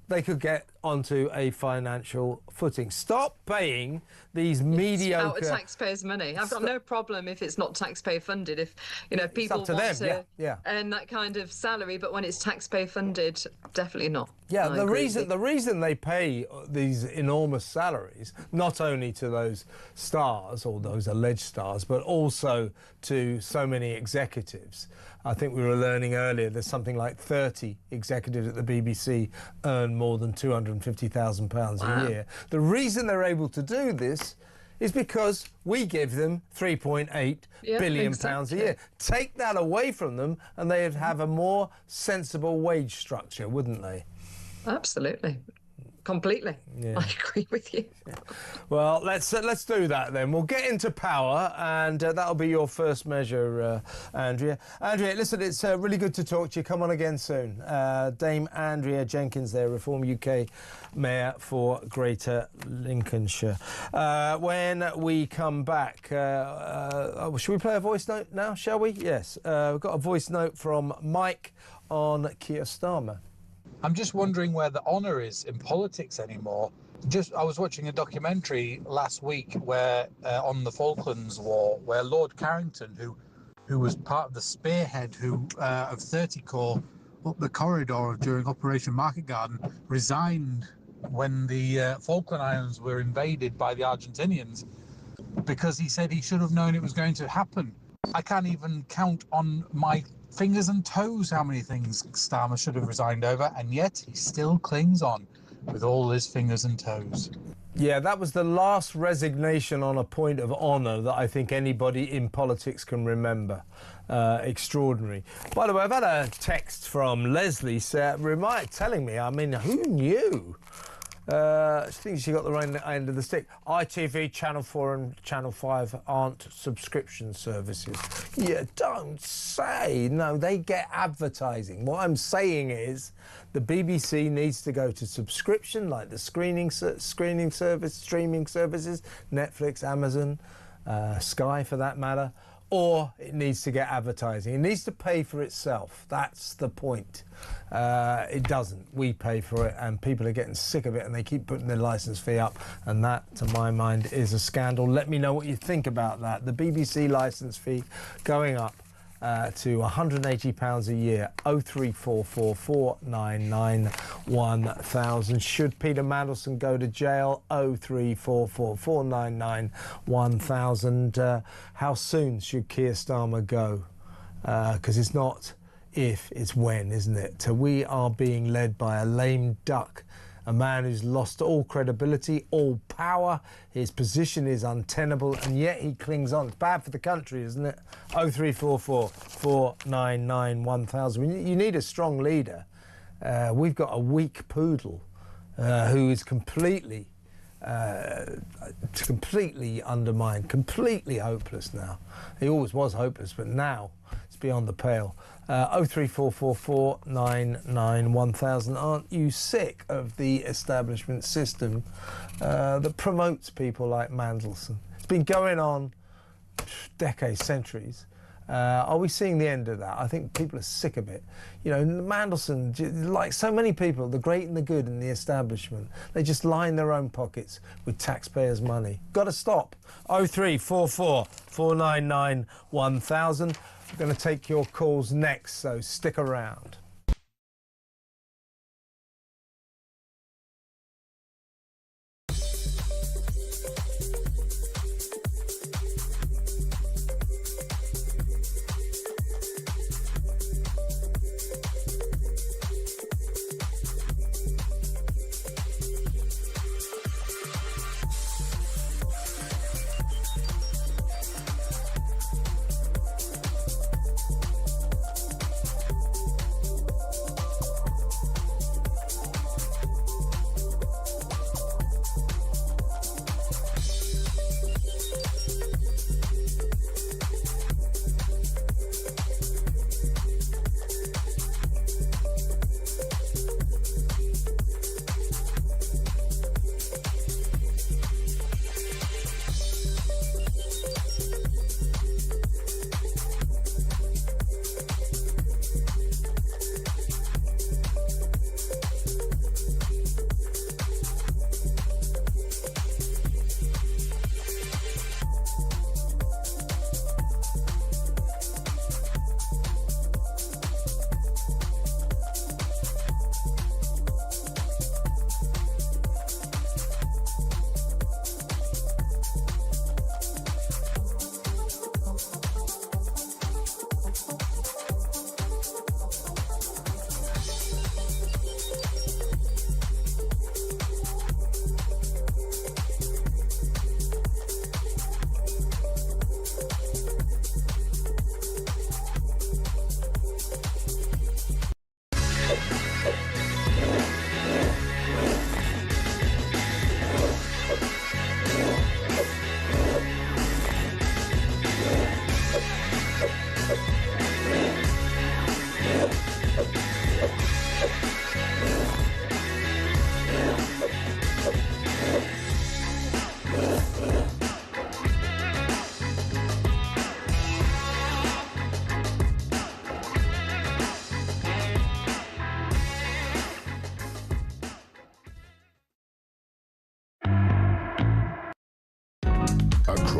they could get onto a financial footing. Stop paying these mediocre... Out of taxpayers' money. I've got no problem if it's not taxpayer funded. If people want to earn that kind of salary, but when it's taxpayer funded, definitely not. Yeah, the reason they pay these enormous salaries, not only to those stars or those alleged stars, but also to so many executives. I think we were learning earlier there's something like 30 executives at the BBC earn more than £250,000 a year. The reason they're able to do this is because we give them £3.8 billion pounds a year. Take that away from them and they'd have a more sensible wage structure, wouldn't they? Absolutely. Completely. Yeah. I agree with you. Well, let's do that then. We'll get into power, and that'll be your first measure, Andrea. Andrea, listen, it's really good to talk to you. Come on again soon. Dame Andrea Jenkins there, Reform UK Mayor for Greater Lincolnshire. When we come back, should we play a voice note now, shall we? Yes. We've got a voice note from Mike on Keir Starmer. I'm just wondering where the honour is in politics anymore. I was watching a documentary last week where on the Falklands War, where Lord Carrington, who was part of the spearhead of 30 Corps up the corridor during Operation Market Garden, resigned when the Falkland Islands were invaded by the Argentinians because he said he should have known it was going to happen. I can't even count on my fingers and toes how many things Starmer should have resigned over, and yet he still clings on with all his fingers and toes. Yeah, that was the last resignation on a point of honour that I think anybody in politics can remember. Extraordinary. By the way, I've had a text from Leslie telling me, I mean, who knew? I think she got the right end of the stick. ITV, Channel 4 and Channel 5 aren't subscription services. Yeah, don't say. No, they get advertising. What I'm saying is the BBC needs to go to subscription, like the streaming services, Netflix, Amazon, Sky for that matter, or it needs to get advertising. It needs to pay for itself. That's the point. It doesn't. We pay for it, and people are getting sick of it, and they keep putting their licence fee up, and that, to my mind, is a scandal. Let me know what you think about that. The BBC licence fee going up to £180 a year, 0344 499 1000. Should Peter Mandelson go to jail? 0344 499 1000. How soon should Keir Starmer go? Because it's not if, it's when, isn't it? We are being led by a lame duck, a man who's lost all credibility, all power. His position is untenable, and yet he clings on. It's bad for the country, isn't it? 0344 499 1000. You need a strong leader. We've got a weak poodle who is completely undermined, completely hopeless now. He always was hopeless, but now it's beyond the pale. 0344 499 1000. Aren't you sick of the establishment system that promotes people like Mandelson? It's been going on decades, centuries. Are we seeing the end of that? I think people are sick of it. You know, Mandelson, like so many people, the great and the good in the establishment, they just line their own pockets with taxpayers' money. Got to stop. 0344 499 1000. We're going to take your calls next, so stick around.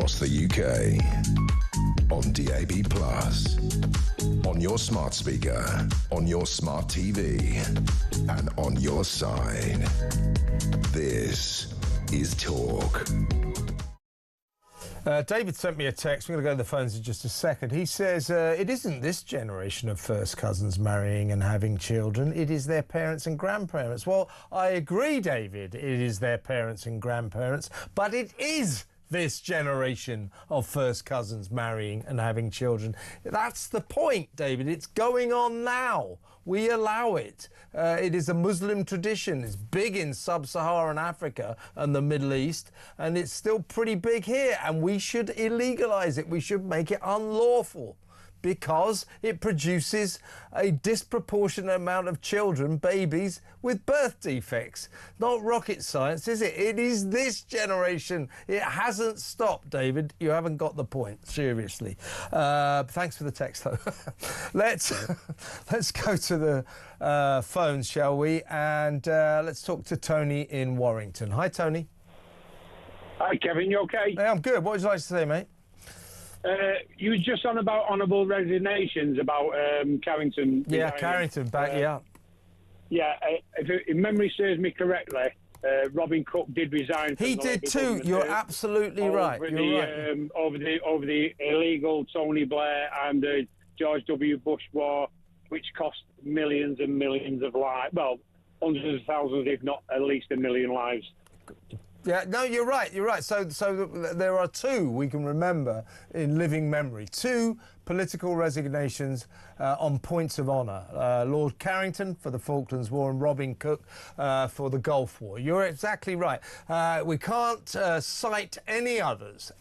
across the UK. On DAB+, on your smart speaker, on your smart TV, and on your side. This is Talk. David sent me a text. We're going to go to the phones in just a second. He says, it isn't this generation of first cousins marrying and having children. It is their parents and grandparents. Well, I agree, David. It is their parents and grandparents. But it is this generation of first cousins marrying and having children. That's the point, David. It's going on now. We allow it. It is a Muslim tradition. It's big in sub-Saharan Africa and the Middle East, and it's still pretty big here, and we should illegalize it. We should make it unlawful, because it produces a disproportionate amount of children, babies, with birth defects. Not rocket science, is it? It is this generation. It hasn't stopped, David. You haven't got the point, seriously. Thanks for the text, though. Let's go to the phones, shall we? And let's talk to Tony in Warrington. Hi, Tony. Hi, Kevin. You okay? Hey, I'm good. What would you like to say, mate? You were just on about honourable resignations about Carrington. Yeah, Carrington back. Yeah, if memory serves me correctly, Robin Cook did resign. He did too. You're absolutely right. Over the illegal Tony Blair and George W. Bush war, which cost millions and millions of lives. Well, hundreds of thousands, if not at least a million lives. Yeah, no, you're right. You're right. So there are two we can remember in living memory. Two political resignations on points of honour. Lord Carrington for the Falklands War and Robin Cook for the Gulf War. You're exactly right. We can't cite any others.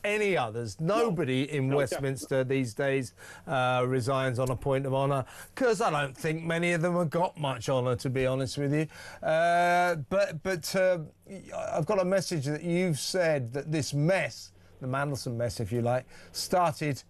Nobody in Westminster these days resigns on a point of honour, because I don't think many of them have got much honour, to be honest with you. But I've got a message that you've said that this mess, the Mandelson mess, if you like, started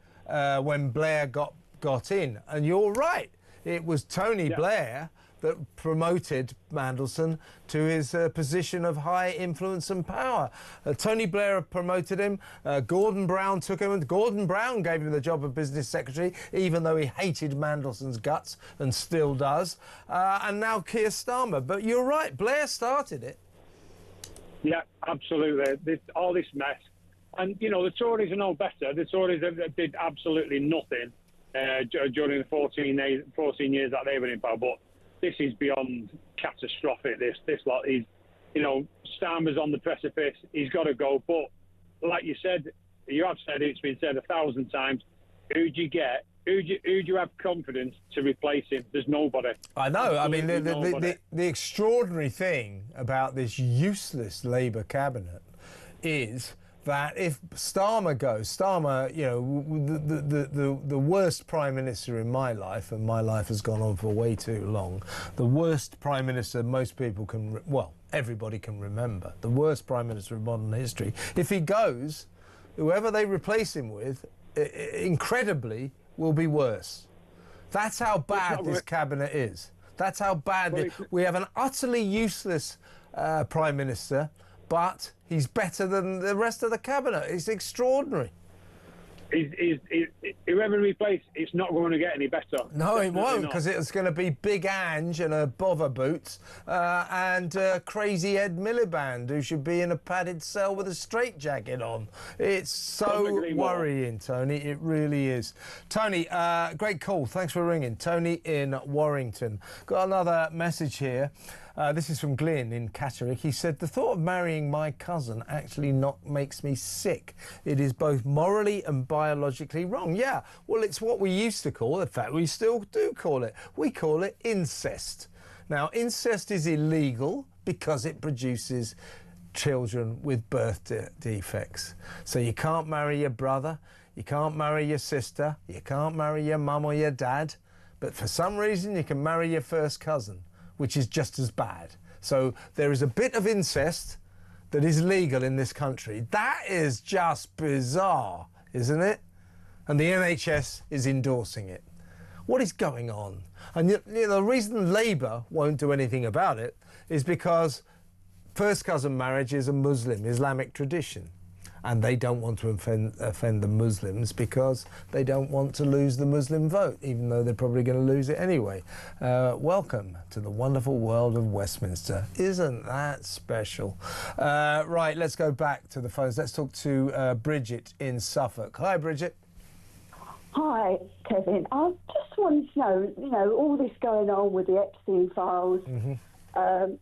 when Blair got in. And you're right. It was Tony Blair that promoted Mandelson to his position of high influence and power. Tony Blair promoted him. Gordon Brown took him, and Gordon Brown gave him the job of business secretary, even though he hated Mandelson's guts and still does. And now Keir Starmer. But you're right, Blair started it. Yeah, absolutely. All this mess. And, you know, the Tories are no better. The Tories did absolutely nothing during the 14 years that they were in power. But this is beyond catastrophic. This lot is, you know, Starmer's on the precipice. He's got to go. But like you said, you have said, it's been said 1,000 times, who do you get? Who do you have confidence to replace him? There's nobody. I know. I mean, the extraordinary thing about this useless Labour cabinet is that if Starmer goes, you know, the worst Prime Minister in my life, and my life has gone on for way too long, the worst Prime Minister most people can, everybody can remember, the worst Prime Minister in modern history. If he goes, whoever they replace him with, incredibly, will be worse. That's how bad this cabinet is. That's how bad we have an utterly useless Prime Minister, but he's better than the rest of the cabinet. It's extraordinary. Whoever replaced, it's not going to get any better. No, it won't, because it's going to be Big Ange and her bother boots and crazy Ed Miliband, who should be in a padded cell with a straitjacket on. It's so worrying, Tony. It really is. Tony, great call. Thanks for ringing. Tony in Warrington. Got another message here. This is from Glyn in Catterick. He said, the thought of marrying my cousin actually makes me sick. It is both morally and biologically wrong. Yeah, well, it's what we used to call, in fact, we still do call it. We call it incest. Now, incest is illegal because it produces children with birth defects. So you can't marry your brother, you can't marry your sister, you can't marry your mum or your dad, but for some reason you can marry your first cousin, which is just as bad. So there is a bit of incest that is legal in this country. That is just bizarre, isn't it? And the NHS is endorsing it. What is going on? And you know, the reason Labour won't do anything about it is because first cousin marriage is a Muslim Islamic tradition. and they don't want to offend the Muslims because they don't want to lose the Muslim vote, even though they're probably going to lose it anyway. Welcome to the wonderful world of Westminster. Isn't that special? Right, let's go back to the phones. Let's talk to Bridget in Suffolk. Hi, Bridget. Hi, Kevin. I just wanted to know, all this going on with the Epstein files,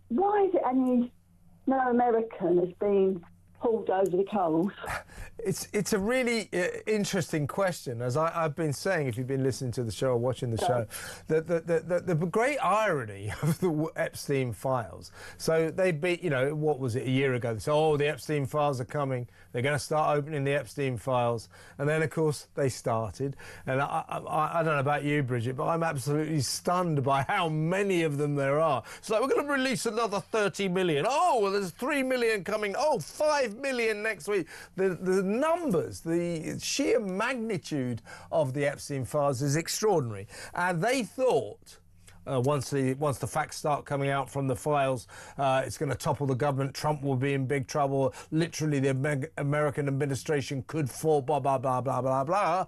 why is it no American has been pulled over the coals? It's a really interesting question. As I've been saying, if you've been listening to the show or watching the show, the great irony of the Epstein files. So they'd be, what was it, a year ago? They said, oh, the Epstein files are coming. They're going to start opening the Epstein files. And then, of course, they started. And I don't know about you, Bridget, but I'm absolutely stunned by how many of them there are. It's like, we're going to release another 30 million. Oh, well, there's 3 million coming. Oh, 5 million next week. The numbers, the sheer magnitude of the Epstein files is extraordinary. And they thought, once the facts start coming out from the files, it's going to topple the government. Trump will be in big trouble. Literally, the American administration could fall, blah, blah, blah, blah, blah, blah.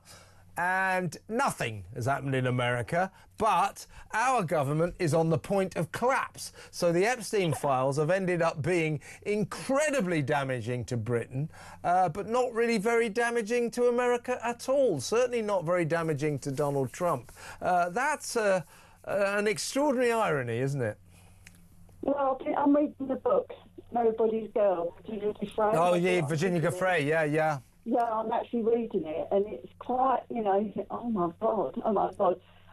And nothing has happened in America, but our government is on the point of collapse. So the Epstein files have ended up being incredibly damaging to Britain, but not really very damaging to America at all. Certainly not very damaging to Donald Trump. That's an extraordinary irony, isn't it? Well, I'm reading the book, Nobody's Girl, Virginia Giuffre. Oh, yeah, Virginia Giuffre, yeah. Yeah, I'm actually reading it, and it's quite, you think, oh my God.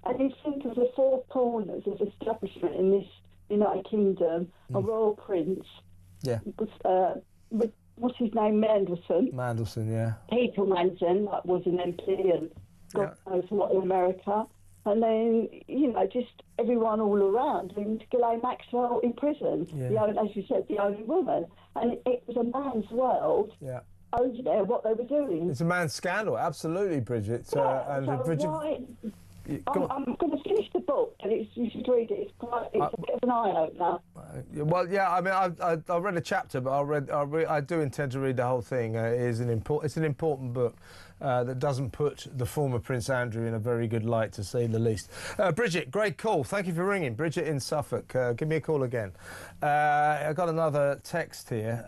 And you think of the four corners of establishment in this United Kingdom, a royal prince, what's his name, Mandelson, yeah. Peter Mandelson, that was an MP, and God knows what in America. And then, just everyone all around, and Ghislaine Maxwell in prison, as you said, the only woman. And it was a man's world. Yeah. Over there, what they were doing. It's a man's scandal, absolutely, Bridget. I'm going to finish the book, and you should read it. It's a bit of an eye-opener. Well, yeah, I mean, I read a chapter, but I do intend to read the whole thing. It's an important book that doesn't put the former Prince Andrew in a very good light, to say the least. Bridget, great call. Thank you for ringing. Bridget in Suffolk. Give me a call again. I got another text here.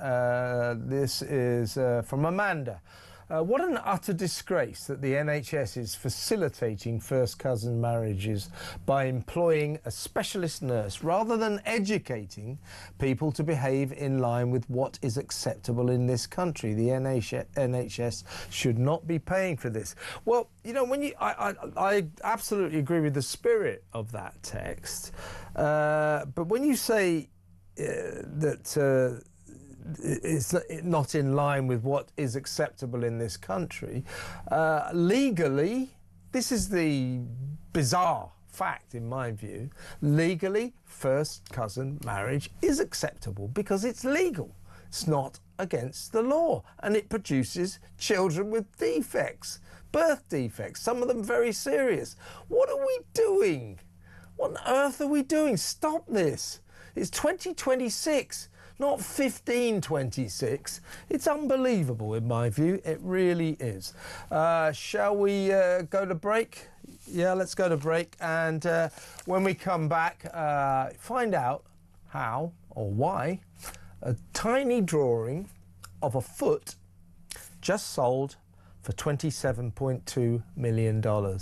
This is from Amanda. What an utter disgrace that the NHS is facilitating first cousin marriages by employing a specialist nurse rather than educating people to behave in line with what is acceptable in this country. The NHS should not be paying for this. Well, I absolutely agree with the spirit of that text. But when you say that it's not in line with what is acceptable in this country, legally, this is the bizarre fact in my view, legally first cousin marriage is acceptable because it's legal. It's not against the law, and it produces children with defects, birth defects, some of them very serious. What are we doing? What on earth are we doing? Stop this. It's 2026. Not 1526. It's unbelievable in my view. It really is. Shall we go to break? Yeah, let's go to break. And when we come back, find out how or why a tiny drawing of a foot just sold for $27.2 million.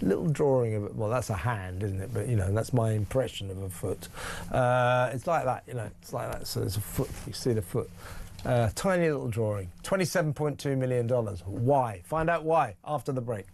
Little drawing of it. Well, that's a hand, isn't it? But that's my impression of a foot. It's like that, it's like that. So there's a foot. You see the foot. Tiny little drawing. $27.2 million. Why? Find out why after the break.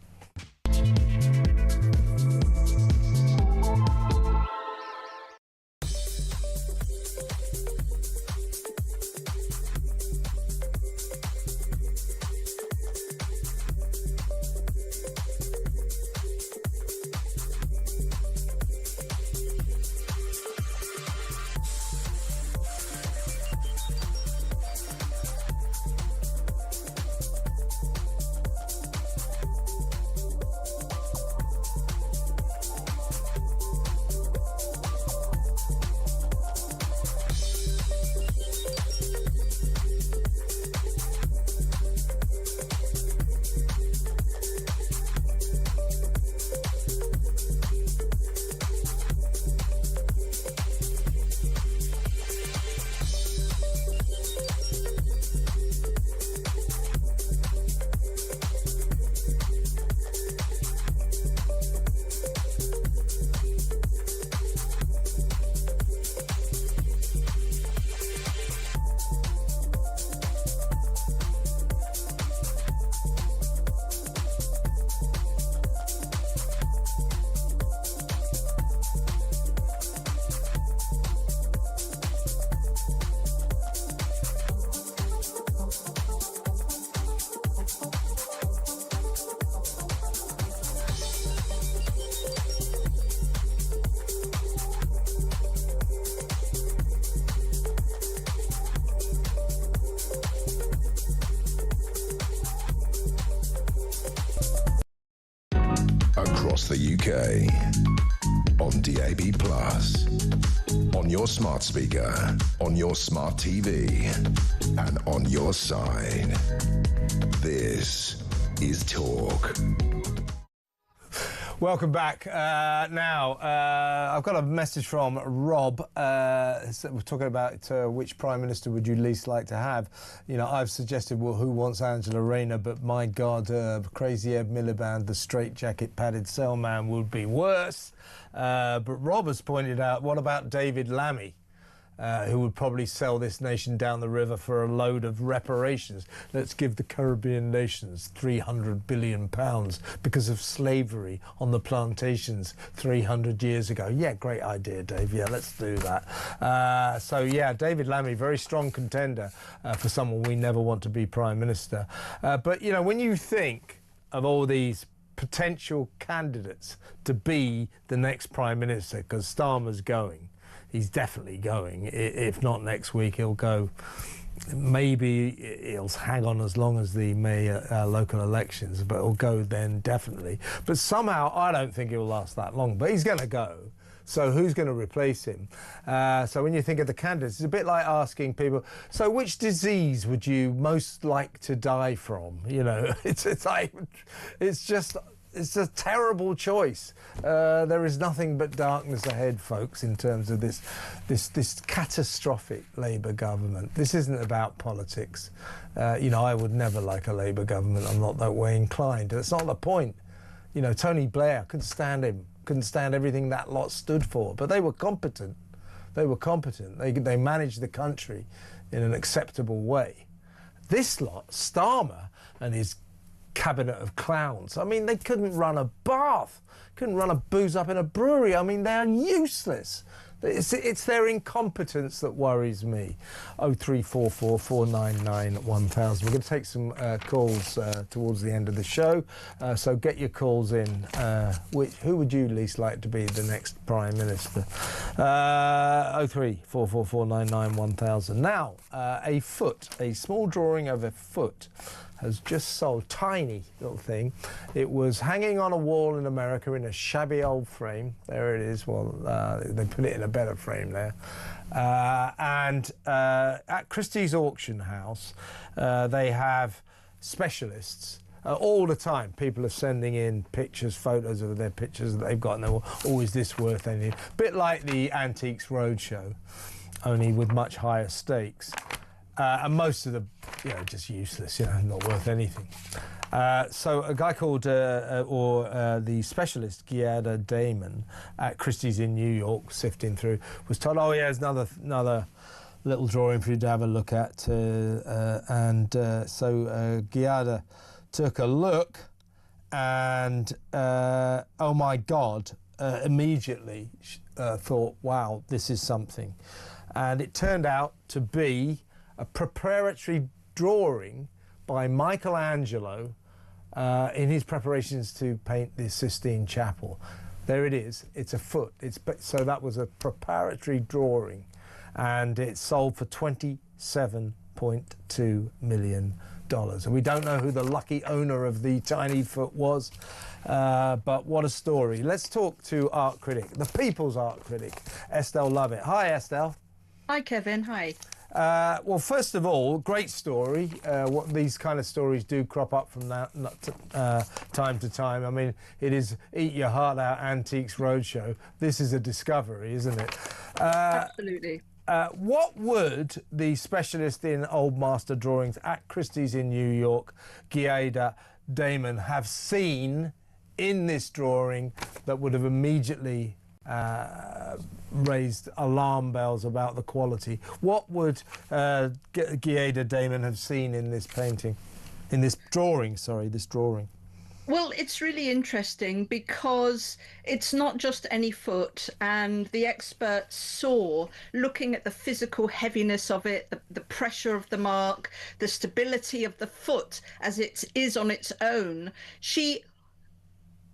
UK. On DAB+. On your smart speaker. On your smart TV. And on your side. This is Talk. Welcome back. Now, I've got a message from Rob. We're talking about which Prime Minister would you least like to have. You know, I've suggested, well, who wants Angela Rayner? But my God, Crazy Ed Miliband, the straitjacket padded cell man, would be worse. But Rob has pointed out, what about David Lammy? Who would probably sell this nation down the river for a load of reparations. Let's give the Caribbean nations £300 billion because of slavery on the plantations 300 years ago. Yeah, great idea, Dave. Yeah, let's do that. So, yeah, David Lammy, very strong contender for someone we never want to be Prime Minister. But, you know, when you think of all these potential candidates to be the next Prime Minister, because Starmer's going, he's definitely going. If not next week, he'll go. Maybe he'll hang on as long as the local elections, but he'll go then definitely. But somehow, I don't think he'll last that long. But he's going to go. So who's going to replace him? So when you think of the candidates, it's a bit like asking people, so which disease would you most like to die from? You know, it's a terrible choice. There is nothing but darkness ahead, folks, in terms of this catastrophic Labour government. This isn't about politics. You know, I would never like a Labour government. I'm not that way inclined. That's not the point. You know, Tony Blair, couldn't stand him. Couldn't stand everything that lot stood for. But they were competent. They were competent. They managed the country in an acceptable way. This lot, Starmer and his cabinet of clowns. I mean, they couldn't run a bath, couldn't run a booze up in a brewery. I mean, they are useless. It's their incompetence that worries me. 0344 499 1000. We're going to take some calls towards the end of the show, so get your calls in. Who would you least like to be the next Prime Minister? 0344 499 1000. Now, a small drawing of a foot has just sold. Tiny little thing. It was hanging on a wall in America in a shabby old frame. There it is. Well, they put it in a better frame there. And at Christie's auction house, they have specialists. All the time, people are sending in pictures, photos of their pictures that they've got, and they're, is this worth anything? Bit like the Antiques Roadshow, only with much higher stakes. And most of them, just useless, not worth anything. So a guy called, the specialist, Giada Damon, at Christie's in New York, sifting through, was told, there's another little drawing for you to have a look at. So Giada took a look and, oh my God, immediately thought, wow, this is something. And it turned out to be a preparatory drawing by Michelangelo in his preparations to paint the Sistine Chapel. There it is. It's a foot. So that was a preparatory drawing, and it sold for $27.2 million. And we don't know who the lucky owner of the tiny foot was, but what a story. Let's talk to art critic, the people's art critic, Estelle Lovett. Hi, Estelle. Hi, Kevin. Hi. Well, first of all, great story. What these kind of stories do crop up from time to time. I mean, it is Eat Your Heart Out Antiques Roadshow. This is a discovery, isn't it? Absolutely. What would the specialist in Old Master drawings at Christie's in New York, Giada Damon, have seen in this drawing that would have immediately raised alarm bells about the quality? What would Giada Damon have seen in this painting, in this drawing? Well, it's really interesting because it's not just any foot, and the experts saw, looking at the physical heaviness of it, the pressure of the mark, the stability of the foot as it is on its own. She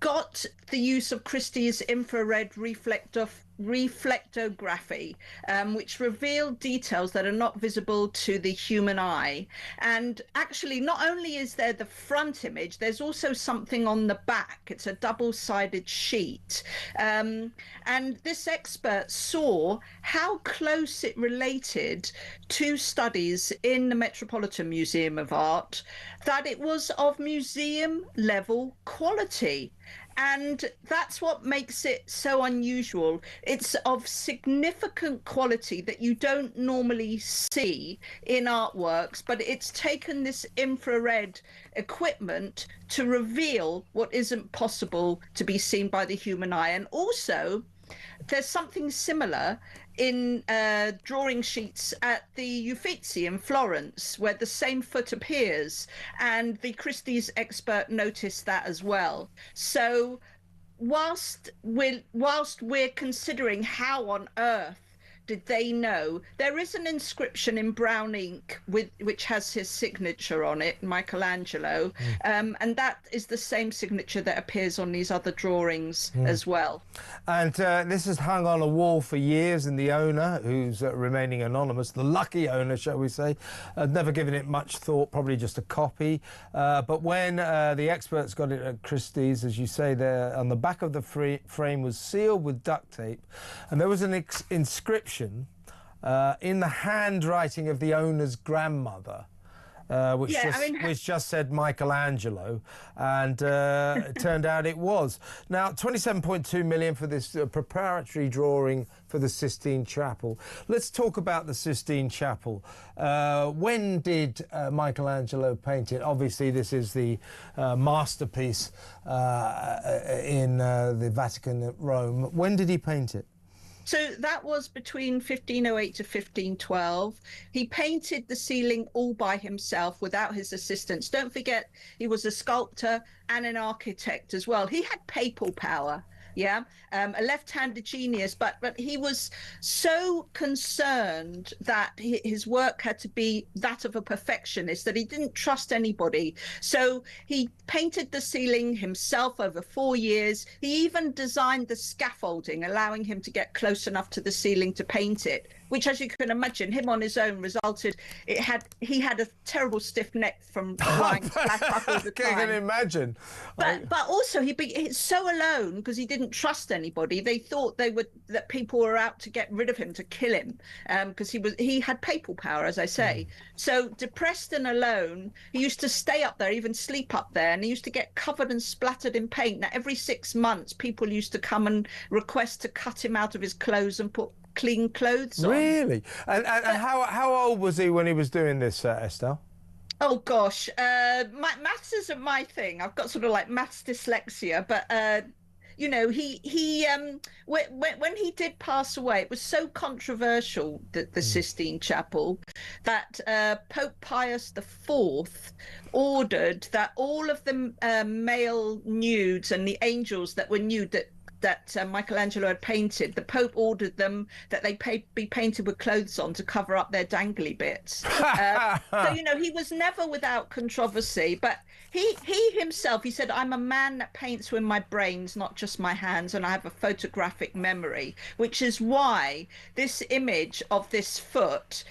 got the use of Christie's infrared reflectography, which reveal details that are not visible to the human eye. And actually, not only is there the front image, there's also something on the back. It's a double-sided sheet. And this expert saw how close it related to studies in the Metropolitan Museum of Art, that it was of museum level quality. And that's what makes it so unusual. It's of significant quality that you don't normally see in artworks, but it's taken this infrared equipment to reveal what isn't possible to be seen by the human eye. And also, there's something similar in drawing sheets at the Uffizi in Florence, where the same foot appears, and the Christie's expert noticed that as well. So whilst we're considering how on earth did they know, there is an inscription in brown ink which has his signature on it, Michelangelo, and that is the same signature that appears on these other drawings as well. And this has hung on a wall for years, and the owner, who's remaining anonymous, the lucky owner, shall we say, had never given it much thought, probably just a copy. But when the experts got it at Christie's, as you say there, on the back of the frame was sealed with duct tape, and there was an inscription in the handwriting of the owner's grandmother, which just said Michelangelo, and it turned out it was. Now, 27.2 million for this preparatory drawing for the Sistine Chapel. Let's talk about the Sistine Chapel. When did Michelangelo paint it? Obviously, this is the masterpiece in the Vatican at Rome. When did he paint it? So that was between 1508 to 1512. He painted the ceiling all by himself without his assistants. Don't forget, he was a sculptor and an architect as well. He had papal power. Yeah, a left-handed genius, but he was so concerned that his work had to be that of a perfectionist that he didn't trust anybody. So he painted the ceiling himself over 4 years. He even designed the scaffolding, allowing him to get close enough to the ceiling to paint it, which, as you can imagine, him on his own resulted. He had a terrible stiff neck from lying flat up all the time. I can imagine. But also he's so alone because he didn't trust anybody. They thought that people were out to get rid of him, to kill him, because he had papal power, as I say. So depressed and alone, he used to stay up there, even sleep up there, and he used to get covered and splattered in paint. Now, every 6 months, people used to come and request to cut him out of his clothes and put clean clothes on. Really? And how old was he when he was doing this, Estelle? Oh gosh, maths isn't my thing. I've got sort of like maths dyslexia, but you know, when he did pass away, it was so controversial, that the Sistine Chapel, that Pope Pius IV ordered that all of the male nudes and the angels that were nude that Michelangelo had painted, the Pope ordered them that they be painted with clothes on to cover up their dangly bits. So, you know, he was never without controversy, but he himself, he said, I'm a man that paints with my brains, not just my hands, and I have a photographic memory, which is why this image of this foot,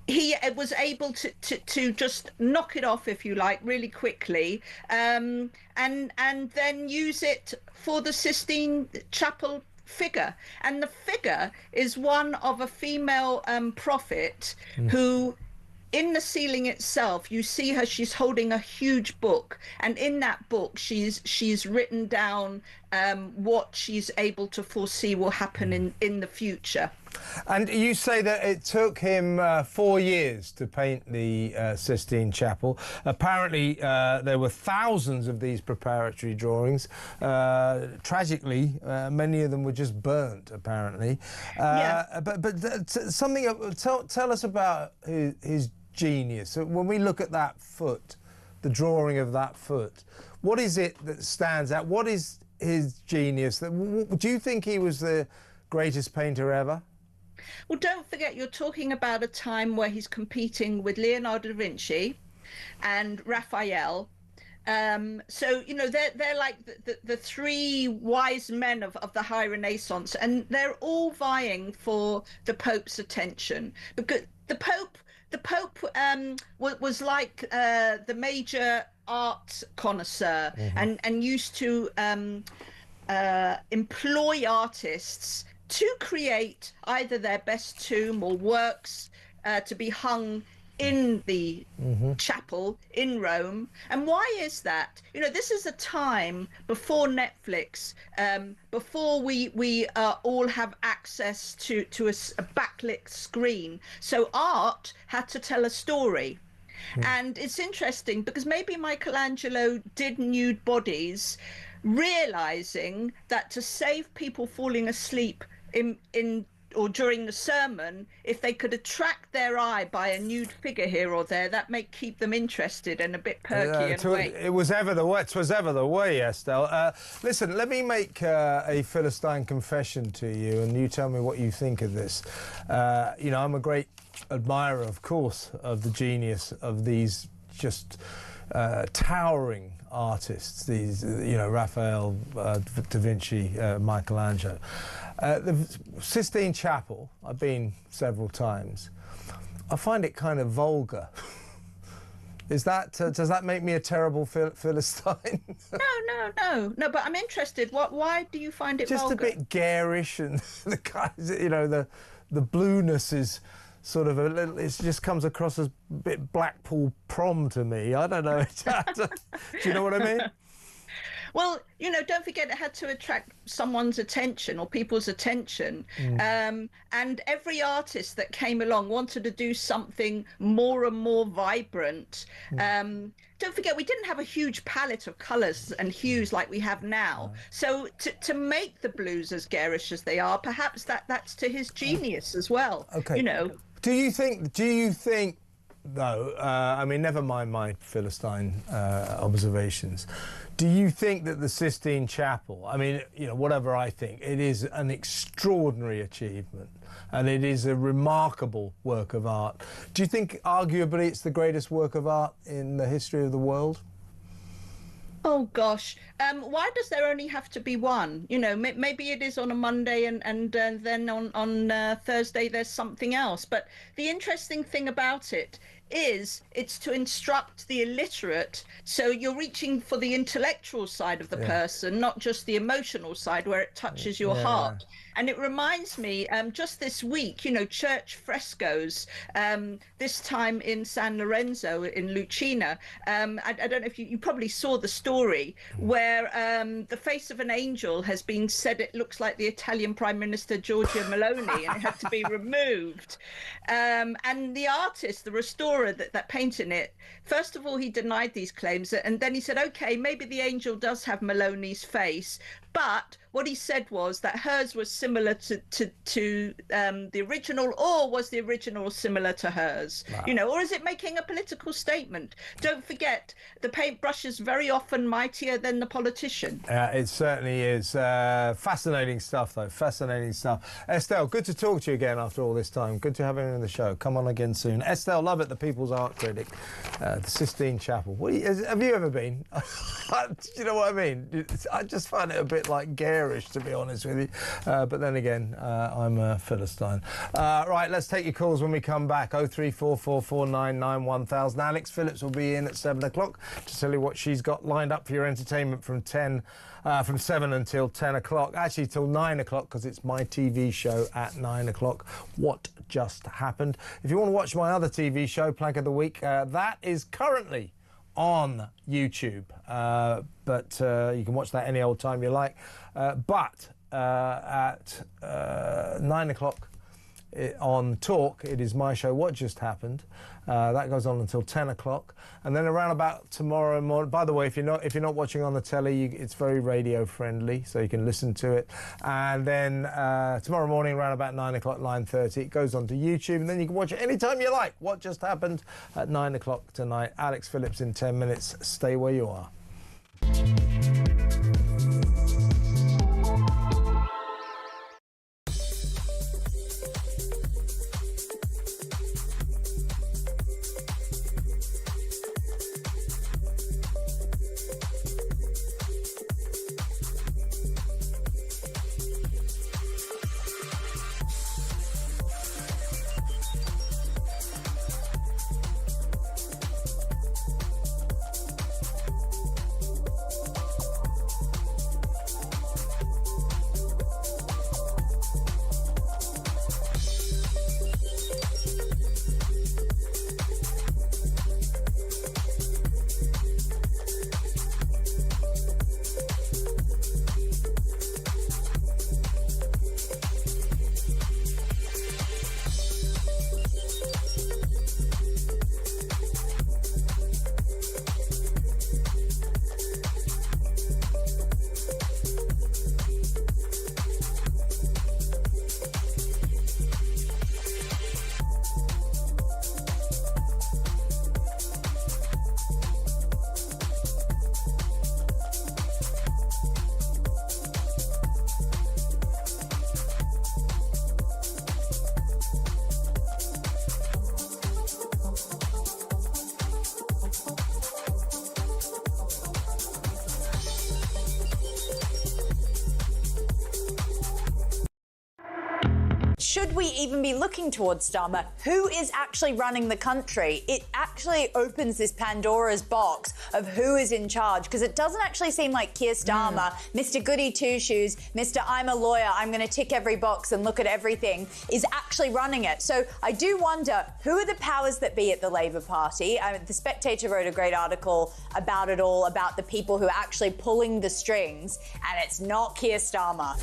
he was able to just knock it off, if you like, really quickly, and then use it for the Sistine Chapel figure. And the figure is one of a female prophet who, in the ceiling itself, you see her, she's holding a huge book, and in that book she's written down what she's able to foresee will happen in the future. And you say that it took him 4 years to paint the Sistine Chapel. Apparently, there were thousands of these preparatory drawings. Tragically, many of them were just burnt, apparently. But something. Tell us about his genius. So when we look at that foot, the drawing of that foot, what is it that stands out? What is his genius? Do you think he was the greatest painter ever? Well, don't forget, you're talking about a time where he's competing with Leonardo da Vinci and Raphael, So, you know, they're like the three wise men of the High Renaissance, and they're all vying for the Pope's attention, because the Pope was like the major art connoisseur, and used to employ artists to create either their best tomb or works to be hung in the chapel in Rome. And why is that? You know, this is a time before Netflix, before we all have access to a backlit screen. So art had to tell a story. And it's interesting because maybe Michelangelo did nude bodies, realizing that to save people falling asleep in or during the sermon, if they could attract their eye by a nude figure here or there, that may keep them interested and a bit perky and awake. It was ever the way, 'twas ever the way, Estelle. Listen, let me make a Philistine confession to you, and you tell me what you think of this. You know, I'm a great admirer, of course, of the genius of these just towering artists, these, you know, Raphael, Da Vinci, Michelangelo. The Sistine Chapel, I've been several times. I find it kind of vulgar. Is that does that make me a terrible Philistine? No. But I'm interested. Why do you find it just vulgar? A bit garish, and the guys, you know, the blueness is sort of a little. It just comes across as a bit Blackpool Prom to me. I don't know. Do you know what I mean? Well, you know, don't forget it had to attract someone's attention or people's attention. And every artist that came along wanted to do something more and more vibrant. Don't forget, we didn't have a huge palette of colours and hues like we have now. So to make the blues as garish as they are, perhaps that's to his genius as well. Okay. You know. Do you think, though, I mean, never mind my Philistine observations, do you think that the Sistine Chapel, I mean, you know, whatever I think, it is an extraordinary achievement and it is a remarkable work of art. Do you think, arguably, it's the greatest work of art in the history of the world? Oh gosh, why does there only have to be one? You know, maybe it is on a Monday and then on Thursday there's something else. But the interesting thing about it is it's to instruct the illiterate. So you're reaching for the intellectual side of the person, not just the emotional side where it touches your heart. And it reminds me, just this week, you know, church frescoes, this time in San Lorenzo in Lucina. I don't know if you probably saw the story where the face of an angel has been said it looks like the Italian Prime Minister Giorgia Meloni, and it had to be removed. And the artist, the restorer that painted it, first of all, he denied these claims, and then he said, OK, maybe the angel does have Meloni's face, but what he said was that hers was similar to the original, or was the original similar to hers? Wow. You know, or is it making a political statement? Don't forget, the paintbrush is very often mightier than the politician. It certainly is. Fascinating stuff, though. Fascinating stuff. Estelle, good to talk to you again after all this time. Good to have you on the show. Come on again soon. Estelle Lovett, the People's Art Critic, the Sistine Chapel. Have you ever been? Do you know what I mean? I just find it a bit like garish, to be honest with you. But then again, I'm a Philistine. Right, let's take your calls when we come back. 03444991000. Alex Phillips will be in at 7 o'clock to tell you what she's got lined up for your entertainment from 7 until 10 o'clock. Actually, till 9 o'clock, because it's my TV show at 9 o'clock. What Just Happened. If you want to watch my other TV show, Plank of the Week, that is currently on YouTube, but you can watch that any old time you like. But at 9 o'clock on Talk, it is my show, What Just Happened. That goes on until 10 o'clock, and then around about tomorrow morning. By the way, if you're not watching on the telly, it's very radio friendly, so you can listen to it. And then tomorrow morning, around about 9 o'clock, 9:30, it goes on to YouTube, and then you can watch it anytime you like. What Just Happened at 9 o'clock tonight. Alex Phillips in 10 minutes. Stay where you are. should we even be looking towards Starmer? Who is actually running the country? It actually opens this Pandora's box of who is in charge, because it doesn't actually seem like Keir Starmer, Mr. Goody Two-Shoes, Mr. I'm a lawyer, I'm going to tick every box and look at everything, is actually running it. So I do wonder, who are the powers that be at the Labour Party? The Spectator wrote a great article about it all, about the people who are actually pulling the strings, and it's not Keir Starmer.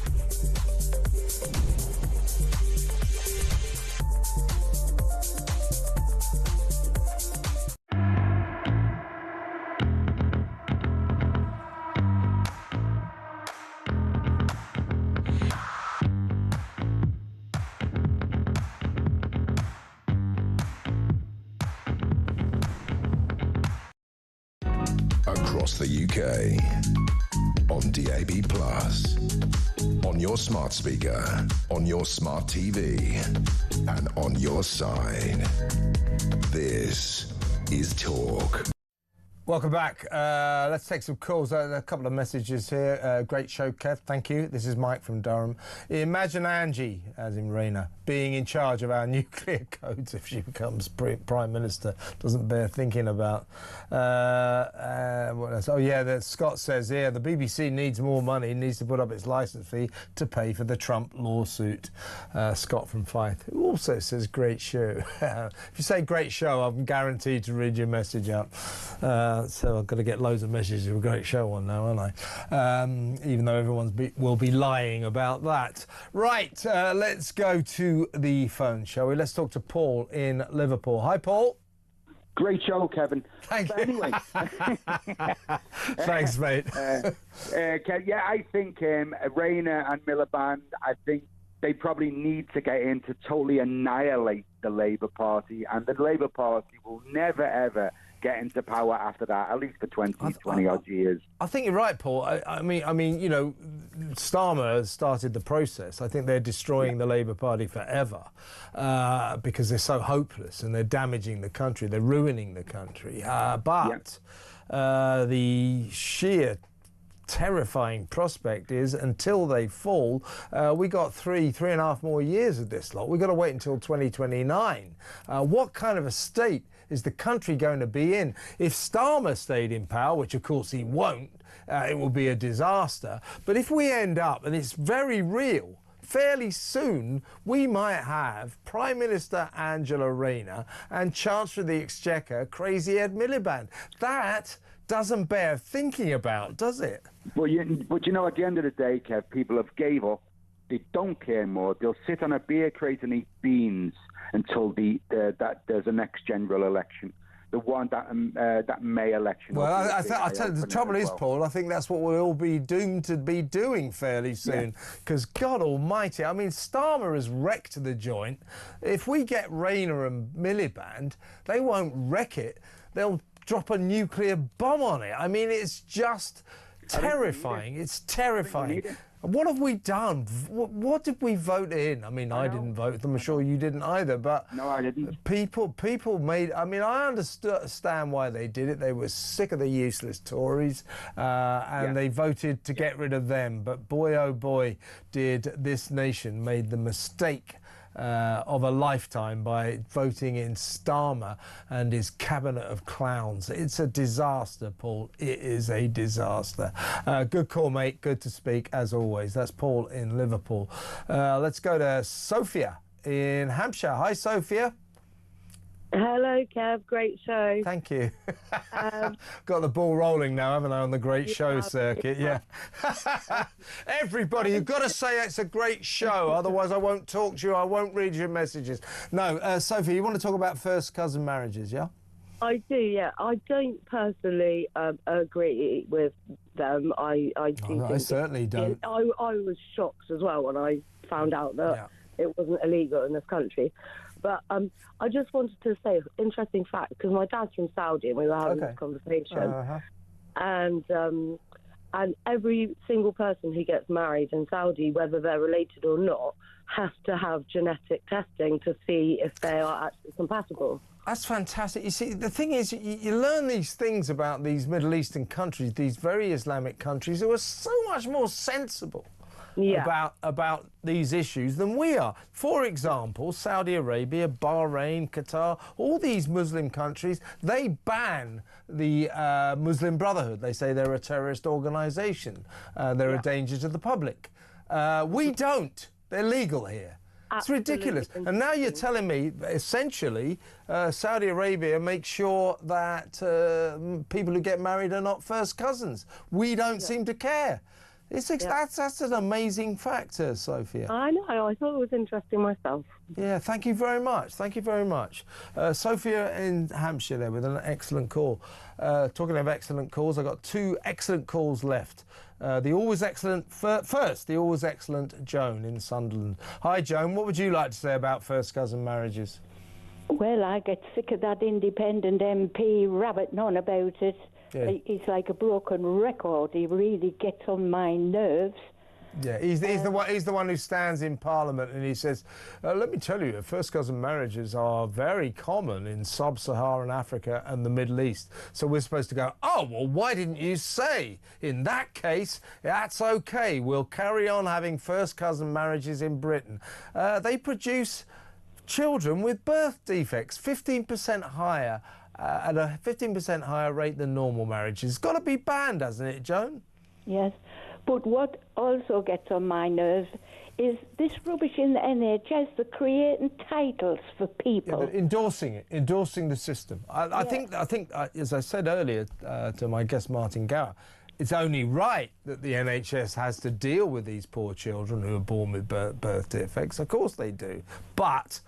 Across the UK, on DAB+, on your smart speaker, on your smart TV, and on your side. This is Talk. Welcome back. Let's take some calls. A couple of messages here. Great show, Kev. Thank you. This is Mike from Durham. Imagine Angie, as in Raina, being in charge of our nuclear codes if she becomes Prime Minister. Doesn't bear thinking about. What else? Oh, yeah, Scott says here, the BBC needs more money, needs to put up its licence fee to pay for the Trump lawsuit. Scott from Fife, who also says great show. If you say great show, I'm guaranteed to read your message out. So I've got to get loads of messages of a great show on now, aren't I? Even though everyone will be lying about that. Right, let's go to the phone, shall we? Let's talk to Paul in Liverpool. Hi, Paul. Great show, Kevin. Thank you. Anyway. Thanks, mate. Yeah, I think Rayner and Miliband, I think they probably need to get in to totally annihilate the Labour Party, and the Labour Party will never, ever get into power after that, at least for 20 odd years. I think you're right, Paul. I mean, you know, Starmer has started the process. I think they're destroying the Labour Party forever because they're so hopeless and they're damaging the country. They're ruining the country. But the sheer terrifying prospect is, until they fall, we got three and a half more years of this lot. We've got to wait until 2029. What kind of a state is the country going to be in? If Starmer stayed in power, which of course he won't, it will be a disaster. But if we end up, and it's very real, fairly soon we might have Prime Minister Angela Rayner and Chancellor of the Exchequer Crazy Ed Miliband. That doesn't bear thinking about, does it? But you know, at the end of the day, Kev, people have gave up. They don't care more. They'll sit on a beer crate and eat beans until that there's a next general election. The one that May election. Well, I tell you, the trouble is, Paul, I think that's what we'll all be doomed to be doing fairly soon. Because God Almighty, I mean, Starmer has wrecked the joint. If we get Rayner and Miliband, they won't wreck it. They'll drop a nuclear bomb on it. I mean, it's just terrifying. It's terrifying. What have we done? What did we vote in? I mean, I didn't vote. I'm sure you didn't either. But no, I didn't. People made. I mean, I understand why they did it. They were sick of the useless Tories, and they voted to get rid of them. But boy, oh boy, did this nation made the mistake of a lifetime by voting in Starmer and his cabinet of clowns. It's a disaster, Paul. It is a disaster. Good call, mate. Good to speak, as always. That's Paul in Liverpool. Let's go to Sophia in Hampshire. Hi, Sophia. Hello, Kev. Great show. Thank you. Got the ball rolling now, haven't I, on the great show circuit? Yeah. Everybody, you've got to say it's a great show, otherwise I won't talk to you, I won't read your messages. No, Sophie, you want to talk about first cousin marriages, yeah? I do, yeah. I don't personally agree with them. I certainly don't. I was shocked as well when I found out that it wasn't illegal in this country. But I just wanted to say, interesting fact, because my dad's from Saudi and we were having this conversation. And every single person who gets married in Saudi, whether they're related or not, has to have genetic testing to see if they are actually compatible. That's fantastic. You see, the thing is, you learn these things about these Middle Eastern countries, these very Islamic countries, who are so much more sensible about these issues than we are. For example, Saudi Arabia, Bahrain, Qatar, all these Muslim countries, they ban the Muslim Brotherhood. They say they're a terrorist organisation. They're a danger to the public. We don't. They're legal here. It's ridiculous. And now you're telling me, essentially, Saudi Arabia makes sure that people who get married are not first cousins. We don't seem to care. That's an amazing factor, Sophia. I know. I thought it was interesting myself. Yeah, thank you very much. Thank you very much. Sophia in Hampshire there with an excellent call. Talking of excellent calls, I've got 2 excellent calls left. The always excellent, the always excellent Joan in Sunderland. Hi, Joan. What would you like to say about first cousin marriages? Well, I get sick of that independent MP rabbiting on about it. Yeah. He's like a broken record. He really gets on my nerves. Yeah, he's the one who stands in Parliament and he says, let me tell you, first cousin marriages are very common in sub-Saharan Africa and the Middle East. So we're supposed to go, oh, well, why didn't you say? In that case, that's OK. We'll carry on having first cousin marriages in Britain. They produce children with birth defects, 15% higher, at a 15% higher rate than normal marriages. It's got to be banned, hasn't it, Joan? Yes. But what also gets on my nerves is this rubbish in the NHS for creating titles for people. Yeah, endorsing the system. I think, as I said earlier to my guest Martin Gower, it's only right that the NHS has to deal with these poor children who are born with birth defects. Of course they do. But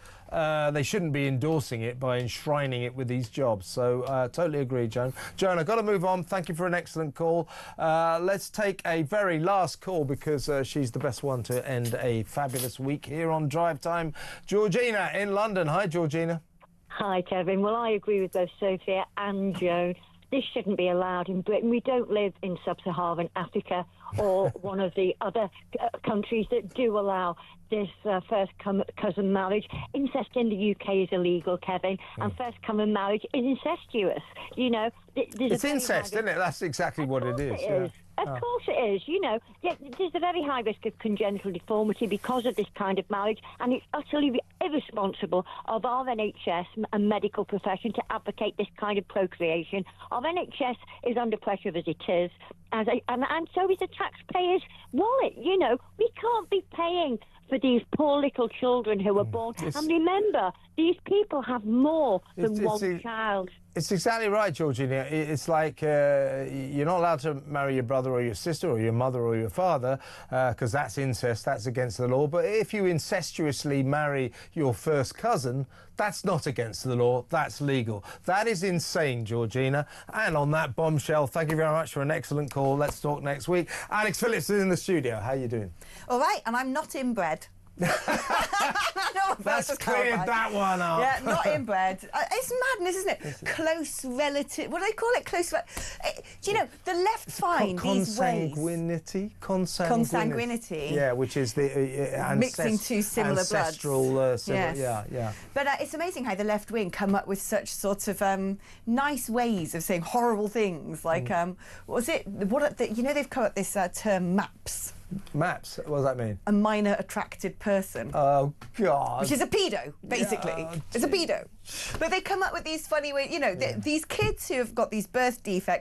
they shouldn't be endorsing it by enshrining it with these jobs. So totally agree, Joan. Joan, I've got to move on. Thank you for an excellent call. Let's take a very last call because she's the best one to end a fabulous week here on Drive Time. Georgina in London. Hi, Georgina. Hi, Kevin. Well, I agree with both Sophia and Joan. This shouldn't be allowed in Britain. We don't live in sub-Saharan Africa or one of the other countries that do allow this first cousin marriage. Incest in the UK is illegal, Kevin, and first cousin marriage is incestuous. You know, it's incest, isn't it? That's exactly what it is. It is. Of course it is. You know, there's a very high risk of congenital deformity because of this kind of marriage, and it's utterly irresponsible of our NHS and medical profession to advocate this kind of procreation. Our NHS is under pressure as it is, and so is the taxpayers' wallet. You know, we can't be paying for these poor little children who are born. And remember, these people have more than one child. It's exactly right, Georgina. It's like you're not allowed to marry your brother or your sister or your mother or your father because that's incest, that's against the law. But if you incestuously marry your first cousin, that's not against the law, that's legal. That is insane, Georgina. And on that bombshell, thank you very much for an excellent call. Let's talk next week. Alex Phillips is in the studio. How are you doing? All right, and I'm not inbred. That's cleared that one up. Yeah, not inbred. It's madness, isn't it? Close relative. What do they call it? Close. Do you know the left find these ways? Consanguinity. Yeah, which is the mixing two similar ancestral bloods. Yes. Yeah. But it's amazing how the left wing come up with such sort of nice ways of saying horrible things. Like, what was it? You know, they've come up with this term MAPS. MAPS? What does that mean? A minor attracted person. Oh, God. Which is a pedo, basically. Yeah, it's a pedo. But they come up with these funny ways, you know, these kids who have got these birth defects,